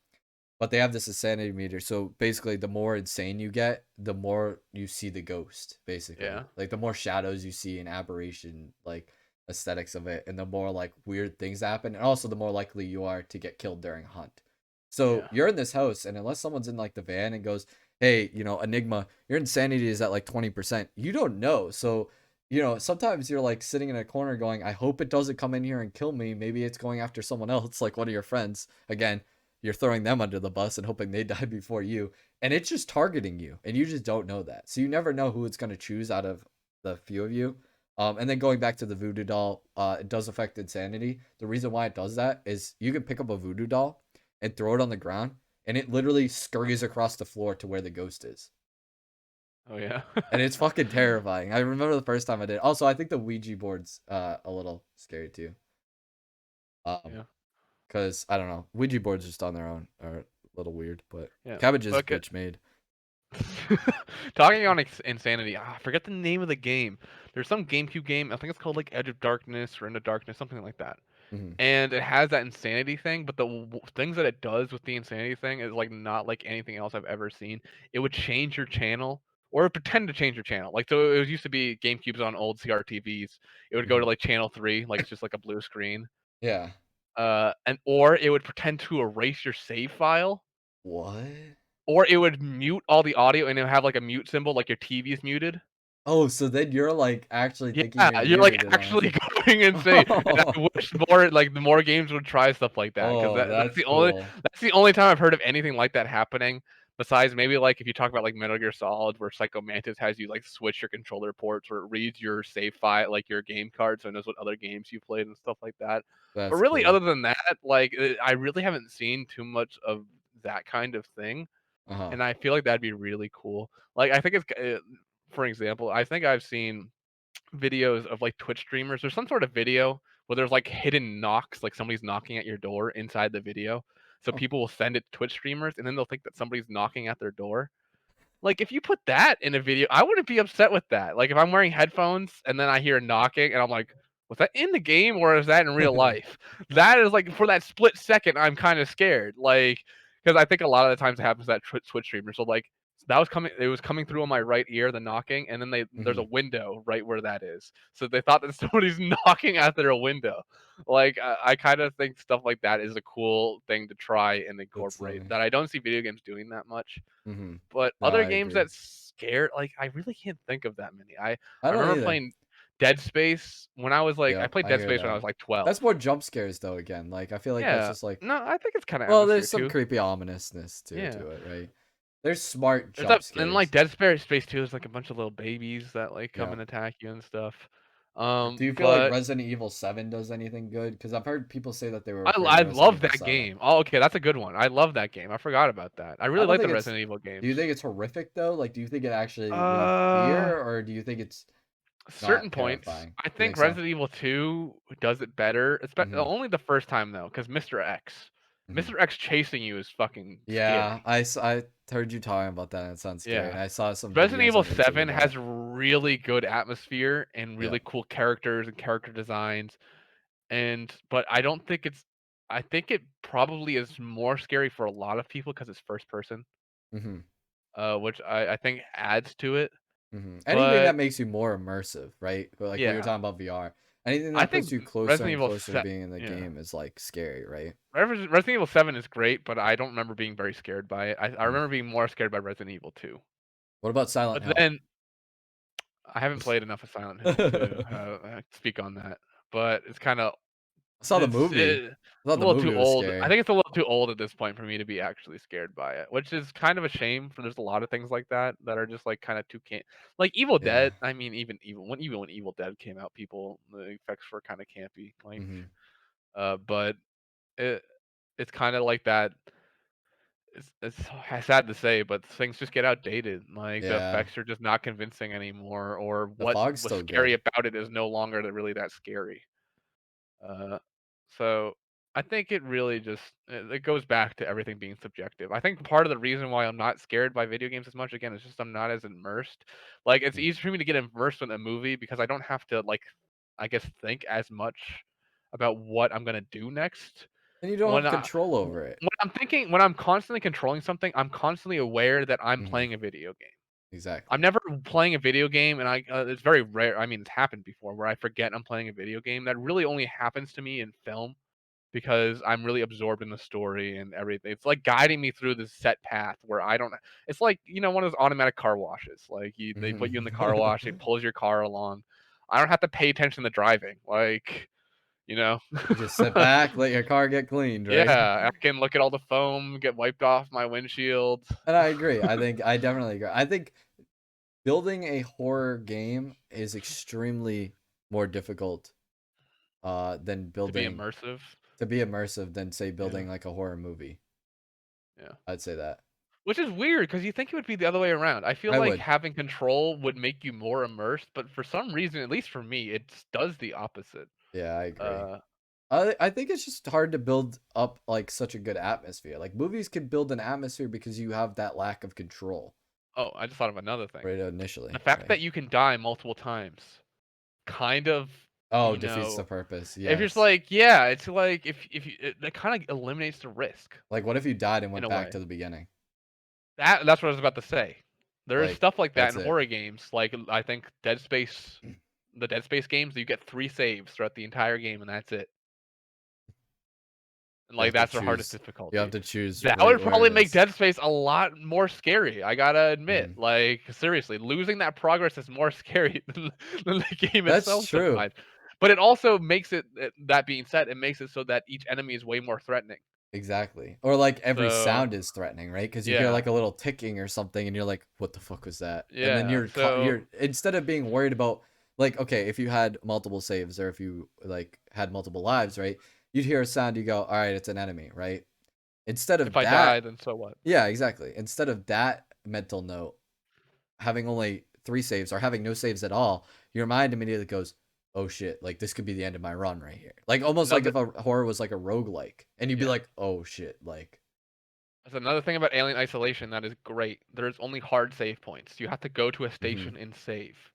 but they have this insanity meter. So basically, the more insane you get, the more you see the ghost. Basically, Yeah. like the more shadows you see and aberration, like aesthetics of it, and the more like weird things happen, and also the more likely you are to get killed during a hunt. So Yeah. you're in this house, and unless someone's in like the van and goes, "Hey, Enigma, your insanity is at like 20%," you don't know. So sometimes you're like sitting in a corner going, "I hope it doesn't come in here and kill me. Maybe it's going after someone else, like one of your friends." Again, you're throwing them under the bus and hoping they die before you, and it's just targeting you, and you just don't know that. So you never know who it's going to choose out of the few of you. And then going back to the voodoo doll, it does affect insanity. The reason why it does that is you can pick up a voodoo doll and throw it on the ground, and it literally scurries across the floor to where the ghost is. Oh yeah. And it's fucking terrifying. I remember the first time I did. Also, I think the Ouija board's a little scary too. Yeah. Because I don't know, Ouija boards just on their own are a little weird, but Yeah. Cabbage is But bitch made. talking on insanity, I forget the name of the game. There's some GameCube game. I think it's called like Edge of Darkness or Into Darkness, something like that. Mm-hmm. And it has that insanity thing, but the things that it does with the insanity thing is like not like anything else I've ever seen. It would change your channel or pretend to change your channel. Like so, it was used to be GameCubes on old CRTVs. It would go to Mm-hmm. like channel 3, like it's just like a blue screen. Yeah. And or it would pretend to erase your save file, What? or it would mute all the audio and it would have like a mute symbol, like your TV is muted. Oh, so then you're like actually thinking Yeah, you're you're like muted and all. actually going insane. And I wish more like the more games would try stuff like that because Oh, that's that's the only cool. time I've heard of anything like that happening. Besides maybe like if you talk about like Metal Gear Solid, where Psycho Mantis has you like switch your controller ports, or it reads your save file, like your game card, so it knows what other games you played and stuff like that. But That's really, cool. other than that, like I really haven't seen too much of that kind of thing, Uh-huh. and I feel like that'd be really cool. Like I think it's, for example, I think I've seen videos of like Twitch streamers. There's some sort of video where there's like hidden knocks, like somebody's knocking at your door inside the video. So Oh. people will send it to Twitch streamers, and then they'll think that somebody's knocking at their door. Like if you put that in a video, I wouldn't be upset with that. Like if I'm wearing headphones and then I hear knocking and I'm like, was that in the game or is that in real life? That is like for that split second, I'm kind of scared. Like because I think a lot of the times it happens that Twitch streamers. So like that was coming, it was coming through on my right ear, the knocking, and then there's a Mm-hmm. window right where that is. So they thought that somebody's knocking at their window. Like I kind of think stuff like that is a cool thing to try and That's incorporate funny. that I don't see video games doing that much. Mm-hmm. But No, other I games agree. that scare, like I really can't think of that many. I I don't remember either. playing Dead Space when I was like I Yep, played I Dead hear Space when I that. was like 12. That's more jump scares though again. Like I feel like that's Yeah. just like, No, I think it's kind of well, atmosphere there's some too. creepy ominousness to Yeah. it, right? There's smart There's jump that, and scares. like Dead Space 2, there's like a bunch of little babies that like come Yeah. and attack you and stuff. Do you feel like But Resident Evil 7 does anything good? Because I've heard people say that they were I afraid of I Resident love Evil that 7. game. Oh, okay, that's a good one. I love that game. I forgot about that. I I really don't like the think it's. Resident Evil Do games. you think it's horrific though? Like, do you think it actually really Uh, fear, or do you think it's certain not points. terrifying? I You think think so? Resident Evil 2 does it better. Hmm. Only the first time though, because Mr. X. Hmm. Mr. X chasing you is fucking Yeah, scary. I heard you talking about that, and it sounds scary. And Yeah. I saw some Resident videos Evil on YouTube 7 about it. has really good atmosphere and Yeah. really cool characters and character designs. But I think it probably is more scary for a lot of people because it's first person, Hmm. which I think adds to it. Anything But that makes you more immersive, right? Like we were yeah, talking about VR. Anything I that puts think you closer Resident and Evil closer to 7, being in the yeah. game is like scary, right? Resident Evil 7 is great, but I don't remember being very scared by it. I Mm. remember being more scared by Resident Evil 2. What about Silent But Hill? then I haven't played enough of Silent Hill to speak on that. But it's kind of I saw the movie. it's I thought a the little too movie was old. I scary. think it's a little too old at this point for me to be actually scared by it, which is kind of a shame. For there's a lot of things like that that are just like kind of too like Evil Yeah. Dead. I mean, even when Evil Dead came out, the effects were kind of campy. Like, Hmm. but it it's kind of like that. It's sad to say, but things just get outdated. Like the Yeah. effects are just not convincing anymore, or The what fog's was still scary good. about it is no longer really that scary. Uh, so I think it really just it goes back to everything being subjective. I think part of the reason why I'm not scared by video games as much again is just I'm not as immersed. Like it's Mm. easy for me to get immersed in a movie because I don't have to like I guess think as much about what I'm gonna do next. And you don't When have I control over it. when I'm constantly controlling something, I'm constantly aware that I'm Hmm. playing a video game. I'm Exactly. never playing a video game, and it's very rare. I mean, it's happened before where I forget I'm playing a video game. That really only happens to me in film because I'm really absorbed in the story and everything. It's like guiding me through this set path where I don't. It's like one of those automatic car washes. Like they put you in the car wash, it pulls your car along. I don't have to pay attention to driving. Like you know. You just sit back, let your car get cleaned, right? Yeah, I can look at all the foam get wiped off my windshield. And I agree. I definitely agree. I think building a horror game is extremely more difficult than To be building immersive. to be immersive than say Yeah, building like a horror movie. yeah. I'd say that. Which is weird because you think it would be the other way around. I feel I like would. having control would make you more immersed, but for some reason, at least for me, it does the opposite. Yeah, I agree. Uh, I think it's just hard to build up like such a good atmosphere. Like movies can build an atmosphere because you have that lack of control oh, I just thought of another thing. right The initially, fact right? that you can die multiple times kind of, Oh, you defeats the know, purpose. if you're just Yes. like, yeah, it's like if you, that kind of eliminates the risk Like what if you died and in went a back way. to the beginning? That's what I was about to say. There is Like stuff like that that's in it. horror games. Like I think the Dead Space games, you get 3 saves throughout the entire game, and that's it. And You like have to that's the hardest choose. You have difficulty. to choose That right would where it probably make is. Dead Space a lot more scary. I gotta admit, Mhm. like seriously, losing that progress is more scary than the game That's itself true. sometimes. But it also makes it. That being said, it makes it so that each enemy is way more threatening. Exactly. Or like every So sound is threatening, right? Because you hear yeah, like a little ticking or something, and you're like, "What the fuck was that?" And then yeah. So you're instead of being worried about like, okay, if you had multiple saves or if you like had multiple lives, right? You'd hear a sound, you go, "All right, it's an enemy," right? Instead if of I die, that, then so what? yeah, exactly. Instead of that mental note, having only 3 saves or having no saves at all, your mind immediately goes, "Oh shit, like this could be the end of my run right here." Like almost like Another if a horror was like a roguelike and you'd be yeah. like, "Oh shit, like." That's another thing about Alien Isolation that is great. There's only hard save points. You have to go to a Mhm. station and save.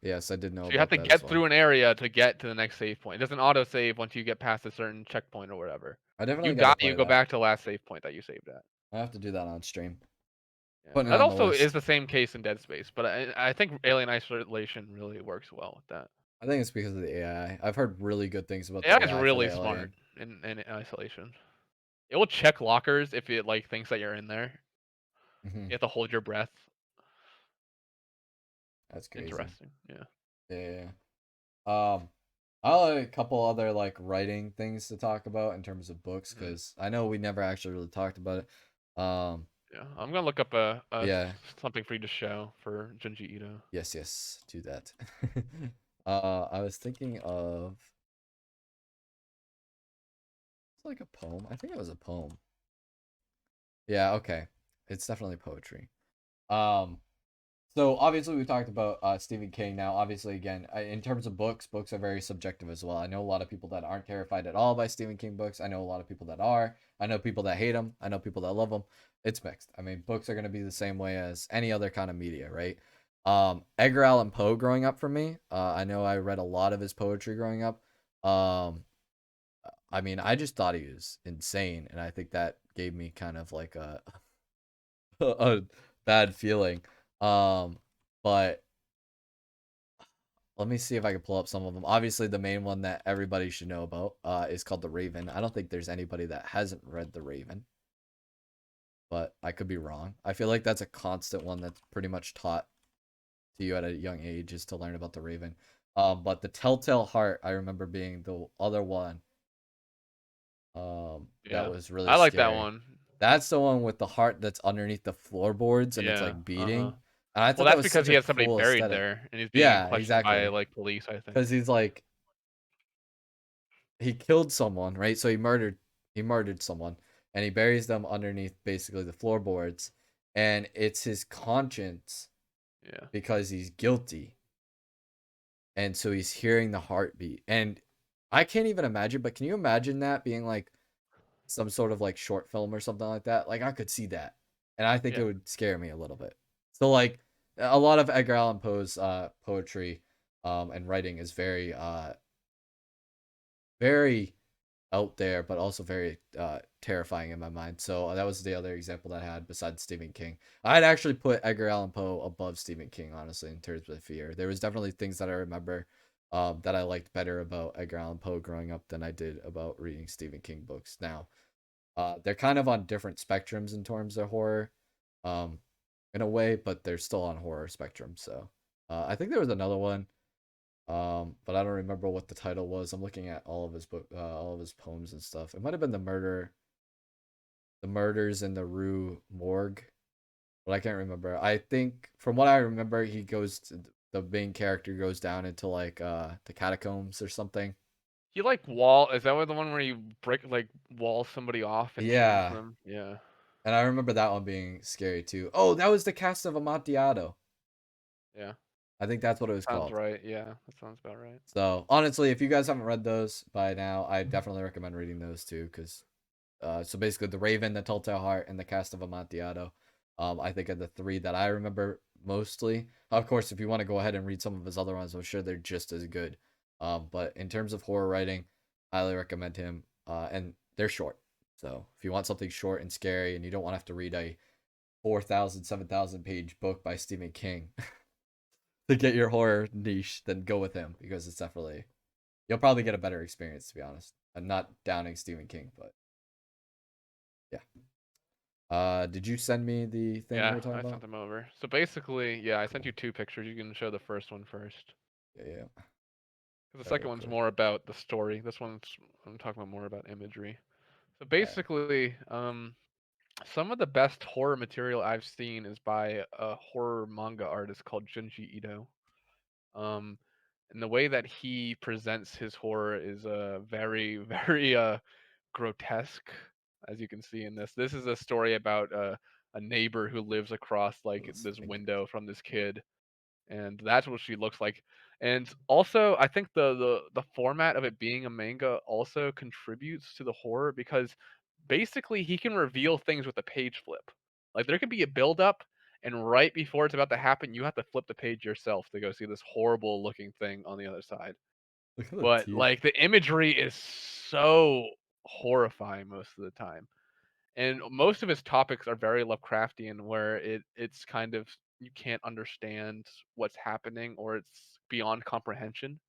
Yes, I did know So you have about to that as get well. through an area to get to the next save point. It doesn't auto save once you get past a certain checkpoint or whatever. I If you definitely got die, to you play go that. back to the last save point that you saved at. I have to do that on stream. Yeah, Putting it that on the also is list. the same case in Dead Space, but I think Alien Isolation really works well with that. I think it's because of the AI. I've heard really good things about the AI is AI for the really smart alien. in Isolation. It will check lockers if it like thinks that you're in there. Hmm. You have to hold your breath. That's crazy. Interesting. Yeah. Yeah. I'll have a couple other like writing things to talk about in terms of books Mhm. because I know we never actually really talked about it. Yeah, I'm gonna look up Yeah. something for you to show for Junji Ito. Yes, do that. I was thinking of it's like a poem. I think it was a poem. Yeah, okay. It's definitely poetry. Um, so obviously we talked about Stephen King. Now, obviously, again, in terms of books, books are very subjective as well. I know a lot of people that aren't terrified at all by Stephen King books. I know a lot of people that are. I know people that hate them. I know people that love them. It's mixed. I mean, books are going to be the same way as any other kind of media, right? Edgar Allan Poe growing up for me. I know I read a lot of his poetry growing up. Um, I mean, I just thought he was insane, and I think that gave me kind of like a a bad feeling. But let me see if I can pull up some of them. Obviously, the main one that everybody should know about is called The Raven. I don't think there's anybody that hasn't read The Raven, but I could be wrong. I feel like that's a constant one that's pretty much taught to you at a young age is to learn about The Raven. But The Telltale Heart, I remember being the other one that Yeah, was really I like that scary. one. That's the one with the heart that's underneath the floorboards and it's Yeah, like uh huh. beating. And I Well, thought that that's was because such he a has somebody cool buried aesthetic. there, and he's being Yeah, questioned by exactly. like police, I think. Because he's like he killed someone, right? So he murdered someone and he buries them underneath basically the floorboards and it's his conscience Yeah, because he's guilty. And so he's hearing the heartbeat. And I can't even imagine, but can you imagine that being like some sort of like short film or something like that? Like I could see that. And I think it yeah, would scare me a little bit. So like a lot of Edgar Allan Poe's poetry and writing is very out there, but also very terrifying in my mind. So that was the other example that I had besides Stephen King. I'd actually put Edgar Allan Poe above Stephen King, honestly, in terms of fear. There was definitely things that I remember that I liked better about Edgar Allan Poe growing up than I did about reading Stephen King books. Now, they're kind of on different spectrums in terms of horror, um, in a way, but they're still on horror spectrum. So I think there was another one but I don't remember what the title was. I'm looking at all of his all of his poems and stuff. It might have been the murders in the Rue Morgue, but I can't remember. I think from what I remember, the main character goes down into like the catacombs or something. he like wall. Is that the one where you break like wall somebody off and change Yeah, them? Yeah, and I remember that one being scary too. Oh, that was the cast of Amontillado. yeah, I think that's what it was sounds called. right. Yeah, that sounds about right. So honestly, if you guys haven't read those by now, I definitely recommend reading those too, because so basically, The Raven, The Telltale Heart, and The Cast of Amontillado. I think are the three that I remember mostly. Of course, if you want to go ahead and read some of his other ones, I'm sure they're just as good. But in terms of horror writing, highly recommend him. And they're short. So if you want something short and scary, and you don't want to have to read a 4,000, 7,000 page book by Stephen King to get your horror niche, then go with him because it's definitely you'll probably get a better experience to be honest. I'm not downing Stephen King, but yeah. Did you send me the thing you Yeah, were talking I sent about? them over. So basically, yeah, I sent Cool. you two pictures. You can show the first one first. Yeah, yeah. 'Cause the All right, second real one's quick. more about the story. This one's I'm talking about more about imagery. So All right. basically, some of the best horror material I've seen is by a horror manga artist called Junji Ito. Um, and the way that he presents his horror is very, very grotesque, as you can see in this. This is a story about a neighbor who lives across like Those this fingers. window from this kid, and that's what she looks like. And also, I think the format of it being a manga also contributes to the horror because basically he can reveal things with a page flip. Like there could be a build up, and right before it's about to happen, you have to flip the page yourself to go see this horrible looking thing on the other side. Look at the But teeth. like the imagery is so horrifying most of the time, and most of his topics are very Lovecraftian, where it's kind of you can't understand what's happening or it's beyond comprehension.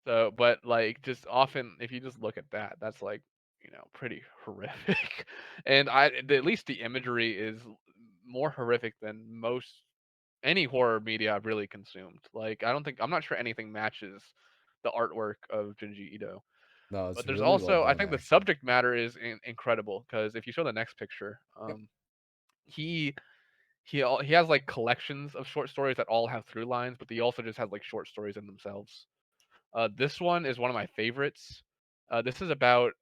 So, but like just often, if you just look at that, that's like pretty horrific. And at least the imagery is more horrific than most any horror media I've really consumed. Like I'm not sure anything matches the artwork of Junji Ito. No, But it's there's really well also I done think the actually. subject matter is incredible because if you show the next picture, Yep. he has like collections of short stories that all have through lines, but he also just has like short stories in themselves. This one is one of my favorites. This is about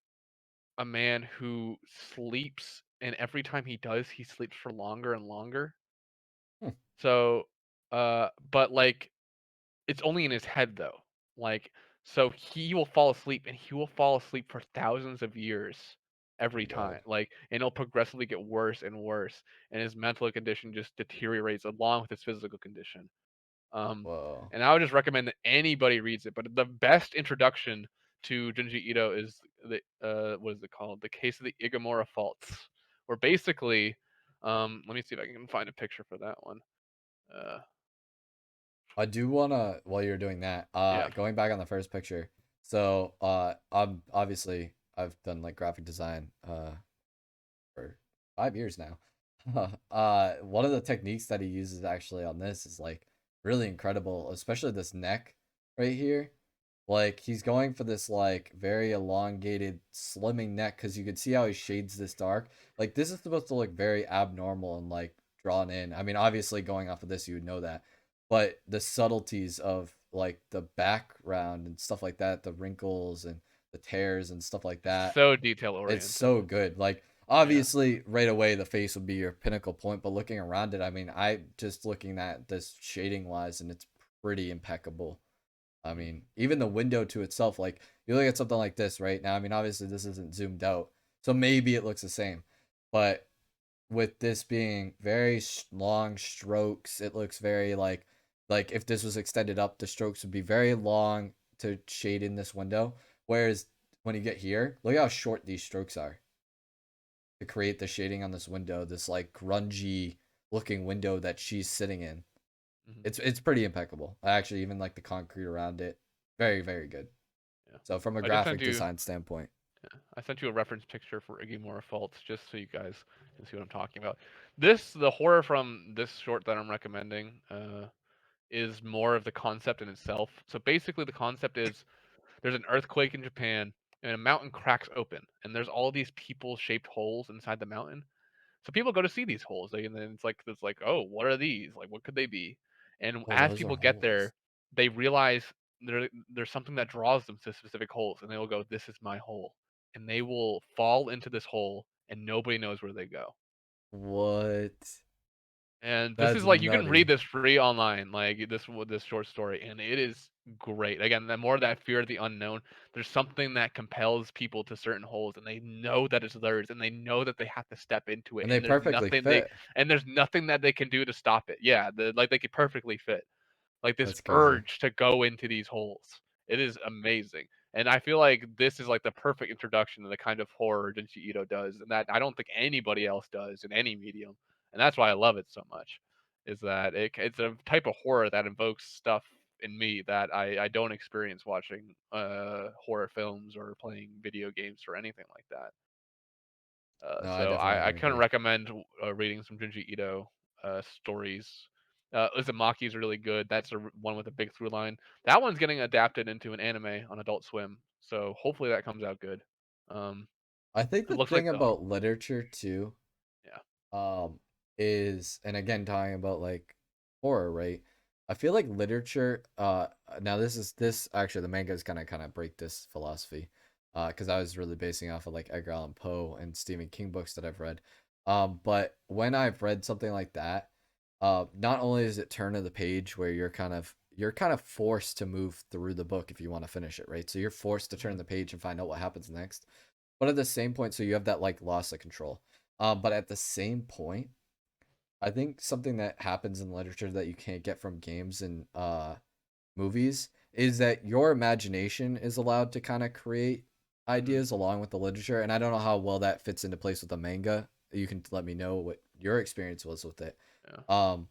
a man who sleeps, and every time he does, he sleeps for longer and longer. Hmm. So, but like it's only in his head though. Like, so he will fall asleep, and he will fall asleep for thousands of years every God. time. Like, and it'll progressively get worse and worse, and his mental condition just deteriorates along with his physical condition. Um, Whoa. and I would just recommend that anybody reads it. But the best introduction to Junji Ito is the what is it called? The Case of the Igamora Faults, where basically, let me see if I can find a picture for that one. Uh, I do wanna, while you're doing that, yeah. going back on the first picture. So, I'm obviously I've done like graphic design, for 5 years now. One of the techniques that he uses actually on this is like really incredible, especially this neck right here. Like he's going for this like very elongated, slimming neck because you can see how he shades this dark. Like this is supposed to look very abnormal and like drawn in. I mean, obviously going off of this, you would know that, but the subtleties of like the background and stuff like that, the wrinkles and the tears and stuff like that, So detail it's oriented. so good. Like Yeah. obviously right away the face would be your pinnacle point, but looking around it, I mean, I just looking at this shading wise and it's pretty impeccable. I Mhm. mean, even the window to itself, like you look at something like this right now. I mean, obviously this isn't zoomed out, so maybe it looks the same, but with this being very long strokes, it looks very like if this was extended up, the strokes would be very long to shade in this window. Whereas when you get here, look how short these strokes are to create the shading on this window, this like grungy looking window that she's sitting in. Mhm. It's pretty impeccable. I actually even like the concrete around it. Very, very good. Yeah. So from a I just sent graphic you. design standpoint. Yeah, I sent you a reference picture for Igimora Faults just so you guys can see what I'm talking about. The horror from this short that I'm recommending, is more of the concept in itself. So basically, the concept is there's an earthquake in Japan, and a mountain cracks open, and there's all these people-shaped holes inside the mountain. So people go to see these holes, and then it's like, oh, what are these? Like, what could they be? And Oh, as those are people get holes. there, they realize there's something that draws them to specific holes, and they will go, "This is my hole," and they will fall into this hole, and nobody knows where they go. What? And this is That's like you can read nutty. this free online, like this short story, and it is great. Again, the more that fear of the unknown, there's something that compels people to certain holes, and they know that it's theirs, and they know that they have to step into it, And they perfectly fit. and there's nothing that they can do to stop it. Yeah, like they could perfectly fit. Like this That's crazy. urge to go into these holes. It is amazing. And I feel like this is like the perfect introduction to the kind of horror Junji Ito does, and that I don't think anybody else does in any medium. And that's why I love it so much. Is that it's a type of horror that invokes stuff in me that I don't experience watching horror films or playing video games or anything like that. No, I So definitely I can couldn't agree. recommend reading some Junji Ito stories. Uzumaki is really good. That's one with a big through line. That one's getting adapted into an anime on Adult Swim, so hopefully that comes out good. Um, I think it the looks like thing the about literature too, yeah. um, is, and again talking about like horror, right? I feel like literature, now this actually the mangas kind of break this philosophy, because I was really basing off of like Edgar Allan Poe and Stephen King books that I've read. But when I've read something like that, not only is it turn of the page where you're kind of forced to move through the book if you want to finish it, right? So you're forced to turn Mhm. the page and find out what happens next. But at the same point, so you have that like loss of control. But at the same point, I think something that happens in literature that you can't get from games and movies is that your imagination is allowed to kind of create Mhm. ideas along with the literature. And I don't know how well that fits into place with the manga. You can let me know what your experience was with it. Yeah. Um,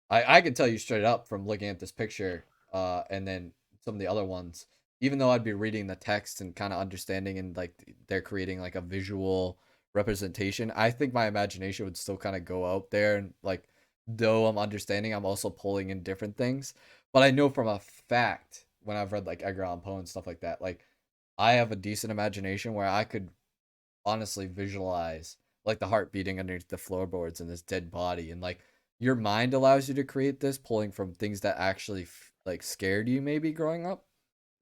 I can tell you straight up from looking at this picture, and then some of the other ones, even though I'd be reading the text and kind of understanding and like they're creating like a visual representation, I think my imagination would still kind of go out there and like though I'm understanding, I'm also pulling in different things. But I know from a fact when I've read like Edgar Allan Poe and stuff like that, like I have a decent imagination where I could honestly visualize like the heart beating underneath the floorboards and this dead body, and like your mind allows you to create this, pulling from things that actually like scared you maybe growing up,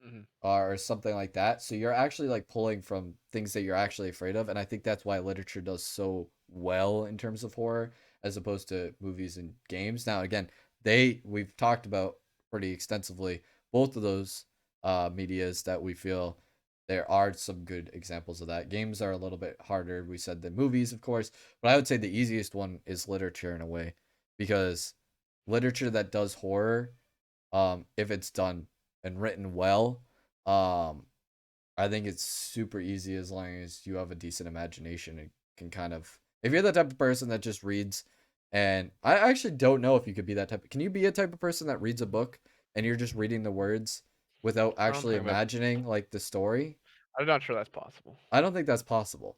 Mhm. or something like that. So you're actually like pulling from things that you're actually afraid of, and I think that's why literature does so well in terms of horror as opposed to movies and games. Now again, we've talked about pretty extensively both of those medias that we feel there are some good examples of that. Games are a little bit harder, we said, than movies, of course, but I would say the easiest one is literature in a way, because literature that does horror, if it's done and written well, um, I think it's super easy as long as you have a decent imagination and can kind of. If you're the type of person that just reads, and I actually don't know if you could be that type. Can you be a type of person that reads a book and you're just reading the words without I don't actually think that's. imagining like the story? I'm not sure that's possible. I don't think that's possible.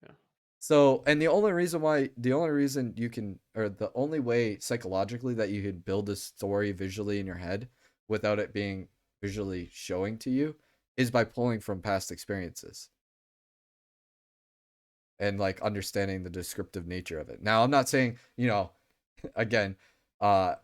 Yeah. So, and the only reason you can, or the only way psychologically that you can build a story visually in your head without it being visually showing to you is by pulling from past experiences and like understanding the descriptive nature of it. Now, I'm not saying, again, uh,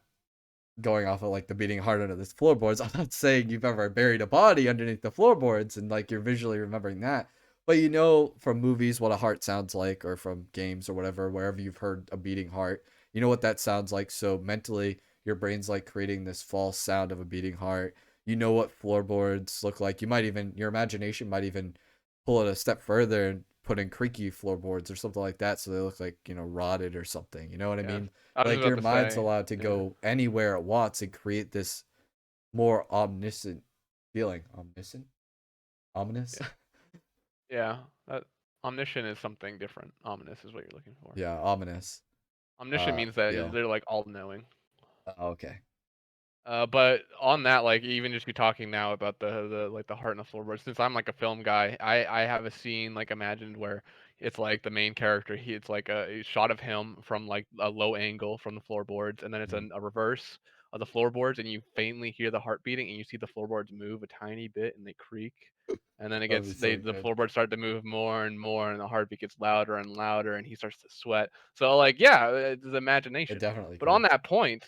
going off of like the beating heart under the floorboards, I'm not saying you've ever buried a body underneath the floorboards and like you're visually remembering that. But you know from movies what a heart sounds like, or from games or whatever, wherever you've heard a beating heart, you know what that sounds like. So mentally, your brain's like creating this false sound of a beating heart. You know what floorboards look like. Your imagination might even pull it a step further and put in creaky floorboards or something like that, so they look like, rotted or something. You know what I Yeah. mean? I was just Like your about to mind's say. allowed to Yeah. go anywhere it wants and create this more omniscient feeling. Ominous. Yeah. Yeah. That omniscient is something different. Ominous is what you're looking for. Yeah, ominous. Omniscient means that Feel. they're like all knowing. Okay. But on that, like even just be talking now about the like the heart and the floorboards. Since I'm like a film guy, I have a scene like imagined where it's like the main character. It's like a shot of him from like a low angle from the floorboards, and then it's a reverse of the floorboards, and you faintly hear the heart beating, and you see the floorboards move a tiny bit, and they creak, and then That'd be so the good. floorboards start to move more and more, and the heartbeat gets louder and louder, and he starts to sweat. So like yeah, it's It imagination. definitely But on could. that point.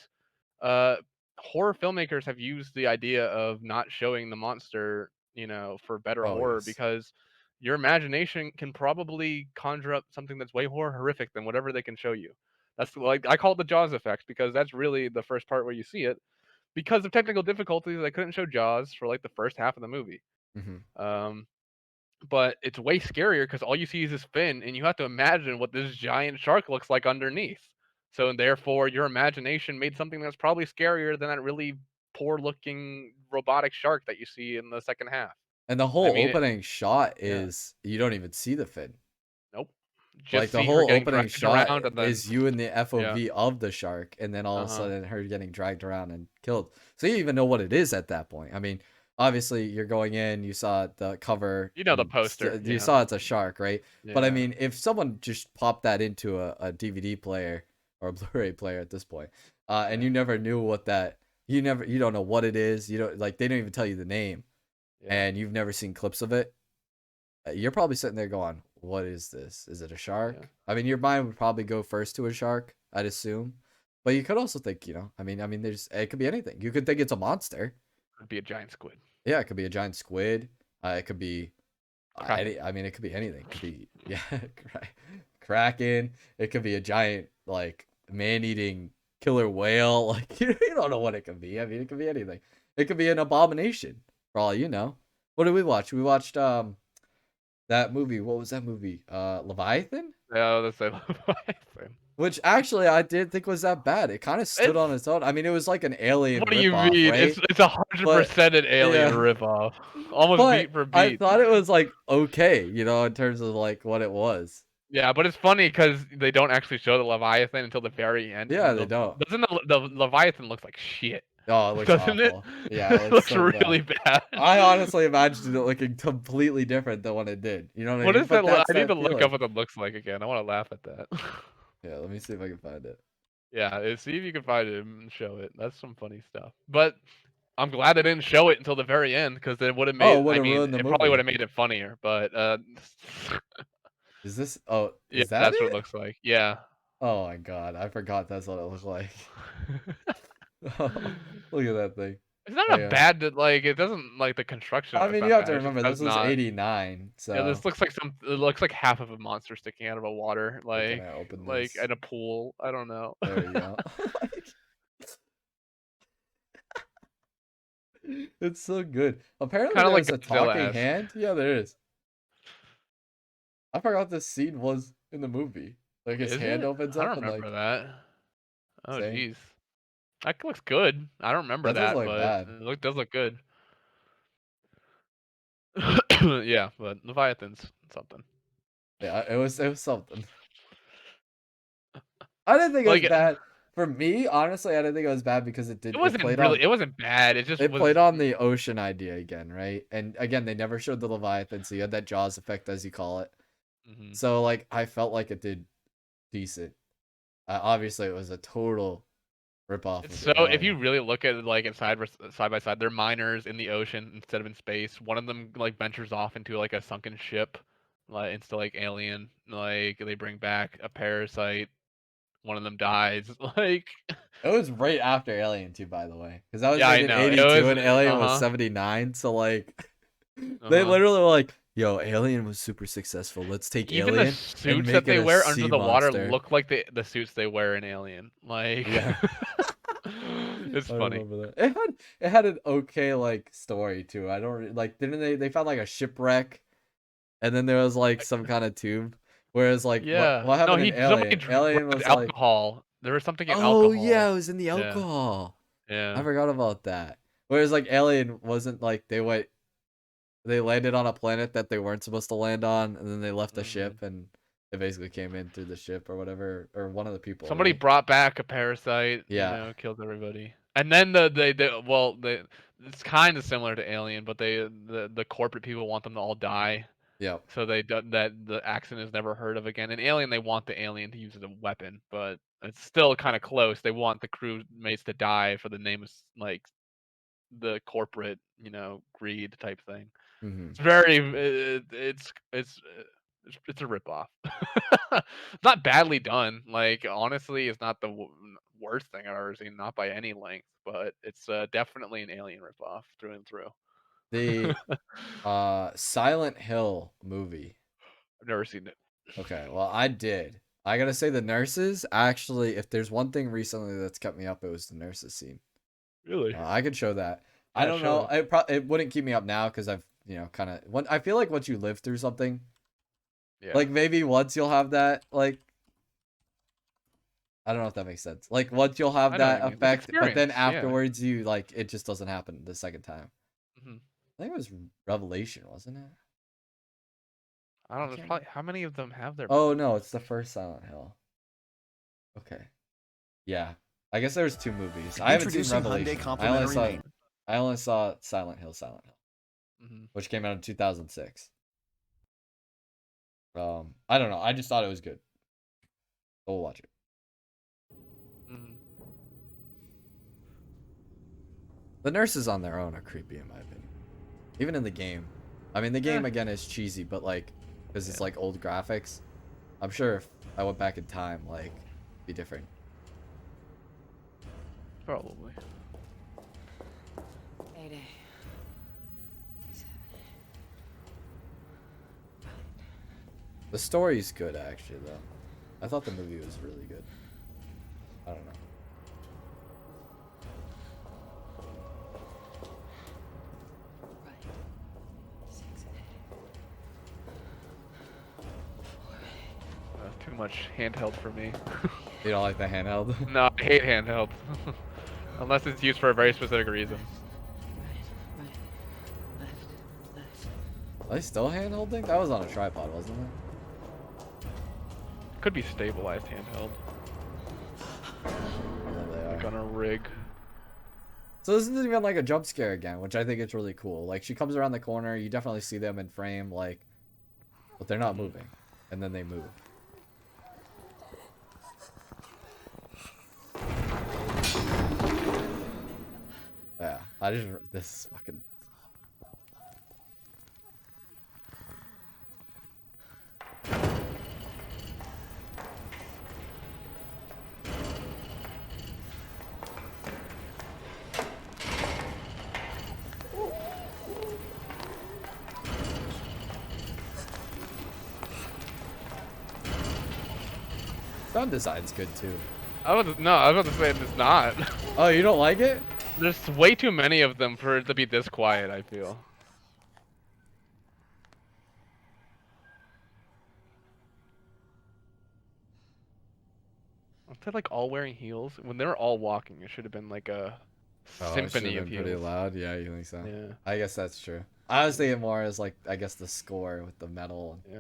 Uh, Horror filmmakers have used the idea of not showing the monster, for better Oh horror yes. because your imagination can probably conjure up something that's way more horrific than whatever they can show you. That's like I call it the Jaws effect because that's really the first part where you see it. Because of technical difficulties, I couldn't show Jaws for like the first half of the movie. Mm-hmm. Um, but it's way scarier because all you see is this fin, and you have to imagine what this giant shark looks like underneath. So and therefore, your imagination made something that's probably scarier than that really poor-looking robotic shark that you see in the second half. And the I whole mean, opening shot yeah, is you don't even see the fin. nope. Like Just the see her whole getting opening dragged shot around, and then is you in the yeah, FOV of the shark, and then all of a uh-huh. sudden her getting dragged around and killed. So you even know what it is at that point. I mean, obviously you're going in, you saw the cover, You know the and poster, you yeah, saw it's a shark, right? But I yeah, mean, if someone just popped that into a DVD player or a Blu-ray player at this point, and yeah, you never knew what that, you don't know what it is, you don't like, they don't even tell you the name, yeah, and you've never seen clips of it, you're probably sitting there going, "What is this? Is it a yeah. shark?" I mean, your mind would probably go first to a shark, I'd assume, but you could also think, there's it could be anything. You could think it's a monster. Could be a giant squid, Yeah, it could be a giant squid. It could be a kraken. it could be anything. It could be kraken. It could be a giant like man-eating killer whale. Like you don't know what it could be. I mean, it could be anything. It could be an abomination for all you know. What did we watch? We watched that movie. What was that movie? Leviathan? Yeah, that's a Leviathan. Which actually I did think was that bad. It kind of stood on It's its own. I mean, it was like an alien What do you ripoff, mean? right? It's But 100% an alien yeah, ripoff, almost but beat for I beat. thought it was like okay, in terms of like what it was. Yeah, but it's funny because they don't actually show the Leviathan until the very end. Yeah, And they don't. doesn't the Leviathan looks like shit? Oh, it looks Doesn't it? awful. Yeah, it It looks looks so bad. really bad. I honestly imagined it looking completely different than what it did. You know what I What mean? is that? But that's I need to that look feeling. up what it looks like again. I want to laugh at that. Yeah, let me see if I can find it. Yeah, see if you can find it and show it. That's some funny stuff. But I'm glad they didn't show it until the very end because it would have Oh, made. it would I have mean, ruined the it probably would movie. have made it funnier. But Is this? Oh, Yeah, is that that's what it it? looks like. Yeah. Oh my god, I forgot that's what it looked like. Look at that thing. It's not a Hang on. bad like it doesn't like the construction I of it's mean, you not have to bad. It just remember does this was not. '89, Yeah, so this looks like it looks like half of a monster sticking out of a water, wait, can I open like this? in a pool. I don't know. There we go. Like, it's so good. Apparently, Kind of like there's a talking Godzilla-esque. hand. Yeah, there is. I forgot this scene was in the movie. Like his Is hand it? opens I up don't and remember like, that. Oh same. jeez. That looks good. I don't remember That doesn't that, look but bad. it does look good. Yeah, but Leviathan's something. Yeah, it was something. I didn't think it was Like bad. For me, honestly, I didn't think it was bad because it it wasn't played really. on It wasn't bad. It just it was. played on the ocean idea again, right? And again, they never showed the Leviathan, so you had that Jaws effect, as you call it. Mhm. So like, I felt like it did decent. Obviously, it was a total ripoff It's of so if you Alien. really look at it like in side by side, they're miners in the ocean instead of in space. One of them like ventures off into like a sunken ship, like into like Alien. Like they bring back a parasite. One of them dies. Like It was right after Alien 2, by the way, because that was yeah, made I in know. It '82 was and Alien was uh-huh. '79. So like, they Uh-huh. literally were like, "Yo, Alien was super successful. Let's take Even the Alien and suits make that it they a wear under sea the water monster." look like the suits they wear in Alien. Like Yeah. it's I funny. remember that. It had an okay like story too. I don't like didn't they found like a shipwreck and then there was like some kind of tube. Whereas like what Yeah. what No, happened in he somebody Alien? Alien grabbed was like, alcohol. There was something in oh yeah, alcohol. it was in the Yeah. alcohol. I Yeah. forgot about that. Whereas like Alien wasn't like they landed on a planet that they weren't supposed to land on and then they left the Mhm. ship and they basically came in through the ship or whatever or one of the people, Somebody right? brought back a parasite, Yeah. killed everybody. And then it's kind of similar to Alien, but the corporate people want them to all die, Yep. so they do, that the accident is never heard of again. In Alien, they want the alien to use it as a weapon, but it's still kind of close. They want the crewmates to die for the name of like the corporate, greed type thing. Mhm. It's very it's a ripoff. It's not badly done. Like honestly, it's not the worst thing I've ever seen, not by any length, but it's definitely an Alien ripoff through and through. The Silent Hill movie. I've never seen it. Okay, well, I did. I gotta say, the nurses actually, if there's one thing recently that's kept me up, it was the nurses scene. Really? I could show that. I Yeah, don't show know. it. It wouldn't keep me up now because I've kind of I feel like once you live through something, Yeah. like maybe once you'll have that like I don't know if that makes sense. Like once you'll have I know what that you mean. It's effect, but then experience. Yeah. afterwards you like it just doesn't happen the second time. Hmm. I think it was Revelation, wasn't it? I I don't know. can't Probably remember. how many of them have there been? Oh no, it's the first Silent Hill. Okay. Yeah. I guess there's two movies. I haven't seen Introducing Hyundai Revelation. complimentary main. I only saw Silent Hill, Hmm. which came out in 2006. I don't know. I just thought it was good. So we'll watch it. Hmm. The nurses on their own are creepy in my opinion. Even in the game. I mean, the game again is cheesy, but like because it's Yeah. like old graphics. I'm sure if I went back in time, like it'd be different. Probably. 8 The story's good actually though. I thought the movie was really good. I don't know. Too much handheld for me. You don't like the handheld? No, I hate handheld. Unless it's used for a very specific reason. Are they still hand holding? That was on a tripod, wasn't it? Could be stabilized handheld. There they Like are. on a rig. So this isn't even like a jump scare again, which I think is really cool. Like she comes around the corner, you definitely see them in frame, like, but they're not moving, and then they move. Yeah, this is fucking. Sound design's good too. I was about to say it's not. Oh, you don't like it? There's way too many of them for it to be this quiet, I feel. Aren't they like all wearing heels? When they were all walking, it should have been like a Oh, it should have symphony been of pretty heels. loud. Yeah, you think so? Yeah. I guess that's true. I was thinking more as like, I guess the score with the metal. Yeah.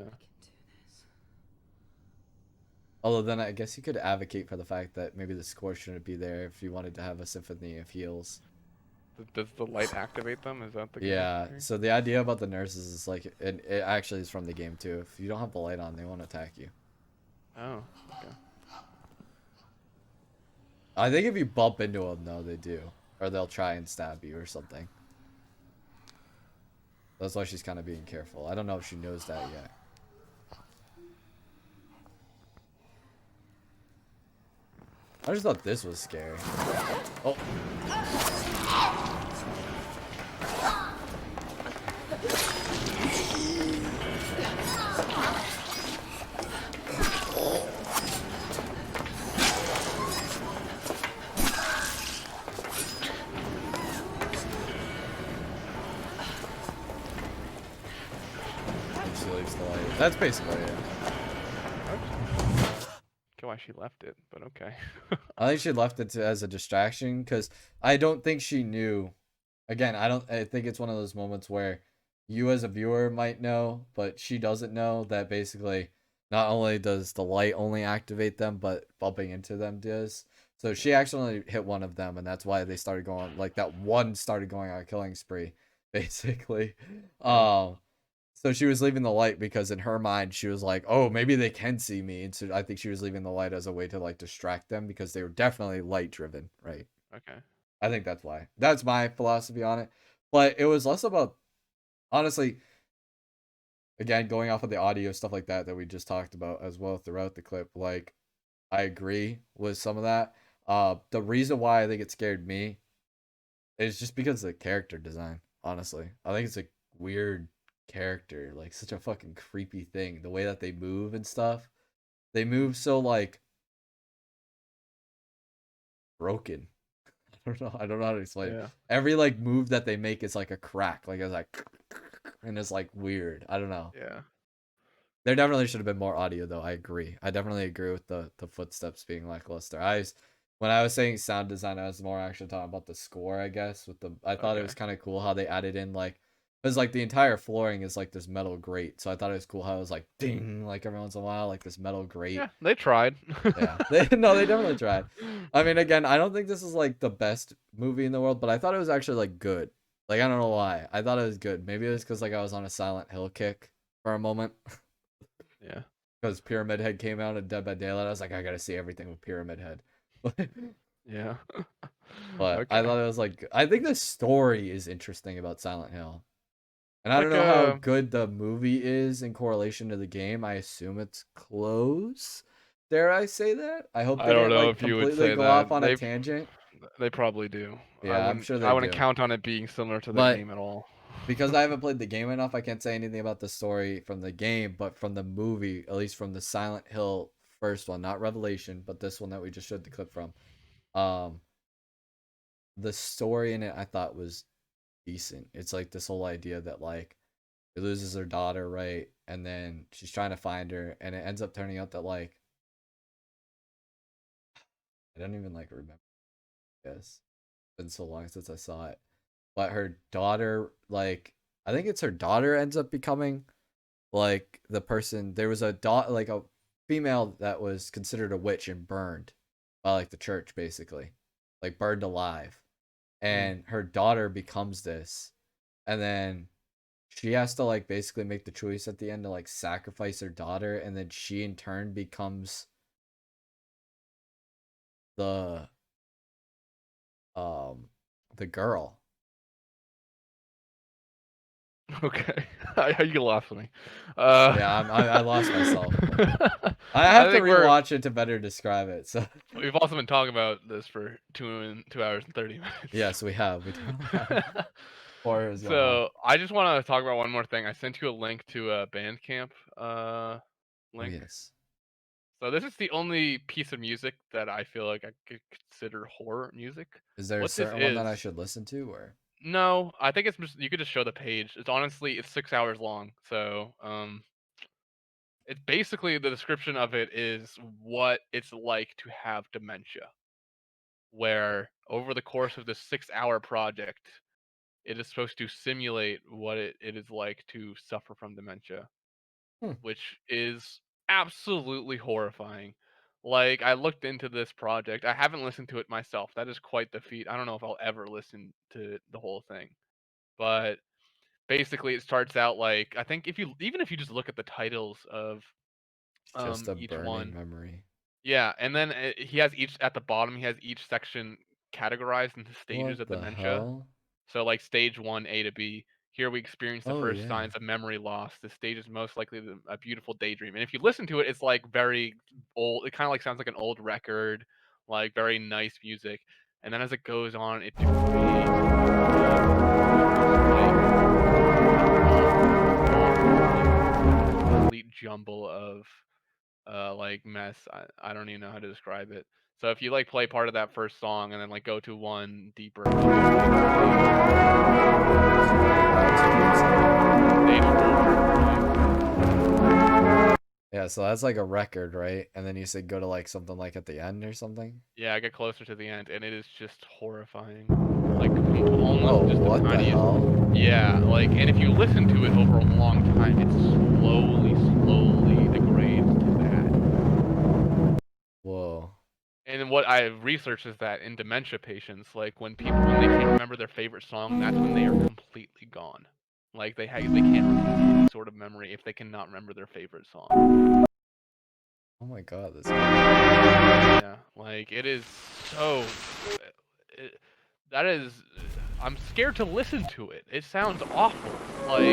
Although then I guess you could advocate for the fact that maybe the score shouldn't be there if you wanted to have a symphony of heels. Does the light activate them? Is that the Yeah, game? so the idea about the nurses is like, it actually is from the game too. If you don't have the light on, they won't attack you. Oh, okay. I think if you bump into them, though, they do. Or they'll try and stab you or something. That's why she's kind of being careful. I don't know if she knows that yet. I just thought this was scary. Oh. She leaves the light. That's basically it. Okay, why she left it, but okay. I think she left it as a distraction because I don't think she knew. Again, I think it's one of those moments where you as a viewer might know, but she doesn't know that basically not only does the light only activate them, but bumping into them does. So she accidentally hit one of them, and that's why they started going, like, that one started going on a killing spree, basically. So she was leaving the light because in her mind she was like, oh, maybe they can see me. And so I think she was leaving the light as a way to like distract them because they were definitely light driven, right? Okay. I think that's why. That's my philosophy on it. But it was less about, honestly, again, going off of the audio stuff like that we just talked about as well throughout the clip. Like, I agree with some of that. The reason why I think it scared me is just because of the character design, honestly. I think it's a weird character, like such a fucking creepy thing. The way that they move and stuff. They move so like broken. I don't know how to explain it. Every like move that they make is like a crack. Like it's like and it's like weird. I don't know. Yeah. There definitely should have been more audio though. I agree. I definitely agree with the footsteps being lackluster. When I was saying sound design, I was more actually talking about the score, I guess. I thought it was kind of cool how they added in like, because like the entire flooring is like this metal grate, so I thought it was cool how it was like ding, like every once in a while, like this metal grate. Yeah, they tried. Yeah, they definitely tried. I mean, again, I don't think this is like the best movie in the world, but I thought it was actually like good. Like I don't know why, I thought it was good. Maybe it was because like I was on a Silent Hill kick for a moment. Yeah. Because Pyramid Head came out in Dead by Daylight, I was like, I gotta see everything with Pyramid Head. Yeah. But Okay. I thought it was like, I think the story is interesting about Silent Hill. And I Like, don't know how good the movie is in correlation to the game. I assume it's close. Dare I say that? I hope they I don't didn't know like if you would completely say go that. off on a tangent. They probably do. Yeah, I'm sure they I wouldn't do. count on it being similar to the But game at all. because I haven't played the game enough, I can't say anything about the story from the game, but from the movie, at least from the Silent Hill first one, not Revelation, but this one that we just showed the clip from. The story in it I thought was decent. It's like this whole idea that like she loses her daughter, right? And then she's trying to find her, and it ends up turning out that like I don't even like remember. Yes, it's been so long since I saw it. But her daughter, like I think it's her daughter ends up becoming like the person. There was a like a female that was considered a witch and burned by like the church, basically, like burned alive. And her daughter becomes this, and then she has to like basically make the choice at the end to like sacrifice her daughter, and then she in turn becomes the the girl. Okay. You lost me. Yeah, I lost myself. I have to rewatch it to better describe it. So we've also been talking about this for 2 hours and 30 minutes. Yes, we have. We definitely have. So I just want to talk about one more thing. I sent you a link to a Bandcamp link. Oh, yes. So this is the only piece of music that I feel like I could consider horror music. Is there a What this certain one that I is? should listen to, or? No, I think it's just you could just show the page. It's 6 hours long. So it's basically the description of it is what it's like to have dementia, where over the course of this 6-hour project, it is supposed to simulate what it is like to suffer from dementia, Hmm. which is absolutely horrifying. Like, I looked into this project. I haven't listened to it myself. That is quite the feat. I don't know if I'll ever listen to the whole thing. But basically it starts out like I think if you just look at the titles of Just a each burning one. memory. Yeah, and then he has each at the bottom. He has each section categorized into stages What of the dementia. hell? So like stage 1, A to B. Here we experience the Oh first yeah. signs of memory loss. This stage is most likely a beautiful daydream. And if you listen to it, it's like very old. It kind of like sounds like an old record, like very nice music. And then as it goes on, it degrades. Complete jumble of like mess. I don't even know how to describe it. So if you like play part of that first song and then like go to one deeper, Yeah, so that's like a record, right? And then you said go to like something like at the end or something. yeah, I get closer to the end and it is just horrifying. Like almost Oh, just the what the tiniest. hell? Yeah, like and if you listen to it over a long time, it slowly degrades to that. Whoa. And what I researched is that in dementia patients, like when they can't remember their favorite song, that's when they are completely gone. Like they can't retain any sort of memory if they cannot remember their favorite song. Oh my god, this. Yeah, like it is so. That is, I'm scared to listen to it. It sounds awful. Like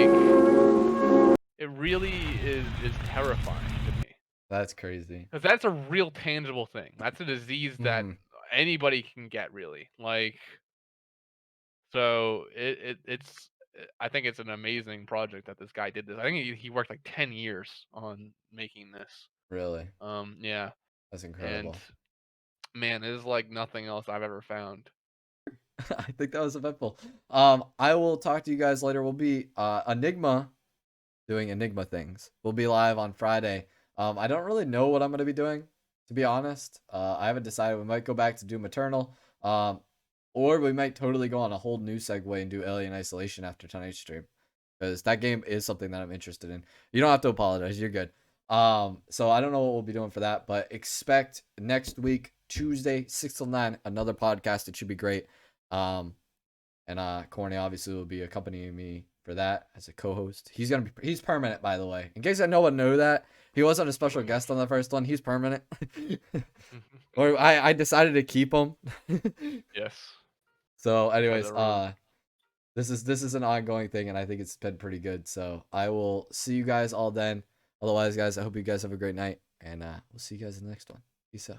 it really is terrifying to me. That's crazy. Because that's a real tangible thing. That's a disease that Mhm. anybody can get, really. Like, so it's. I think it's an amazing project that this guy did this. I think he worked like 10 years on making this. Really? Yeah, That's and incredible. man, it is like nothing else I've ever found. I think that was eventful. I will talk to you guys later. We'll be Enigma doing Enigma things. We'll be live on Friday. I don't really know what I'm gonna be doing, to be honest. I haven't decided. We might go back to Doom Eternal. Or we might totally go on a whole new segue and do Alien Isolation after tonight's stream. Because that game is something that I'm interested in. You don't have to apologize, you're good. So I don't know what we'll be doing for that, but expect next week, Tuesday, 6 till 9, another podcast. It should be great. And Corny obviously will be accompanying me for that as a co-host. He's permanent, by the way. In case no one knew that, he wasn't a special guest on the first one. He's permanent. Or I decided to keep him. Yes. So, By anyways, the room. this is an ongoing thing, and I think it's been pretty good. So I will see you guys all then. Otherwise, guys, I hope you guys have a great night, and we'll see you guys in the next one. Peace out.